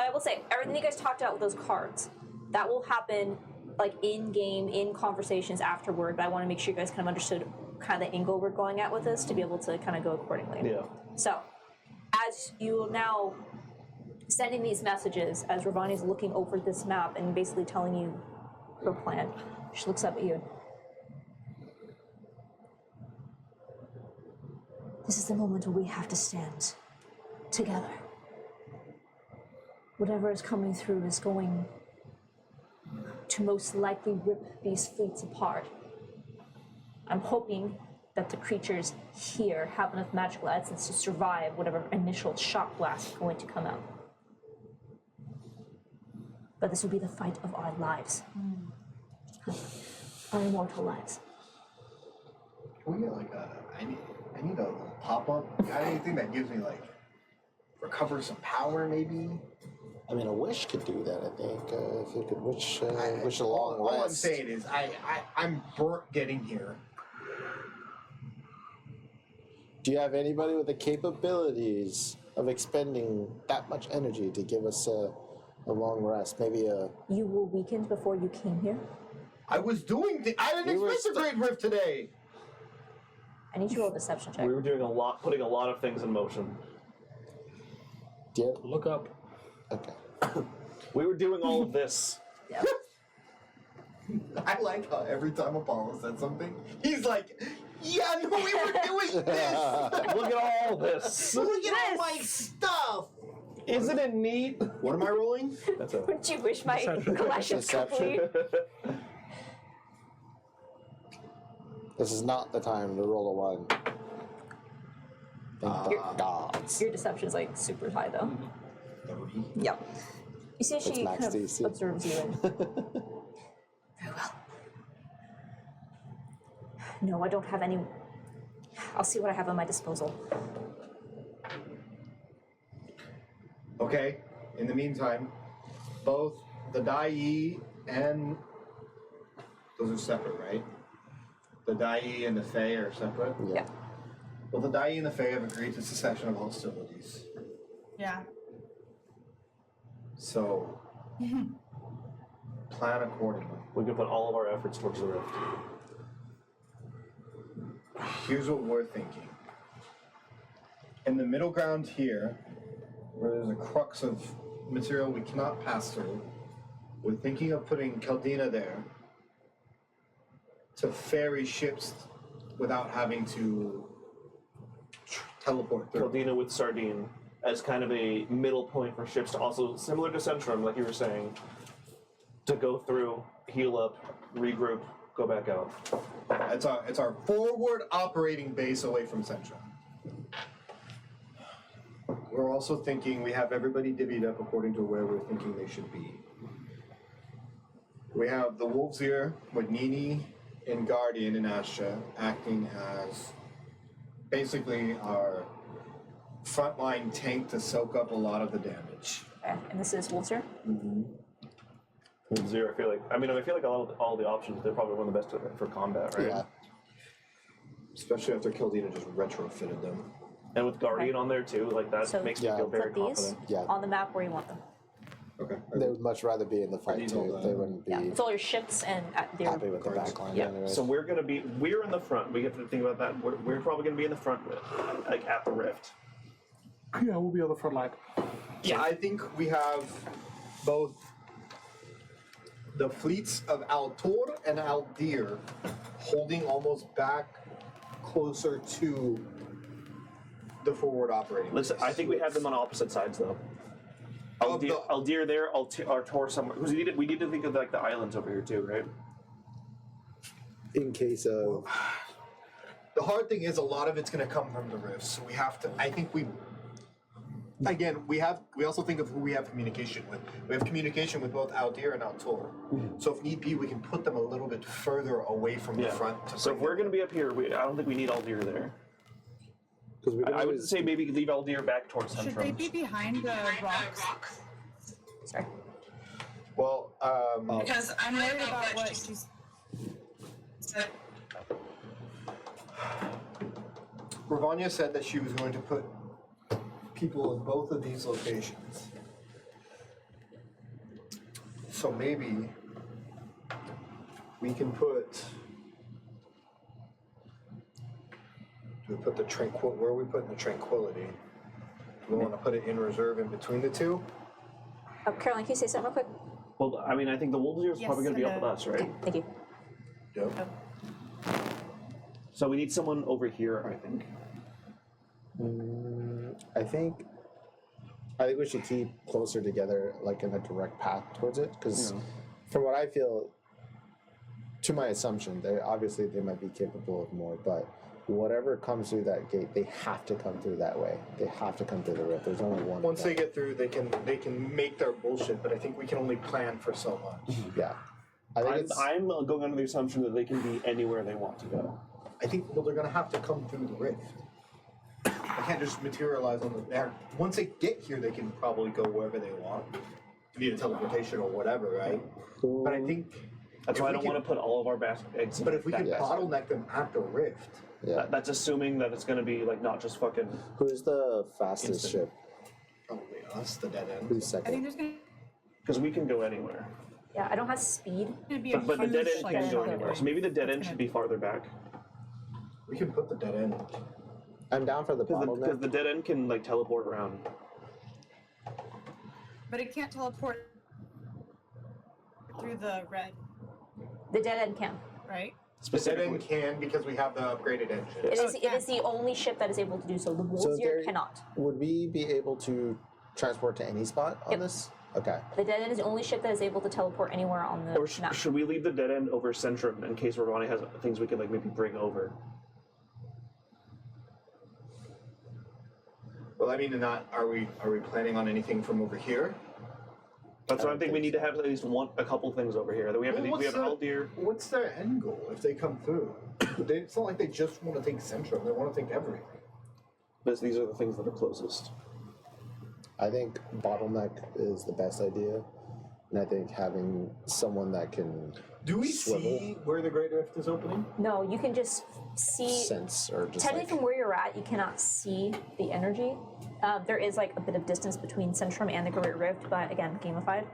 will Okay. say everything you guys talked about with those cards, that will happen like in game, in conversations afterward. But I want to make sure you guys kind of understood kind of the angle we're going at with this to be able to kind of go accordingly. Yeah. So as you are now sending these messages, as Ravani's looking over this map and basically telling you her plan, she looks up at you. This is the moment where we have to stand together. Whatever is coming through is going to most likely rip these fleets apart. I'm hoping that the creatures here have enough magical essence to survive whatever initial shock blast is going to come out. But this will be the fight of our lives. Our immortal lives. Can we get like I need a little pop-up. Got anything that gives me like recover some power maybe? I mean, a wish could do that. I think if you could wish a all long I'm rest. saying is I'm burnt getting here. Do you have anybody with the capabilities of expending that much energy to give us a long rest? Maybe a. You were weakened before you came here. I was doing I didn't We were expect a great rift today. I need you to roll a deception check. We were doing putting a lot of things in motion. Do you have, Look up. okay. We were doing all of this. Yeah. I like how every time Apollo said something, he's like, yeah, no, we were doing this. Look at all this. Look at all my stuff. Isn't it neat? What am I rolling? That's a. Wouldn't you wish my Deception. collection's Deception. complete? This is not the time to roll a one. Thank the gods. Your deception's like super high though. 30. Yep. You see, she max kind of DC. observes you and. Very well. No, I don't have any. I'll see what I have at my disposal. Okay. In the meantime, both the Dai and those are separate, right? The Dai and the Fae are separate. Yeah. Well, the Dai and the Fae have agreed to cessation of hostilities. Yeah. So, plan accordingly. We can put all of our efforts towards the rift. Here's what we're thinking. In the middle ground here, where there's a crux of material we cannot pass through, we're thinking of putting Caldina there to ferry ships without having to teleport through. Caldina with Sardine as kind of a middle point for ships to also, similar to Centrum, like you were saying, to go through, heal up, regroup, go back out. It's our forward operating base away from Central. We're also thinking we have everybody divvied up according to where we're thinking they should be. We have the Wolves here with Nini and Guardian and Asha acting as basically our frontline tank to soak up a lot of the damage. Okay. And this is Wolzer. With Zero, I feel like all the options, they're probably one of the best for combat, right? Yeah. Especially after Caldina just retrofitted them. And with Guardian Okay. on there too, like that So makes me Yeah. feel very Put these confident. Yeah. on the map where you want them. Okay. They would much rather be in the fight These too. all They wouldn't be Yeah. It's all your ships and their happy with the cards. backline Yeah. anyways. So we're in the front. We have to think about that. We're probably gonna be in the front with, like at the rift. Yeah, we'll be on the front line. Yeah, I think we have both the fleets of Altor and Aldir holding almost back closer to the forward operating. Listen, base. I think we have them on opposite sides though. Of the- Aldir there, Altor somewhere. Because we need to think of like the islands over here too, right? in case of The hard thing is a lot of it's going to come from the rifts, so we have to. I think we. Again, we also think of who we have communication with. We have communication with both Aldir and Altor. So if need be, we can put them a little bit further away from the front. To So if bring we're them- gonna be up here, I don't think we need Aldir there. because we can I would always say maybe leave Aldir back towards Should Centrum. they be behind the rocks? sorry. Well, Because I'm worried about what she's said. Ravanya said that she was going to put people in both of these locations. So maybe we can put. Do we put the where are we putting the tranquility? Do we want to put it in reserve in between the two? Oh, Caroline, can you say something real quick? Well, I mean, I think the wolves here is Yes, probably going to be up with hello. us, right? Thank you. Yep. So we need someone over here, I think. I think we should keep closer together, like in a direct path towards it, because from what I feel, to my assumption, they might be capable of more, but whatever comes through that gate, they have to come through that way. They have to come through the rift. There's only one. Once they get through, they can make their bullshit, but I think we can only plan for so much. Yeah. I think I'm going under the assumption that they can be anywhere they want to go. I think they're gonna have to come through the rift. They can't just materialize on the. Once they get here, they can probably go wherever they want. Via teleportation or whatever, right? But I think. That's if why I we don't can- want to put all of our eggs in But if we that can basket. bottleneck them at the rift, yeah. That's assuming that it's going to be like not just fucking. Who's the fastest Instant. ship? probably us, the dead end. Who's I think second? there's gonna Because we can go anywhere. Yeah, I don't have speed. be a But the dead huge, end like, can go shuttle anywhere. So thing. maybe the dead end should be farther back. We can put the dead end. I'm down for the Because bottleneck. the dead end can like teleport around. But it can't teleport through the red, The dead end can. right? The dead Specifically. end can because we have the upgraded engine. It Oh, is. it It is the only ship that is able to do so. The Wolves here there- cannot. Would we be able to transport to any spot on Yep. this? Okay. The dead end is the only ship that is able to teleport anywhere on the Or map. should we leave the dead end over Centrum in case Ravani has things we could like maybe bring over? Well, I mean, not. Are we planning on anything from over here? That's why I don't think we think need to have at least a couple things over here. We have Well, we have Eldir. What's their end goal if they come through? It's not like they just want to take Centrum. They want to take everything. But these are the things that are closest. I think bottleneck is the best idea, and I think having someone that can Do we Swivel. see where the Great Rift is opening? No, you can just see. sense or just Technically, like, from where you're at, you cannot see the energy. There is like a bit of distance between Centrum and the Great Rift, but again, gamified.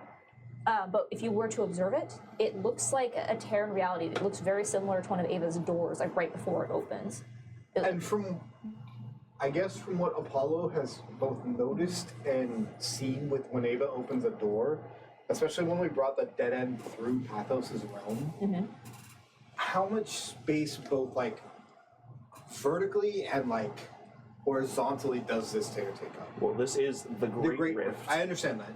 But if you were to observe it, it looks like a tear in reality. It looks very similar to one of Ava's doors, like right before it opens. And I guess from what Apollo has both noticed and seen with when Ava opens a door, especially when we brought the dead end through Pathos' realm, how much space both like vertically and like horizontally does this tear take up? Well, this is the Great, Rift. I understand that.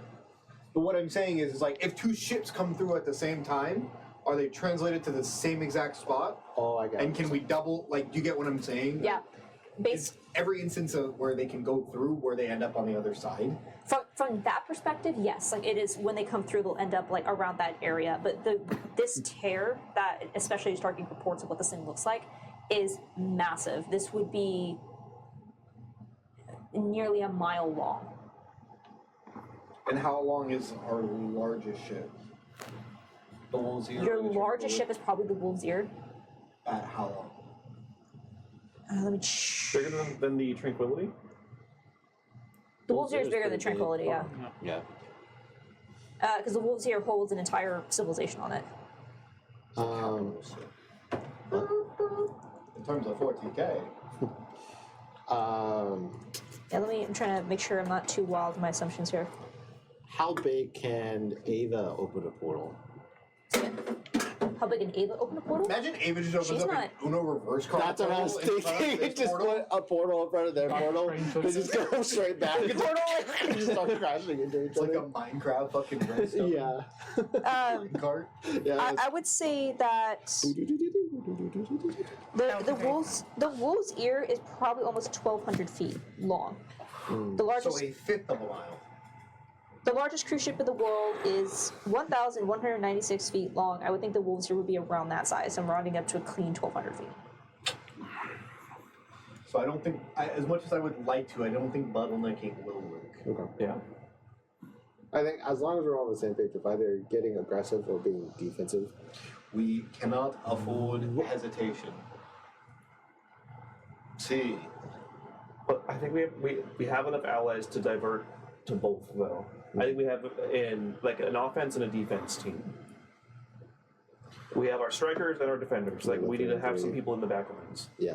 But what I'm saying is like if two ships come through at the same time, are they translated to the same exact spot? oh, I got And it. can we double like do you get what I'm saying? Yeah, Is every instance of where they can go through where they end up on the other side? from that perspective, yes. Like it is when they come through, they'll end up like around that area. But this tear that, especially starting reports of what this thing looks like, is massive. This would be nearly a mile long. And how long is our largest ship? The Wolves Ear? Your or the largest ship Tranquility? is probably the Wolves Ear. At how long? Let me. Bigger than the Tranquility? The Wolves Ear is bigger than Tranquility, yeah. Yeah. Because the Wolves Ear holds an entire civilization on it. In terms of 40K. Yeah, I'm trying to make sure I'm not too wild in my assumptions here. How big can Ava open a portal? How big an Ava open a portal? Imagine Ava just opens She's up not- an Uno reverse card. That's what I was portal in front of thinking. this Just portal. put a portal in front of their portal. They just go straight back. and just start crashing into each It's like other. a Minecraft fucking redstone Yeah. cart. Yeah. I would say that the wolf's ear is probably almost 1,200 feet long. The largest So a fifth of a mile. the largest cruise ship in the world is 1,196 feet long. I would think the wolf's ear would be around that size. I'm rounding up to a clean 1,200 feet. So I don't think, as much as I would like to, I don't think bottlenecking will work. Okay. Yeah. I think as long as we're all on the same page of either getting aggressive or being defensive. We cannot afford hesitation. See. But I think we have enough allies to divert to both though. I think we have in like an offense and a defense team. We have our strikers and our defenders. Like we need to have some people in the back lines. Yeah.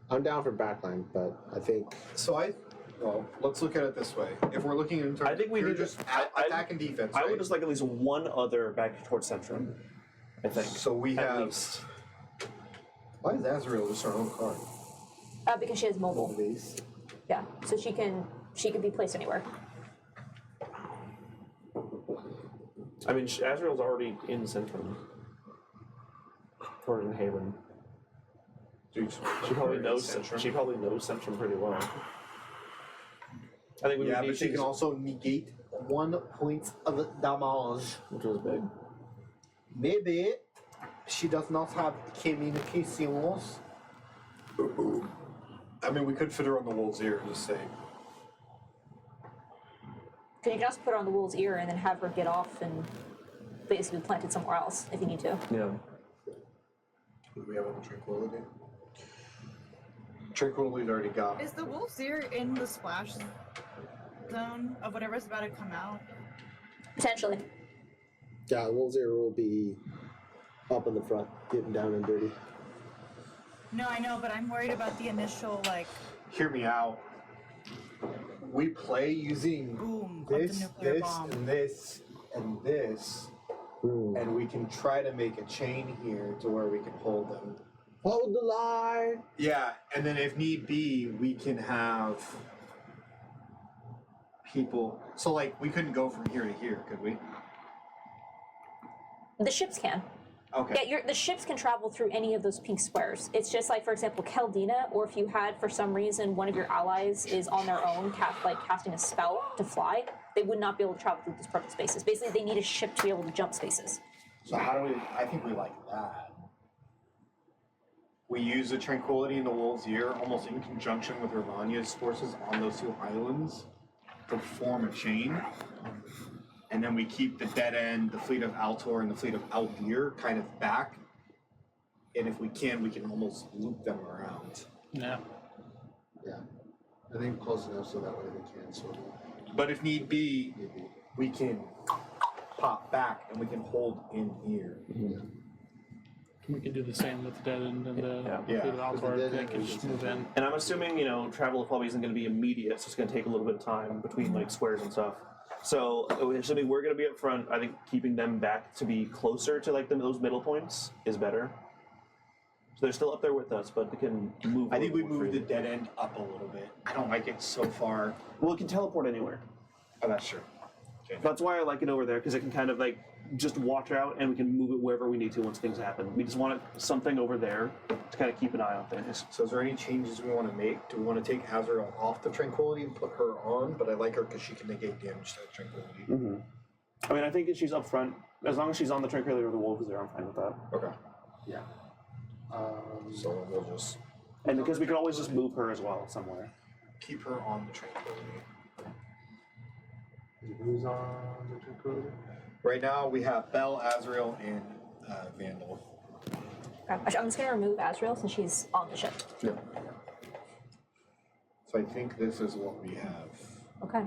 I'm down for backline, but I think Well, let's look at it this way. If we're looking in terms, I think we pure need to- just I- attack and defense. I right? would just like at least one other back towards Centrum. I think. So we At have. least. Why is Azrael just our own card? Because she has mobile. Base. Yeah, so she can be placed anywhere. I mean, Azrael's already in Centrum. Or in Haven. Dude, She probably knows Centrum pretty well. I think we Yeah, would need but she things, can also negate 1 point of damage. which was big. Maybe she does not have communications. I mean, we could fit her on the wolf's ear and just say, Can you just put her on the wolf's ear and then have her get off and basically plant it somewhere else if you need to? Yeah. do we have any tranquility? Tranquility's already gone. Is the wolf's ear in the splash zone of whatever's about to come out? Potentially. yeah, Wolves Ear will be up in the front, getting down and dirty. No, I know, but I'm worried about the initial like Hear me out. We play using boom of the this, nuclear this, bomb. and this, and this, and we can try to make a chain here to where we can hold them. Hold the line. Yeah, and then if need be, we can have people. So, like, we couldn't go from here to here, could we? The ships can. Okay. Yeah, the ships can travel through any of those pink squares. It's just like, for example, Keldina, or if you had, for some reason, one of your allies is on their own, casting a spell to fly, they would not be able to travel through those purple spaces. Basically, they need a ship to be able to jump spaces. So how do we? I think we like that. We use the Tranquility in the Wolf's Ear almost in conjunction with Ravania's forces on those two islands to form a chain. And then we keep the Dead End, the fleet of Altor, and the fleet of Aldir kind of back. And if we can almost loop them around. Yeah. Yeah. I think close enough so that way they can sort of. But if need be, we can pop back and we can hold in here. We can do the same with the dead end and the Yeah. Fleet of Altor. Dead They End can is just move in. And I'm assuming, travel probably isn't going to be immediate, so it's going to take a little bit of time between like squares and stuff. So assuming we're going to be up front, I think keeping them back to be closer to like those middle points is better. So they're still up there with us, but they can move. I think we more moved the freely. Dead End up a little bit. I don't like it so far. Well, it can teleport anywhere. Oh, that's true. That's why I like it over there, because it can kind of like just watch out, and we can move it wherever we need to once things happen. We just want something over there to kind of keep an eye on things. So is there any changes we want to make? Do we want to take Azrael off the Tranquility and put her on? But I like her because she can negate damage to the Tranquility. Mm-hmm. I mean, I think if she's up front, as long as she's on the Tranquility or the Wolves there, I'm fine with that. Okay. Yeah. So we'll just And because we could always just move her as well somewhere. keep her on the Tranquility. Who's on the Tranquility? Right now we have Bell, Azrael, and Vandal. Okay. Actually, I'm just going to remove Azrael since she's on the ship. Yeah. So I think this is what we have. Okay.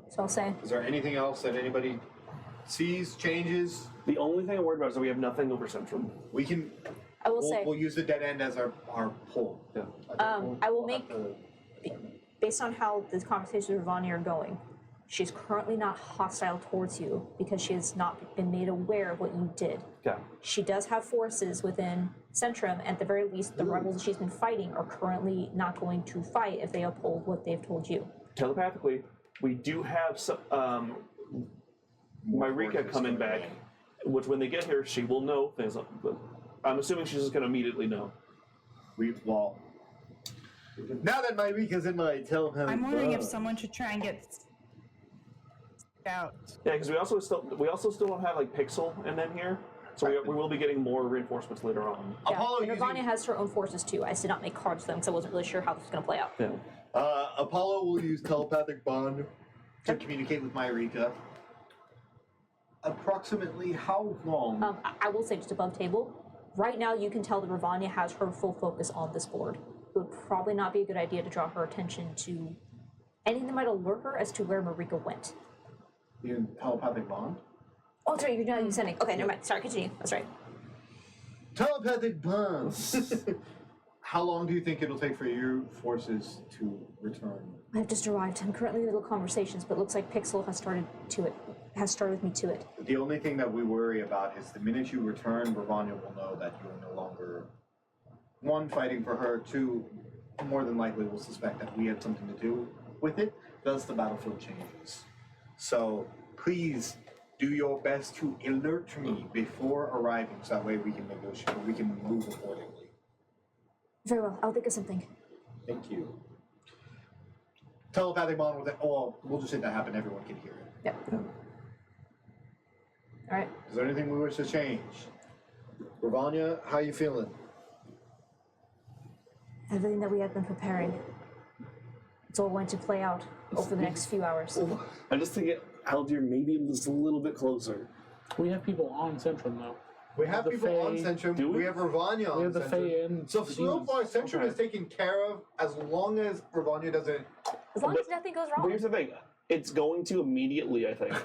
So I'll say. Is there anything else that anybody sees, changes? The only thing I'm worried about is that we have nothing over Centrum. We can. I will say. We'll use the Dead End as our pull. Yeah. I will make, based on how the conversations with Ravani are going, she's currently not hostile towards you because she has not been made aware of what you did. Yeah. She does have forces within Centrum, and at the very least, the rebels that she's been fighting are currently not going to fight if they uphold what they've told you. Telepathically, we do have some, Myrika forces coming coming back, which when they get here, she will know things. But I'm assuming she's just going to immediately know. Now that Myrika's in my telepathic I'm wondering if bond. someone should try and get out. Yeah, because we also still don't have like Pixel and them here, so we will be getting more reinforcements later on. Yeah, Apollo and using- Ravani has her own forces too. I just did not make cards for them because I wasn't really sure how this was going to play out. Yeah. Apollo will use telepathic bond to communicate with Myrika. Approximately how long? I will say just above table, right now you can tell that Ravanya has her full focus on this board. It would probably not be a good idea to draw her attention to anything that might alert her as to where Marika went. You telepathic bond? Oh, that's right, you're not sending. Okay, never mind. Sorry, continue. That's right. Telepathic bond. How long do you think it'll take for your forces to return? I've just arrived. I'm currently in the middle of conversations, but it looks like Pixel has started with me to it. The only thing that we worry about is the minute you return, Ravanya will know that you are no longer, one, fighting for her, two, more than likely will suspect that we had something to do with it, thus the battlefield changes. So please do your best to alert me before arriving so that way we can negotiate, we can move accordingly. Very well. I'll think of something. Thank you. Telepathic bond with it. Oh, we'll just hit that happen. Everyone can hear it. Yep. All right. Is there anything we wish to change? Ravanya, how you feeling? Everything that we have been preparing, it's all going to play out over the next few hours. I just think Aldir maybe just a little bit closer. We have people on Centrum though. We have The people on Fae- Centrum. do we? We have Ravanya on We have the Centrum. Fae and So the so demons. far, Centrum Okay. is taken care of as long as Ravanya doesn't. As long as nothing goes But wrong. here's the thing, it's going to immediately, I think.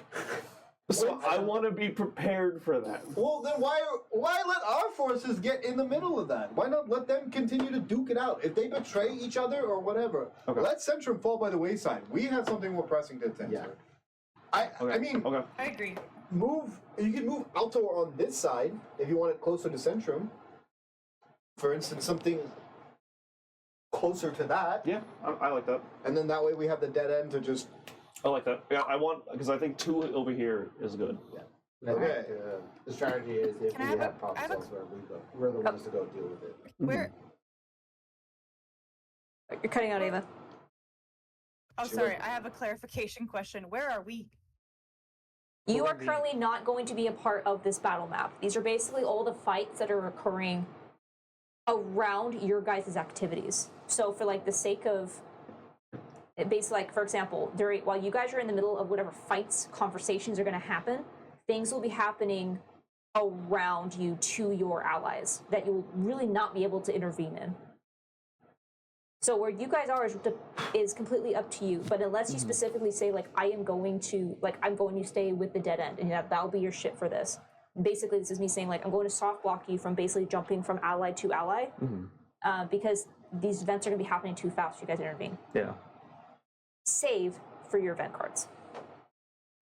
So I want to be prepared for that. Well, then why let our forces get in the middle of that? Why not let them continue to duke it out? If they betray each other or whatever, Okay. let Centrum fall by the wayside. We have something more pressing to attend to. Yeah. I mean, Okay. I agree. you can move Altor on this side if you want it closer to Centrum. For instance, something closer to that, Yeah, I like that. and then that way we have the dead end to just. I like that. Yeah, I want, because I think 2 over here is good. Okay. The strategy is if Can I we have a- have problems I have a- elsewhere, we're the ones to go deal with it. Where? You're cutting out, Ava. Oh, sorry. I have a clarification question. Where are we? You are currently not going to be a part of this battle map. These are basically all the fights that are occurring around your guys' activities. So for like the sake of basically, like for example, while you guys are in the middle of whatever fights, conversations are going to happen, things will be happening around you to your allies that you will really not be able to intervene in. So where you guys are is completely up to you. But unless you specifically say like I'm going to stay with the dead end, and that'll be your shit for this. Basically, this is me saying like I'm going to soft block you from basically jumping from ally to ally, because these events are going to be happening too fast for you guys to intervene. Yeah. Save for your event cards.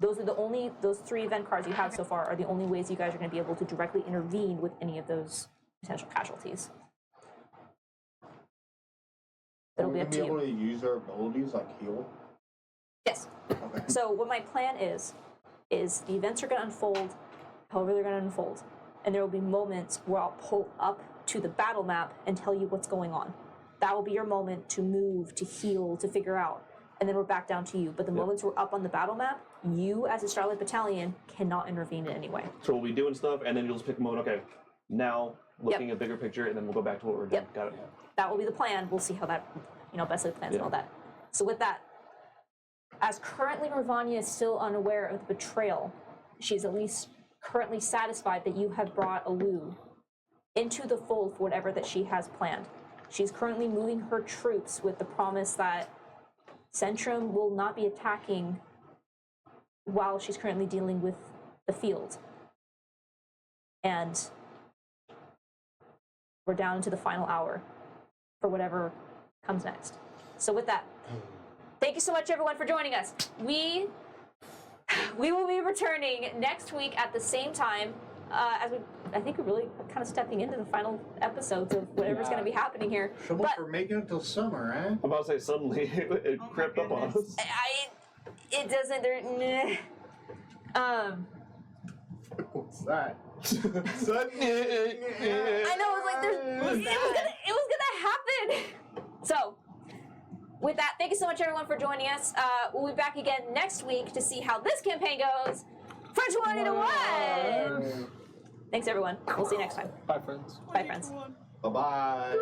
Those 3 event cards you have so far are the only ways you guys are going to be able to directly intervene with any of those potential casualties. It'll be up to Be able you. to use their abilities like heal. Yes. Okay. So what my plan is the events are going to unfold however they're going to unfold. And there will be moments where I'll pull up to the battle map and tell you what's going on. That will be your moment to move, to heal, to figure out. And then we're back down to you. But the moments we're up on the battle map, you as a Starlight Battalion cannot intervene in any way. So we'll be doing stuff, and then you'll just pick a moment, okay, now looking at bigger picture, and then we'll go back to what we're doing. Yep. Got it. That will be the plan. We'll see how that, best laid plans and all that. So with that, as currently Ravanya is still unaware of the betrayal, she's at least currently satisfied that you have brought Alu into the fold for whatever that she has planned. She's currently moving her troops with the promise that Centrum will not be attacking while she's currently dealing with the field. And we're down to the final hour for whatever comes next. So with that, thank you so much everyone for joining us. We will be returning next week at the same time. I think we're really kind of stepping into the final episodes of whatever's going to be happening here. So much But for making it till summer, eh? I'm about to say suddenly it Oh my crept up on goodness. us. it doesn't. What's that? I know, it was gonna happen. So, with that, thank you so much everyone for joining us. We'll be back again next week to see how this campaign goes. For 20 to 1. Thanks everyone. We'll see you next time. Bye, friends. Bye, friends. Bye-bye.